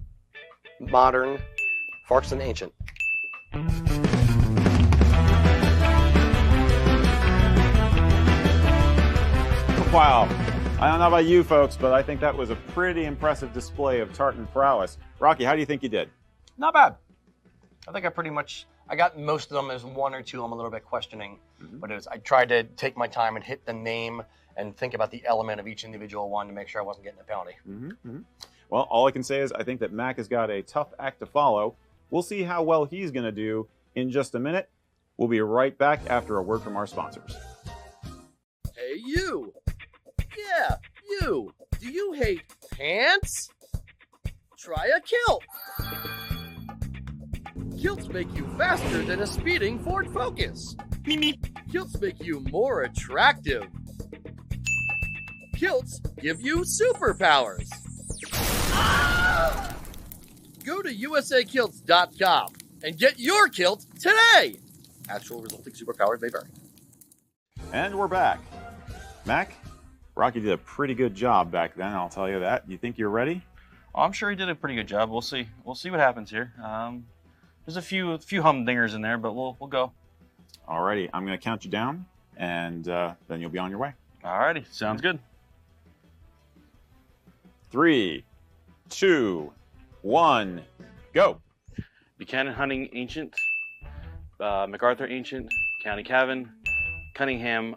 modern. Farkston, ancient. Wow. I don't know about you folks, but I think that was a pretty impressive display of tartan prowess. Rocky, how do you think you did? Not bad. I think I got most of them. There's one or two I'm a little bit questioning, but I tried to take my time and hit the name and think about the element of each individual one to make sure I wasn't getting a penalty. Well, all I can say is I think that Mac has got a tough act to follow. We'll see how well he's going to do in just a minute. We'll be right back after a word from our sponsors. Hey, you! Yeah, you! Do you hate pants? Try a kilt! Kilts make you faster than a speeding Ford Focus. Kilts make you more attractive. Kilts give you superpowers. Go to usakilts.com and get your kilt today. Actual resulting superpowers may vary. And we're back. Mac, Rocky did a pretty good job back then, I'll tell you that. You think you're ready? I'm sure he did a pretty good job. We'll see. We'll see what happens here. There's a few humdingers in there, but we'll go. Alrighty, I'm going to count you down, and then you'll be on your way. Alrighty, sounds good. 3, 2, 1, go. Buchanan hunting ancient. MacArthur ancient. County Cavan. Cunningham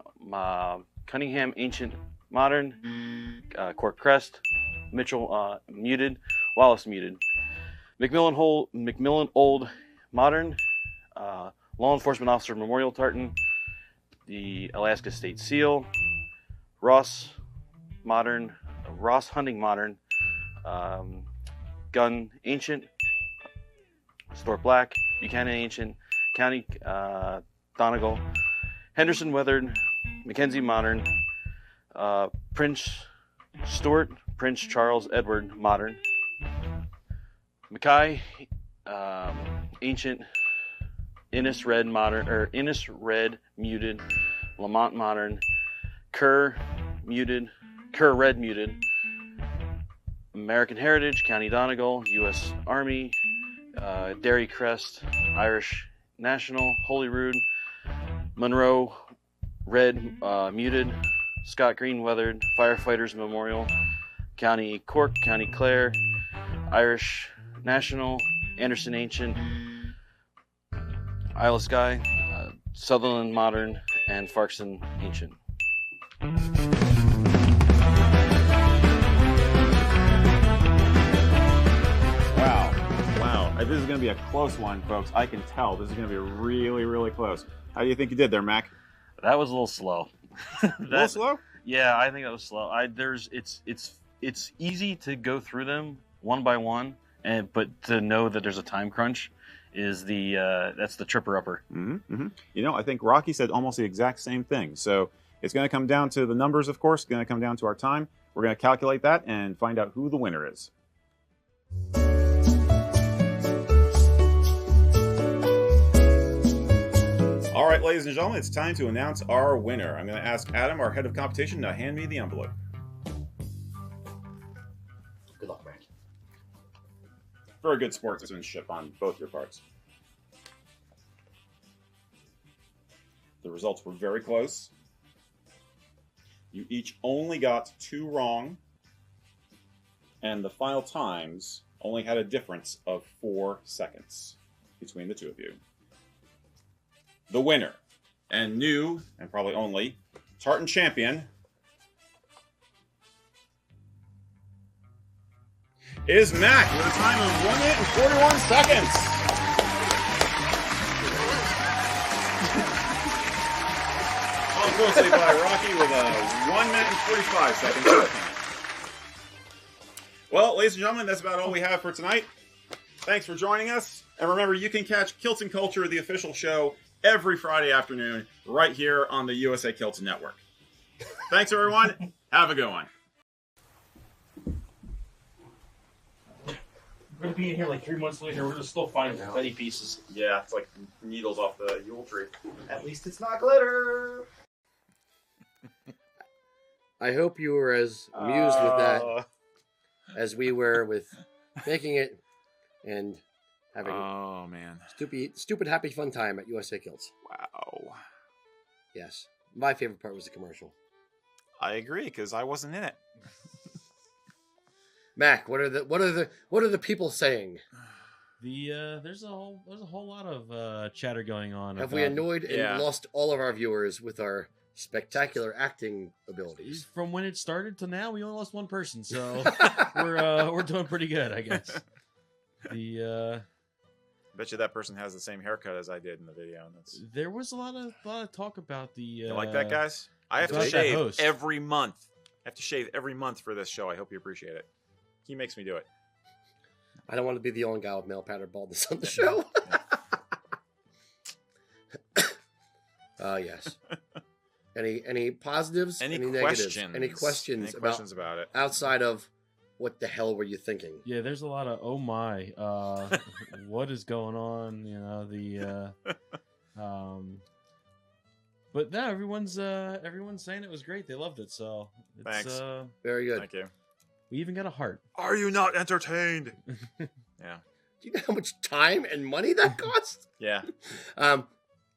ancient modern. Cork Crest. Mitchell muted. Wallace muted. Macmillan old modern. Law enforcement officer Memorial Tartan. The Alaska State Seal. Ross modern. Ross hunting modern. Gun ancient. Stewart black. Buchanan ancient. County Donegal. Henderson weathered. Mackenzie modern. Prince Stewart. Prince Charles Edward modern. Mackay ancient. Innis red modern, or Innis red muted. Lamont modern. Kerr muted. Kerr red muted. American Heritage, County Donegal, U.S. Army. Derry Crest, Irish National. Holyrood. Monroe red muted. Scott green weathered. Firefighters Memorial. County Cork, County Clare. Irish National. Anderson ancient. Isle of Skye. Sutherland modern. and Farkson Ancient. Wow. This is going to be a close one, folks. I can tell. This is going to be really, really close. How do you think you did there, Mac? That was a little slow. A little slow? Yeah, I think that was slow. It's easy to go through them one by one, but to know that there's a time crunch is that's the tripper upper. You know, I think Rocky said almost the exact same thing. So it's going to come down to the numbers, of course. It's going to come down to our time. We're going to calculate that and find out who the winner is. All right, ladies and gentlemen, it's time to announce our winner. I'm going to ask Adam, our head of competition, to hand me the envelope. Good luck, Mac. Very good sportsmanship on both your parts. The results were very close. You each only got 2 wrong, and the final times only had a difference of 4 seconds between the two of you. The winner, and new, and probably only, Tartan champion is Mac with a time of 1 minute and 41 seconds. Followed closely by Rocky with a 1 minute and 45 seconds. Well, ladies and gentlemen, that's about all we have for tonight. Thanks for joining us. And remember, you can catch Kilts and Culture, the official show, every Friday afternoon right here on the USA Kilts Network. Thanks, everyone. Have a good one. We're going to be in here like 3 months later. We're going to still find petty pieces. Yeah, it's like needles off the Yule tree. At least it's not glitter. I hope you were as amused with that as we were with making it and having man, stupid happy fun time at USA Kilts. Wow. Yes, my favorite part was the commercial. I agree because I wasn't in it. Mac, what are the people saying? There's a whole lot of chatter going on. Have we annoyed and lost all of our viewers with our spectacular acting abilities? From when it started to now, we only lost one person, so we're doing pretty good, I guess. Bet you that person has the same haircut as I did in the video. There was a lot of talk about the. You like that, guys? I have to shave every month. I have to shave every month for this show. I hope you appreciate it. He makes me do it. I don't want to be the only guy with male pattern baldness on the show. Yes. Any positives? Any negatives? Any questions about it outside of what the hell were you thinking? Yeah, there's a lot of oh my, what is going on? You know but no, everyone's saying it was great. They loved it, so thanks. Very good. Thank you. We even got a heart. Are you not entertained? Yeah. Do you know how much time and money that costs? Yeah.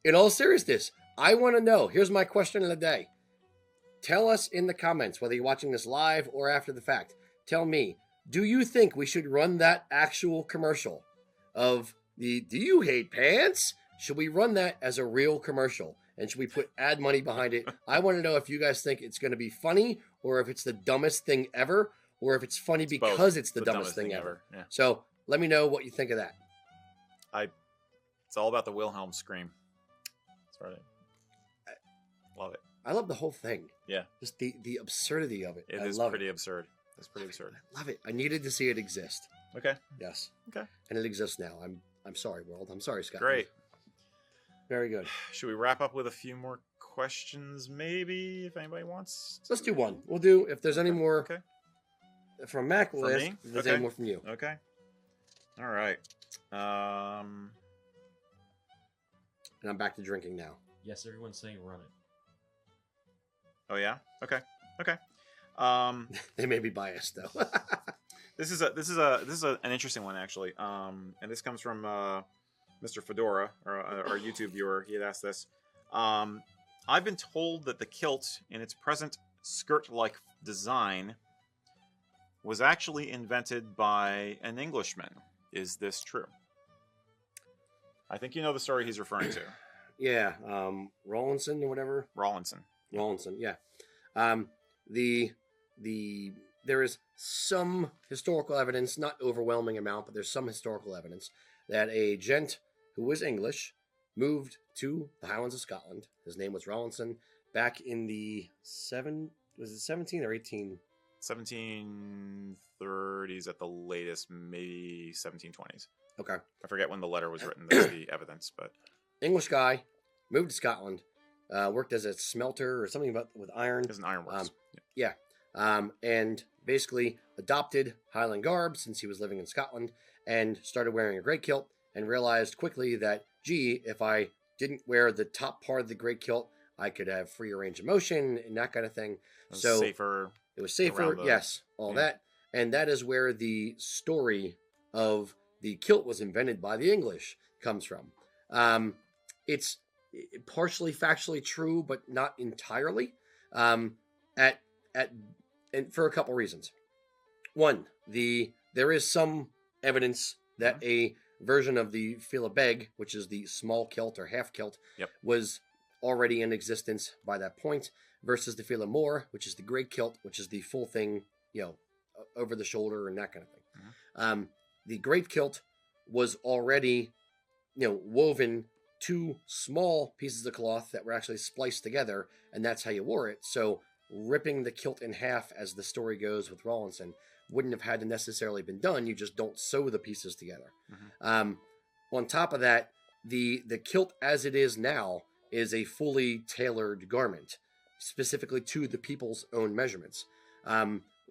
In all seriousness, I want to know. Here's my question of the day. Tell us in the comments, whether you're watching this live or after the fact. Tell me, do you think we should run that actual commercial of the Do You Hate Pants? Should we run that as a real commercial? And should we put ad money behind it? I want to know if you guys think it's going to be funny or if it's the dumbest thing ever or if it's funny because it's the dumbest thing ever. Yeah. So let me know what you think of that. It's all about the Wilhelm scream. That's right. Love it. I love the whole thing. Yeah. Just the absurdity of it. It is pretty absurd. It's pretty absurd. I love it. I needed to see it exist. Okay. Yes. Okay. And it exists now. I'm sorry, world. I'm sorry, Scott. Great. Very good. Should we wrap up with a few more questions, maybe, if anybody wants? Let's do one. We'll do, if there's any more Okay. from Mac, we'll From ask me? if there's Okay. any more from you. Okay. All right. And I'm back to drinking now. Yes, everyone's saying run it. Oh yeah. Okay. Okay. They may be biased though. This is an interesting one actually. And this comes from Mr. Fedora, our YouTube viewer. He had asked this. I've been told that the kilt, in its present skirt-like design, was actually invented by an Englishman. Is this true? I think you know the story he's referring to. Yeah, Rawlinson or whatever. Rawlinson. Rawlinson, yeah. There is some historical evidence, not overwhelming amount, but there's some historical evidence that a gent who was English moved to the Highlands of Scotland. His name was Rawlinson back in the 17 or 18? 1730s at the latest, maybe 1720s. Okay. I forget when the letter was written. There's the evidence, but English guy moved to Scotland, worked as a smelter or something with iron. As an ironworks. Yeah. And basically adopted Highland garb since he was living in Scotland and started wearing a grey kilt and realized quickly that, gee, if I didn't wear the top part of the grey kilt, I could have freer range of motion and that kind of thing. So safer. It was safer, yes, all that. And that is where the story of the kilt was invented by the English comes from. It's partially factually true, but not entirely. And for a couple reasons. One, there is some evidence that a version of the filabeg, which is the small kilt or half kilt, was already in existence by that point, versus the filamore, which is the grey kilt, which is the full thing, over the shoulder and that kind of thing. The grey kilt was already, woven two small pieces of cloth that were actually spliced together, and that's how you wore it. So ripping the kilt in half, as the story goes with Rawlinson, wouldn't have had to necessarily been done. You just don't sew the pieces together. On top of that, the kilt as it is now is a fully tailored garment, specifically to the people's own measurements.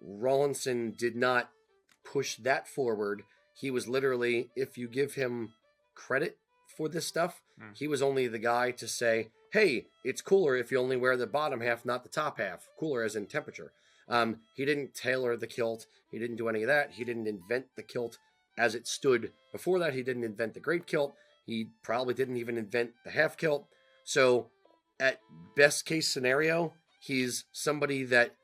Rawlinson did not push that forward. He was literally, if you give him credit for this stuff, he was only the guy to say, hey, it's cooler if you only wear the bottom half, not the top half. Cooler as in temperature. He didn't tailor the kilt. He didn't do any of that. He didn't invent the kilt as it stood before that. He didn't invent the great kilt. He probably didn't even invent the half kilt. So at best case scenario, he's somebody that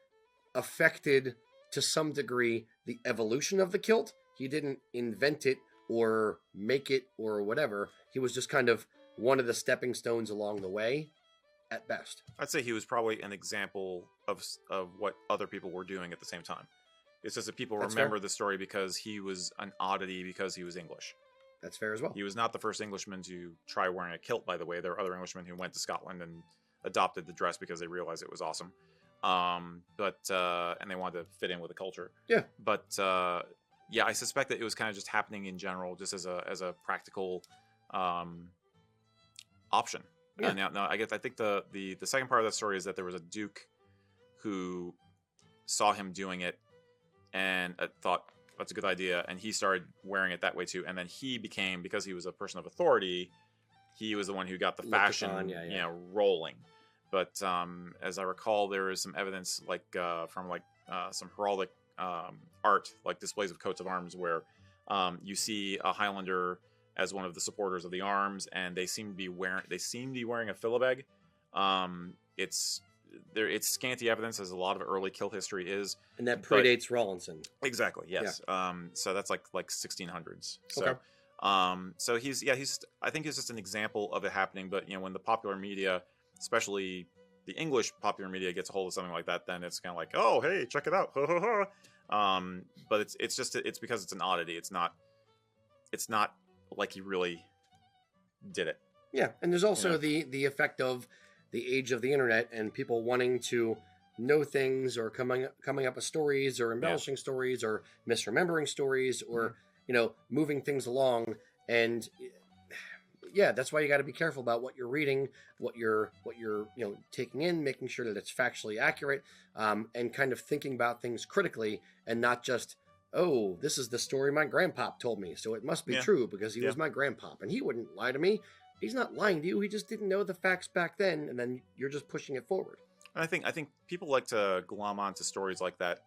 affected to some degree the evolution of the kilt. He didn't invent it or make it or whatever. He was just kind of one of the stepping stones along the way at best. I'd say he was probably an example of what other people were doing at the same time. It's just that people remember the story because he was an oddity because he was English. That's fair as well. He was not the first Englishman to try wearing a kilt, by the way. There were other Englishmen who went to Scotland and adopted the dress because they realized it was awesome. And they wanted to fit in with the culture. Yeah. But I suspect that it was kind of just happening in general, just as a practical option. Yeah. Now I think the second part of that story is that there was a duke who saw him doing it and thought that's a good idea, and he started wearing it that way too. And then he became, because he was a person of authority, he was the one who got the fashion rolling. But as I recall, there is some evidence from some heraldic art, like displays of coats of arms, where you see a Highlander as one of the supporters of the arms, and they seem to be wearing a filabeg. It's scanty evidence, as a lot of early kilt history is, and that predates Rawlinson. Exactly. Yes. Yeah. So that's like 1600s. So, okay. So he's I think he's just an example of it happening. But when the popular media, especially the English popular media, gets a hold of something like that, then it's kind of like, oh, hey, check it out. But it's because it's an oddity. It's not like he really did it. Yeah, and there's also the effect of the age of the internet and people wanting to know things, or coming up with stories, or embellishing stories, or misremembering stories, or moving things along. And that's why you got to be careful about what you're reading, what you're taking in, making sure that it's factually accurate, and kind of thinking about things critically, and not just, oh, this is the story my grandpop told me, so it must be true because he was my grandpop and he wouldn't lie to me. He's not lying to you. He just didn't know the facts back then, and then you're just pushing it forward. And I think people like to glom onto stories like that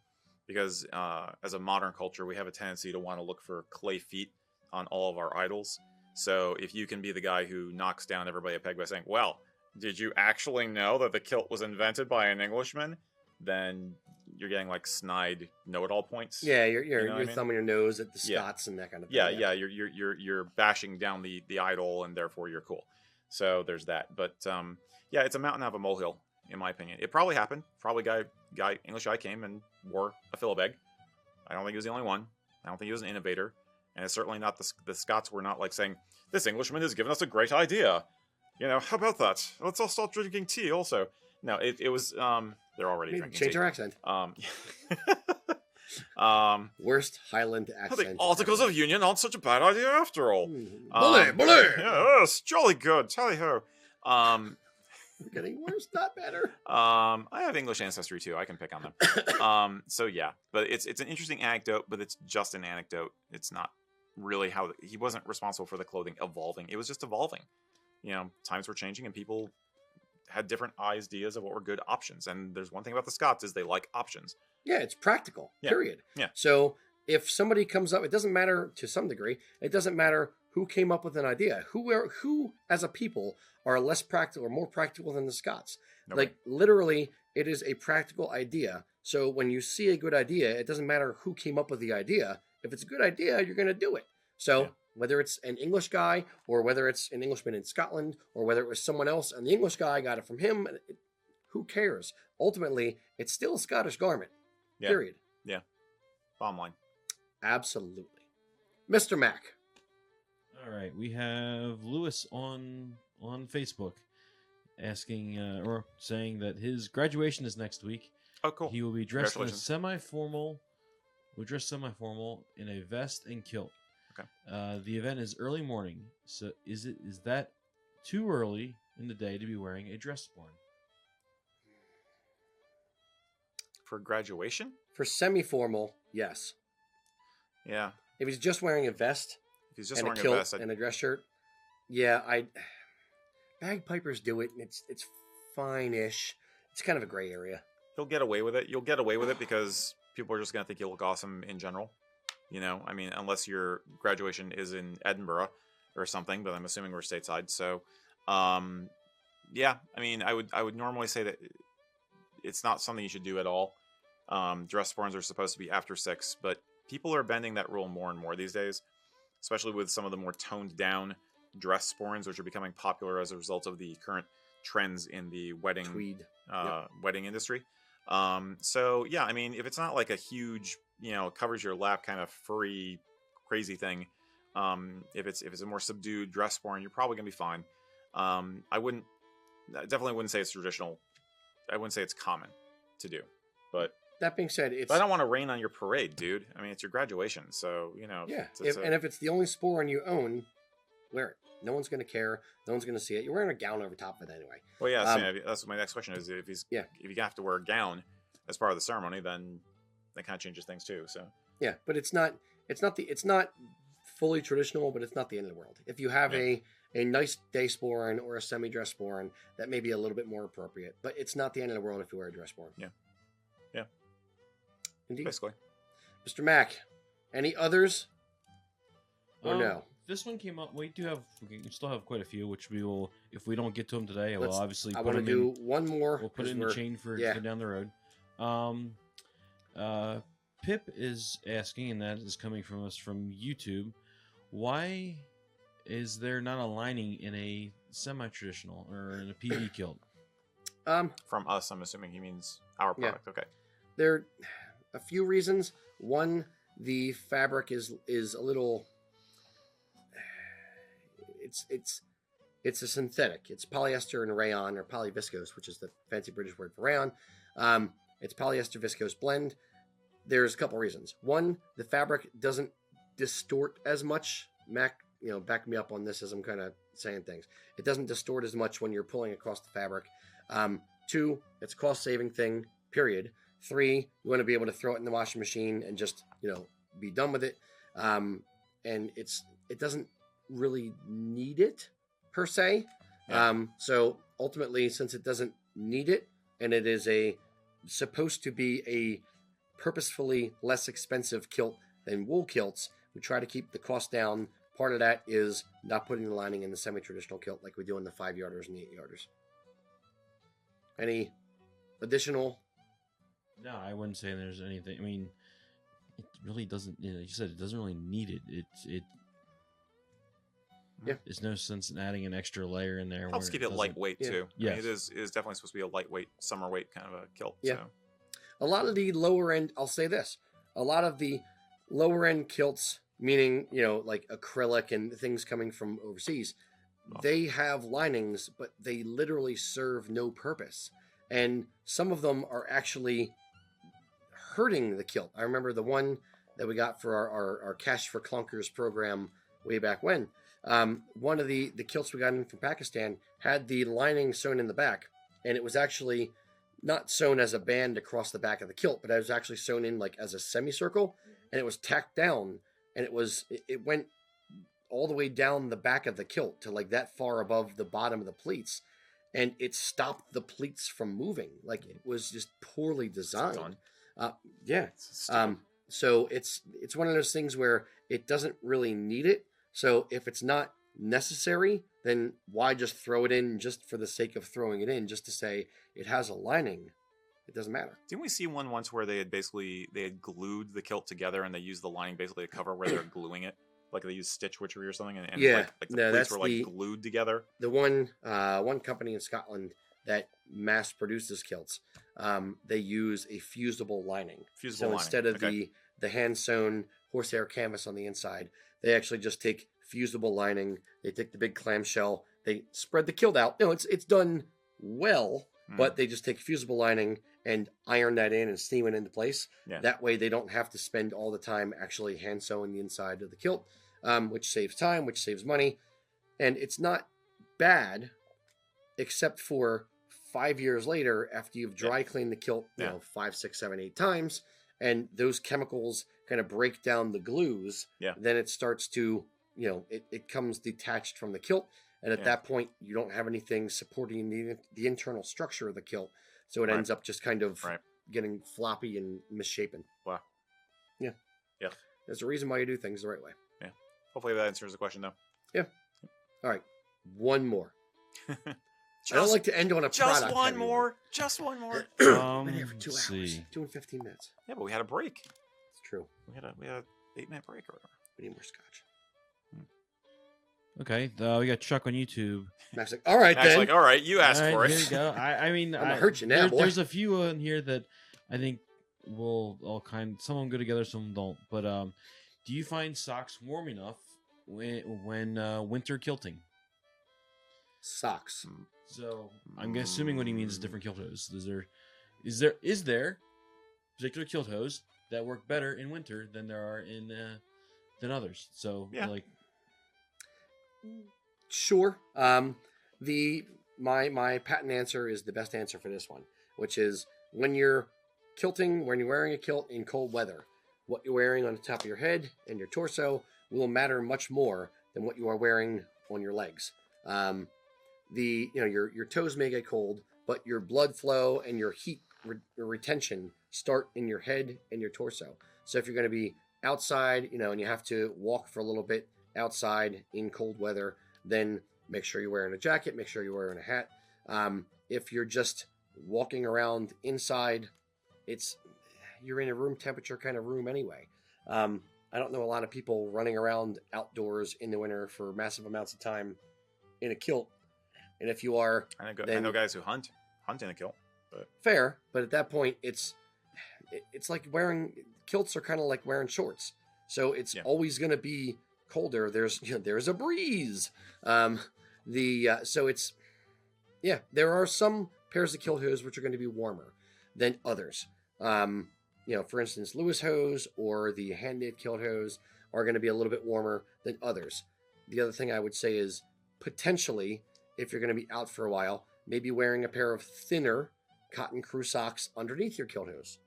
because as a modern culture, we have a tendency to want to look for clay feet on all of our idols. So if you can be the guy who knocks down everybody a peg by saying, well, did you actually know that the kilt was invented by an Englishman? Then you're getting like snide know-it-all points. Yeah, you're thumbing your nose at the Scots and that kind of thing. Yeah. You're bashing down the idol, and therefore you're cool. So there's that. But yeah, it's a mountain out of a molehill, in my opinion. It probably happened. Probably English guy came and wore a Philibeg. I don't think he was the only one. I don't think he was an innovator. And it's certainly not the Scots were not like saying, this Englishman has given us a great idea. You know, how about that? Let's all start drinking tea also. No, it was, they're already drinking Change tea. your accent. Worst Highland The accent. Articles of Union aren't such a bad idea after all. Bully, bully! Yes, jolly good. Tally ho. We're getting worse, not better. I have English ancestry too. I can pick on them. So yeah, but it's an interesting anecdote, but it's just an anecdote. It's not really how he wasn't responsible for the clothing evolving. It was just evolving. You know, times were changing and people had different ideas of what were good options. And there's one thing about the Scots is they like options. Yeah, it's practical, Yeah. period. Yeah. So if somebody comes up, it doesn't matter to some degree, it doesn't matter who came up with an idea. Who as a people are less practical or more practical than the Scots. Nobody. Like literally, it is a practical idea. So when you see a good idea, it doesn't matter who came up with the idea. If it's a good idea, you're going to do it. So Yeah. whether it's an English guy or whether it's an Englishman in Scotland or whether it was someone else and the English guy got it from him, who cares? Ultimately, it's still a Scottish garment. Yeah. Period. Bottom line. Absolutely. Mr. Mac. All right, we have Lewis on Facebook asking or saying that his graduation is next week. Oh, cool. He will be dressed in a Congratulations. semi-formal. Will dress semi-formal in a vest and kilt. Okay. The event is early morning. So is that too early in the day to be wearing a dress sporran? For graduation? For semi-formal, yes. Yeah. If he's just wearing a vest If he's just and a wearing a kilt vest, and a dress shirt, yeah, bagpipers do it, and it's fine-ish. It's kind of a gray area. he'll get away with it. You'll get away with it because people are just going to think you look awesome in general. You know, I mean, unless your graduation is in Edinburgh or something, but I'm assuming we're stateside. So, yeah, I mean, I would normally say that it's not something you should do at all. Dress sporrans are supposed to be after 6, but people are bending that rule more and more these days, especially with some of the more toned down dress sporrans, which are becoming popular as a result of the current trends in the wedding Tweed. wedding industry. So yeah, I mean, if it's not like a huge, you know, covers your lap kind of furry, crazy thing, if it's a more subdued dress sporran, you're probably gonna be fine. I definitely wouldn't say it's traditional. I wouldn't say it's common to do, but That being said, I don't want to rain on your parade, dude. I mean, it's your graduation, so you know. yeah. it's If it's the only sporran you own, wear it. No one's going to care. No one's going to see it. You're wearing a gown over top of it anyway. well, yeah. So that's my next question is if you have to wear a gown as part of the ceremony, then that kind of changes things too. So Yeah, but it's not fully traditional, but it's not the end of the world. If you have a nice day sporran or a semi-dress sporran, that may be a little bit more appropriate. But it's not the end of the world if you wear a dress sporran. Yeah. Indeed. basically, Mr. Mac, any others? Or no? This one came up. We still have quite a few, which we will, if we don't get to them today, we'll obviously I put want to them in. do one more. We'll put it in the chain for down the road. Pip is asking, and that is coming from us from YouTube, why is there not a lining in a semi-traditional or in a PV kilt? from us, I'm assuming he means our product. Okay. There are a few reasons. One, the fabric is a little. It's a synthetic. It's polyester and rayon, or Poly Viscose, which is the fancy British word for rayon. It's polyester viscose blend. There's a couple reasons. One, the fabric doesn't distort as much. Mac, back me up on this as I'm kind of saying things. It doesn't distort as much when you're pulling across the fabric. 2, it's a cost-saving thing, period. 3, you want to be able to throw it in the washing machine and just, be done with it. And it doesn't really need it, per se. Yeah. So ultimately, since it doesn't need it, and it is supposed to be a purposefully less expensive kilt than wool kilts, we try to keep the cost down. Part of that is not putting the lining in the semi-traditional kilt like we do in the 5-yarders and the 8-yarders. Any additional? No, I wouldn't say there's anything. I mean, it really doesn't. You said it doesn't really need it. Yeah. There's no sense in adding an extra layer in there. Helps where keep it doesn't- lightweight yeah. too. I Yes. mean, it is definitely supposed to be a lightweight, summer weight kind of a kilt. Yeah. So. A lot of the lower end, I'll say this, a lot of the lower end kilts, meaning, like acrylic and things coming from overseas, they have linings, but they literally serve no purpose. And some of them are actually hurting the kilt. I remember the one that we got for our Cash for Clunkers program way back when. One of the kilts we got in from Pakistan had the lining sewn in the back, and it was actually not sewn as a band across the back of the kilt, but it was actually sewn in like as a semicircle, and it was tacked down, and it went all the way down the back of the kilt to like that far above the bottom of the pleats, and it stopped the pleats from moving. Like, it was just poorly designed. Yeah. So it's one of those things where it doesn't really need it. So if it's not necessary, then why just throw it in just for the sake of throwing it in, just to say it has a lining? It doesn't matter. Didn't we see one once where they had glued the kilt together and they used the lining basically to cover where they're gluing it? Like they used stitch witchery or something, and Yeah, like the no, pleats that's were like glued together. The one company in Scotland that mass produces kilts, they use a fusible lining. Fusible lining. Instead of the hand sewn horsehair canvas on the inside, they actually just take fusible lining. They take the big clamshell. They spread the kilt out. No, it's done well, but they just take fusible lining and iron that in and steam it into place. Yeah. That way they don't have to spend all the time actually hand sewing the inside of the kilt, which saves time, which saves money. And it's not bad, except for 5 years later, after you've dry cleaned the kilt, 5, 6, 7, 8 times, and those chemicals kind of break down the glues. Yeah. Then it starts to, it comes detached from the kilt. And at that point, you don't have anything supporting the internal structure of the kilt. So it ends up just kind of getting floppy and misshapen. Wow. Yeah. Yeah. There's a reason why you do things the right way. Yeah. Hopefully that answers the question, though. Yeah. All right. One more. I don't like to end on a just product. one more. Just one more. Been here for 2 let's hours. see. 2 and 15 minutes. Yeah, but we had a break. It's true. We had a 8-minute break or whatever. We need more scotch. Okay, we got Chuck on YouTube. Matt's like, all right, Matt's then. like, all right, you asked All for right, it. Here you go. I mean, I'm gonna hurt you now, boy. There's a few in here that I think will all some of them go together, some of them don't. But do you find socks warm enough when winter kilting? Socks. So I'm assuming what he means is different kilt hose. Is there particular kilt hose that work better in winter than there are than others? So like. Sure. My patent answer is the best answer for this one, which is when you're kilting, when you're wearing a kilt in cold weather, what you're wearing on the top of your head and your torso will matter much more than what you are wearing on your legs. Your toes may get cold, but your blood flow and your heat retention start in your head and your torso. So if you're going to be outside, and you have to walk for a little bit outside in cold weather, then make sure you're wearing a jacket, make sure you're wearing a hat. If you're just walking around inside, you're in a room temperature kind of room anyway. I don't know a lot of people running around outdoors in the winter for massive amounts of time in a kilt. And if you are, I know guys who hunt in a kilt. But fair, but at that point, it's like kilts are kind of like wearing shorts. So it's always going to be colder. There's a breeze. So it's, there are some pairs of kilt hose which are going to be warmer than others. For instance, Lewis hose or the hand knit kilt hose are going to be a little bit warmer than others. The other thing I would say is potentially, if you're going to be out for a while, maybe wearing a pair of thinner cotton crew socks underneath your kilt hose.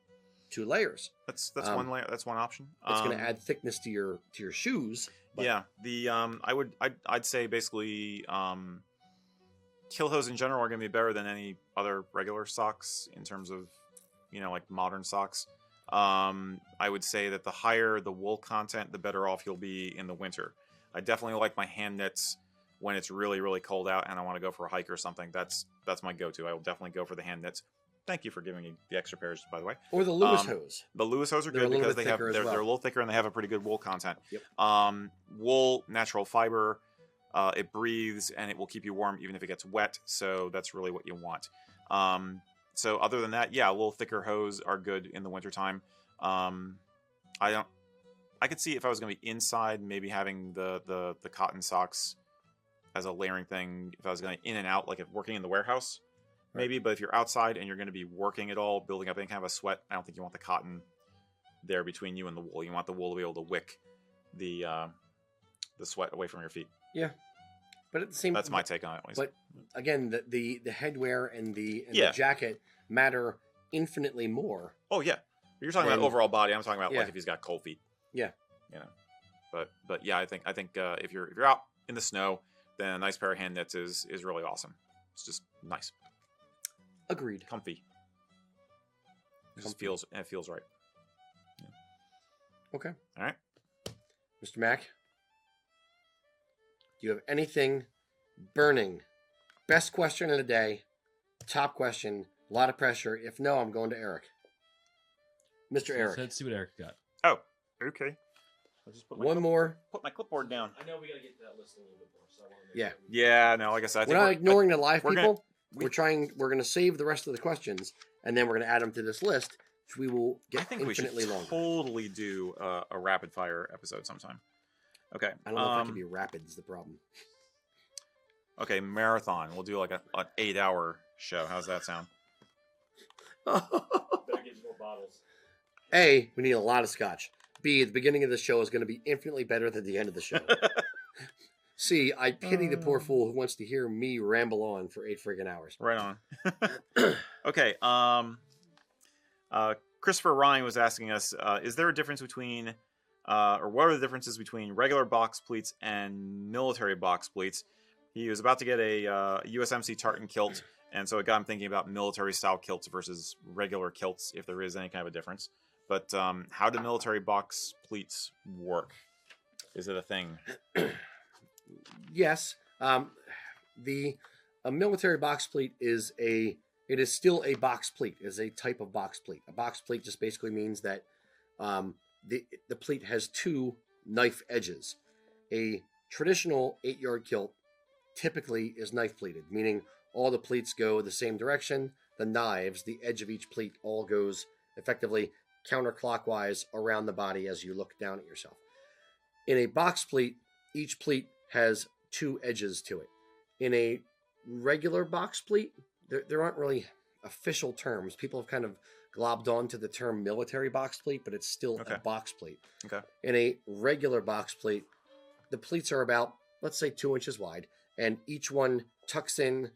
2 layers. That's one layer. That's one option. It's going to add thickness to your shoes. But I'd say basically kilt hose in general are going to be better than any other regular socks in terms of like modern socks. I would say that the higher the wool content, the better off you'll be in the winter. I definitely like my hand knits when it's really, really cold out and I want to go for a hike or something. That's my go-to. I will definitely go for the hand knits. Thank you for giving me the extra pairs, by the way. Or the Lewis hose. The Lewis hose are good because they're a little thicker and they have a pretty good wool content. Yep. Wool, natural fiber, It breathes and it will keep you warm even if it gets wet. So that's really what you want. So other than that, yeah, a little thicker hose are good in the wintertime. I could see if I was going to be inside, maybe having the cotton socks as a layering thing. If I was going in and out, like if working in the warehouse, maybe. But if you're outside and you're going to be working at all, building up any kind of a sweat, I don't think you want the cotton there between you and the wool. You want the wool to be able to wick the sweat away from your feet. Yeah, but at the same, that's my take on it. At least. But again, the headwear and the Yeah. jacket matter infinitely more. Oh yeah, you're talking about Then- overall body. I'm talking about Yeah. like if he's got cold feet. Yeah. You know, but yeah, I think if you're out in the snow, then a nice pair of hand knits is really awesome. It's just nice, Agreed. comfy. It just Comfy. feels right. Okay, All right. Mr. Mack, do you have anything burning? Best question of the day, top question, a lot of pressure. If no, I'm going to Erik. Mr. Erik, Let's see what Erik got. Oh, okay. I'll just put one more. put my clipboard down. I know we got to get to that list a little bit more, so I want to Yeah. Yeah, no, like I said, I We're think not ignoring the live we're people. gonna- We're going to save the rest of the questions, and then we're going to add them to this list, which we will I get think we should infinitely longer. totally do a rapid fire episode sometime. Okay. I don't know if it can be rapid is the problem. Okay, marathon. We'll do like an 8-hour show. How's that sound? Better get more bottles. A, we need a lot of scotch. B, the beginning of the show is going to be infinitely better than the end of the show. C, I pity the poor fool who wants to hear me ramble on for 8 friggin' hours. Right on. Okay. Christopher Ryan was asking us, is there a difference between, or what are the differences between regular box pleats and military box pleats? He was about to get a USMC tartan kilt, and so it got him thinking about military-style kilts versus regular kilts, if there is any kind of a difference. But how do military box pleats work? Is it a thing? Yes. A military box pleat is still a box pleat, is a type of box pleat. A box pleat just basically means that the pleat has 2 knife edges. A traditional 8-yard kilt typically is knife pleated, meaning all the pleats go the same direction. The knives, the edge of each pleat, all goes effectively counterclockwise around the body as you look down at yourself. In a box pleat, each pleat has 2 edges to it. In a regular box pleat, there aren't really official terms. People have kind of globbed onto the term military box pleat, but it's still Okay. a box pleat. Okay. In a regular box pleat, the pleats are about, let's say, 2 inches wide, and each one tucks in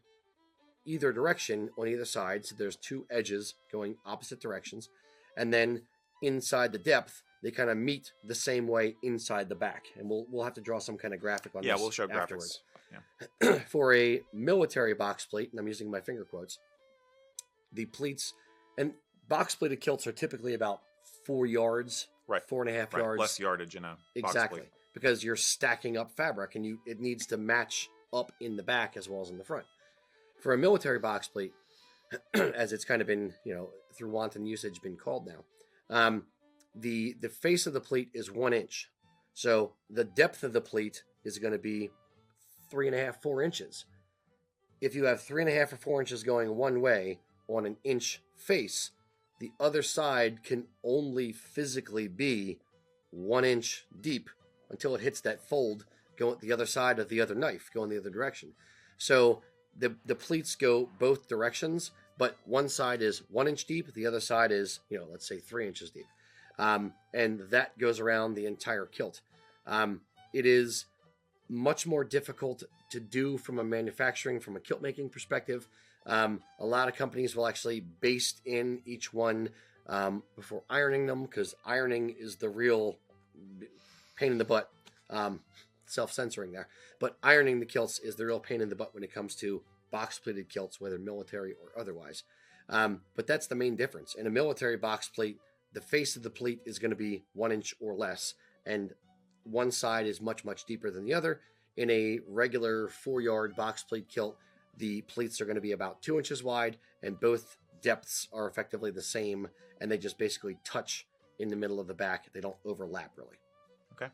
either direction on either side. So there's 2 edges going opposite directions. And then inside the depth, they kind of meet the same way inside the back. And we'll have to draw some kind of graphic on Yeah, this we'll show afterwards. graphics. For a military box plate, and I'm using my finger quotes, the pleats and box pleated kilts are typically about 4 yards, Right. 4.5 Right. yards. Less yardage in a box Exactly, plate. because you're stacking up fabric, and it needs to match up in the back as well as in the front. For a military box plate, as it's kind of been, through wanton usage, been called now, the face of the pleat is 1 inch, so the depth of the pleat is going to be 3.5, 4 inches. If you have 3.5 or 4 inches going one way on an inch face, the other side can only physically be 1 inch deep until it hits that fold going the other side of the other knife, going the other direction. So the pleats go both directions, but one side is 1 inch deep, the other side is, let's say 3 inches deep. And that goes around the entire kilt. It is much more difficult to do from a kilt making perspective. A lot of companies will actually baste in each one before ironing them, because ironing is the real pain in the butt. Self-censoring there. But ironing the kilts is the real pain in the butt when it comes to box-pleated kilts, whether military or otherwise. But that's the main difference. In a military box plate, the face of the pleat is going to be 1 inch or less, and one side is much, much deeper than the other. In a regular 4-yard box plate kilt, the pleats are going to be about 2 inches wide, and both depths are effectively the same, and they just basically touch in the middle of the back. They don't overlap, really. Okay.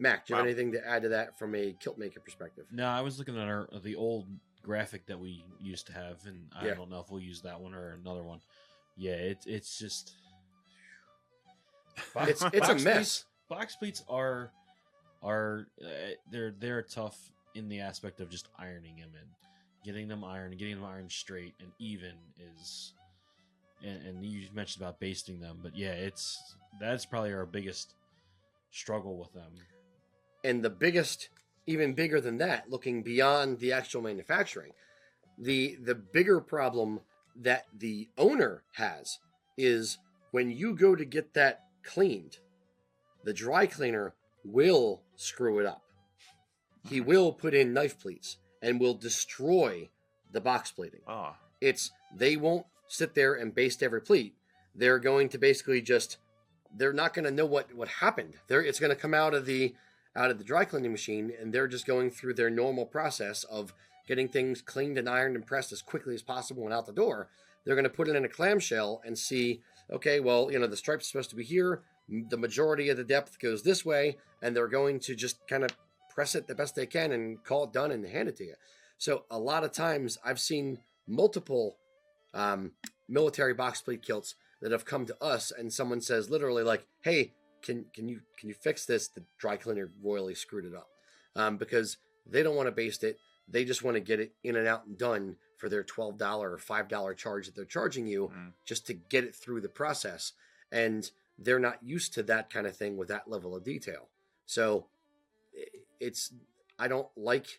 Mac, do you have Wow. anything to add to that from a kilt maker perspective? No, I was looking at the old graphic that we used to have, and I Yeah. don't know if we'll use that one or another one. Yeah, it's just It's a box mess. Pleats, box pleats are they're tough in the aspect of just ironing them and getting them ironed straight and even is. And you mentioned about basting them, but yeah, that's probably our biggest struggle with them. And the biggest, even bigger than that, looking beyond the actual manufacturing, the bigger problem that the owner has is when you go to get that cleaned, the dry cleaner will screw it up. He will put in knife pleats and will destroy the box pleating. Oh, They won't sit there and baste every pleat. They're going to basically they're not going to know what happened. It's going to come out of the dry cleaning machine, and they're just going through their normal process of getting things cleaned and ironed and pressed as quickly as possible and out the door. They're going to put it in a clamshell and see, okay, well, the stripe's supposed to be here. The majority of the depth goes this way, and they're going to just kind of press it the best they can and call it done and hand it to you. So a lot of times I've seen multiple military box pleat kilts that have come to us, and someone says literally like, hey, can you fix this? The dry cleaner royally screwed it up because they don't want to baste it. They just want to get it in and out and done for their $12 or $5 charge that they're charging you just to get it through the process. And they're not used to that kind of thing with that level of detail. So I don't like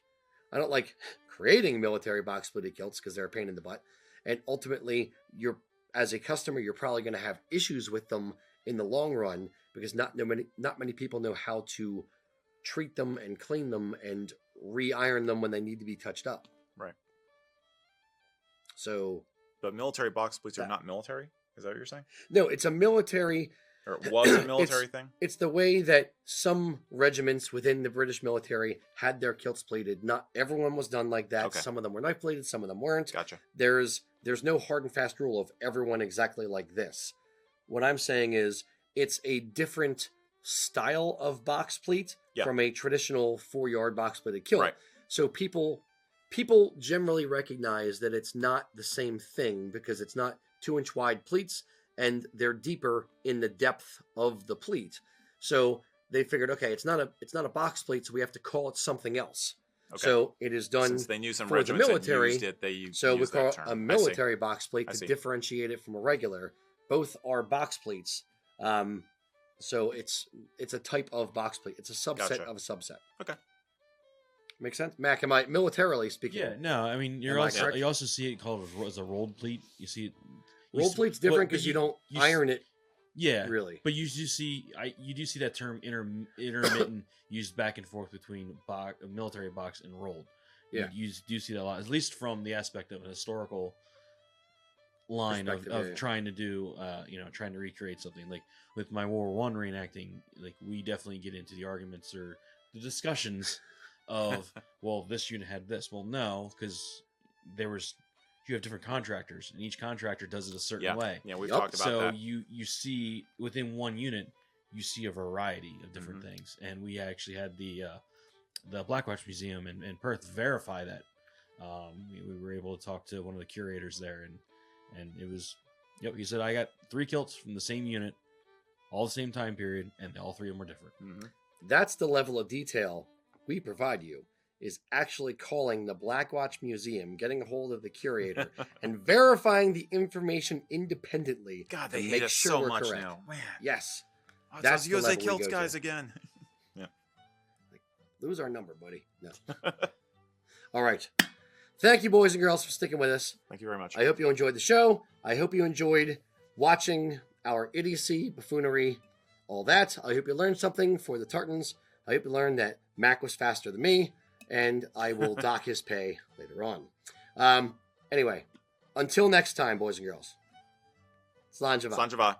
creating military box pleated kilts because they're a pain in the butt. And ultimately, as a customer, you're probably going to have issues with them in the long run because not many people know how to treat them and clean them and re-iron them when they need to be touched up. right. So, But military box pleats are not military? Is that what you're saying? no, it's a military. Or it was a military thing? It's the way that some regiments within the British military had their kilts plated. Not everyone was done like that. Okay. Some of them were knife plated, some of them weren't. Gotcha. There's no hard and fast rule of everyone exactly like this. What I'm saying is it's a different style of box pleat from a traditional 4-yard box pleated kilt. Right. So people generally recognize that it's not the same thing because it's not 2-inch wide pleats and they're deeper in the depth of the pleat. So they figured, okay, it's not a box pleat, so we have to call it something else. Okay. So it is done Since they knew some for the regiments military. that used it, they used So we call that it term. a military box plate I to see. differentiate it from a regular. Both are box pleats. So it's a type of box plate. It's a subset Gotcha. of a subset. Okay. Make sense? Mac, am I militarily speaking? Yeah, no, I mean Am I correct? you also see it called as a rolled pleat. You see it. Roll pleat's different because you don't iron it. Yeah, really. But you do see that term intermittent used back and forth between military box and rolled. Yeah. You do see that a lot, at least from the aspect of an historical line of Perspective, yeah. trying to do, trying to recreate something. Like with my World War I reenacting, like we definitely get into the arguments or the discussions of, well, this unit had this. Well, no, because you have different contractors, and each contractor does it a certain way. Yeah, we've Yup. talked about So that. you see within one unit, you see a variety of different things, and we actually had the Blackwatch Museum in Perth verify that. We were able to talk to one of the curators there, and it was, he said, I got 3 kilts from the same unit, all the same time period, and all 3 of them were different. Mhm. That's the level of detail we provide you, is actually calling the Blackwatch Museum, getting a hold of the curator, and verifying the information independently. God, to they make hate us sure so we're much correct. now. Man. Yes. Oh, it's That's those the USA level we Kilts go guys to. again. Lose our number, buddy. No. All right. Thank you, boys and girls, for sticking with us. Thank you very much. I hope you enjoyed the show. I hope you enjoyed watching our idiocy, buffoonery, all that. I hope you learned something for the Tartans. I hope you learned that Mac was faster than me, and I will dock his pay later on. Anyway, until next time, boys and girls. Slanjava. Sanjava.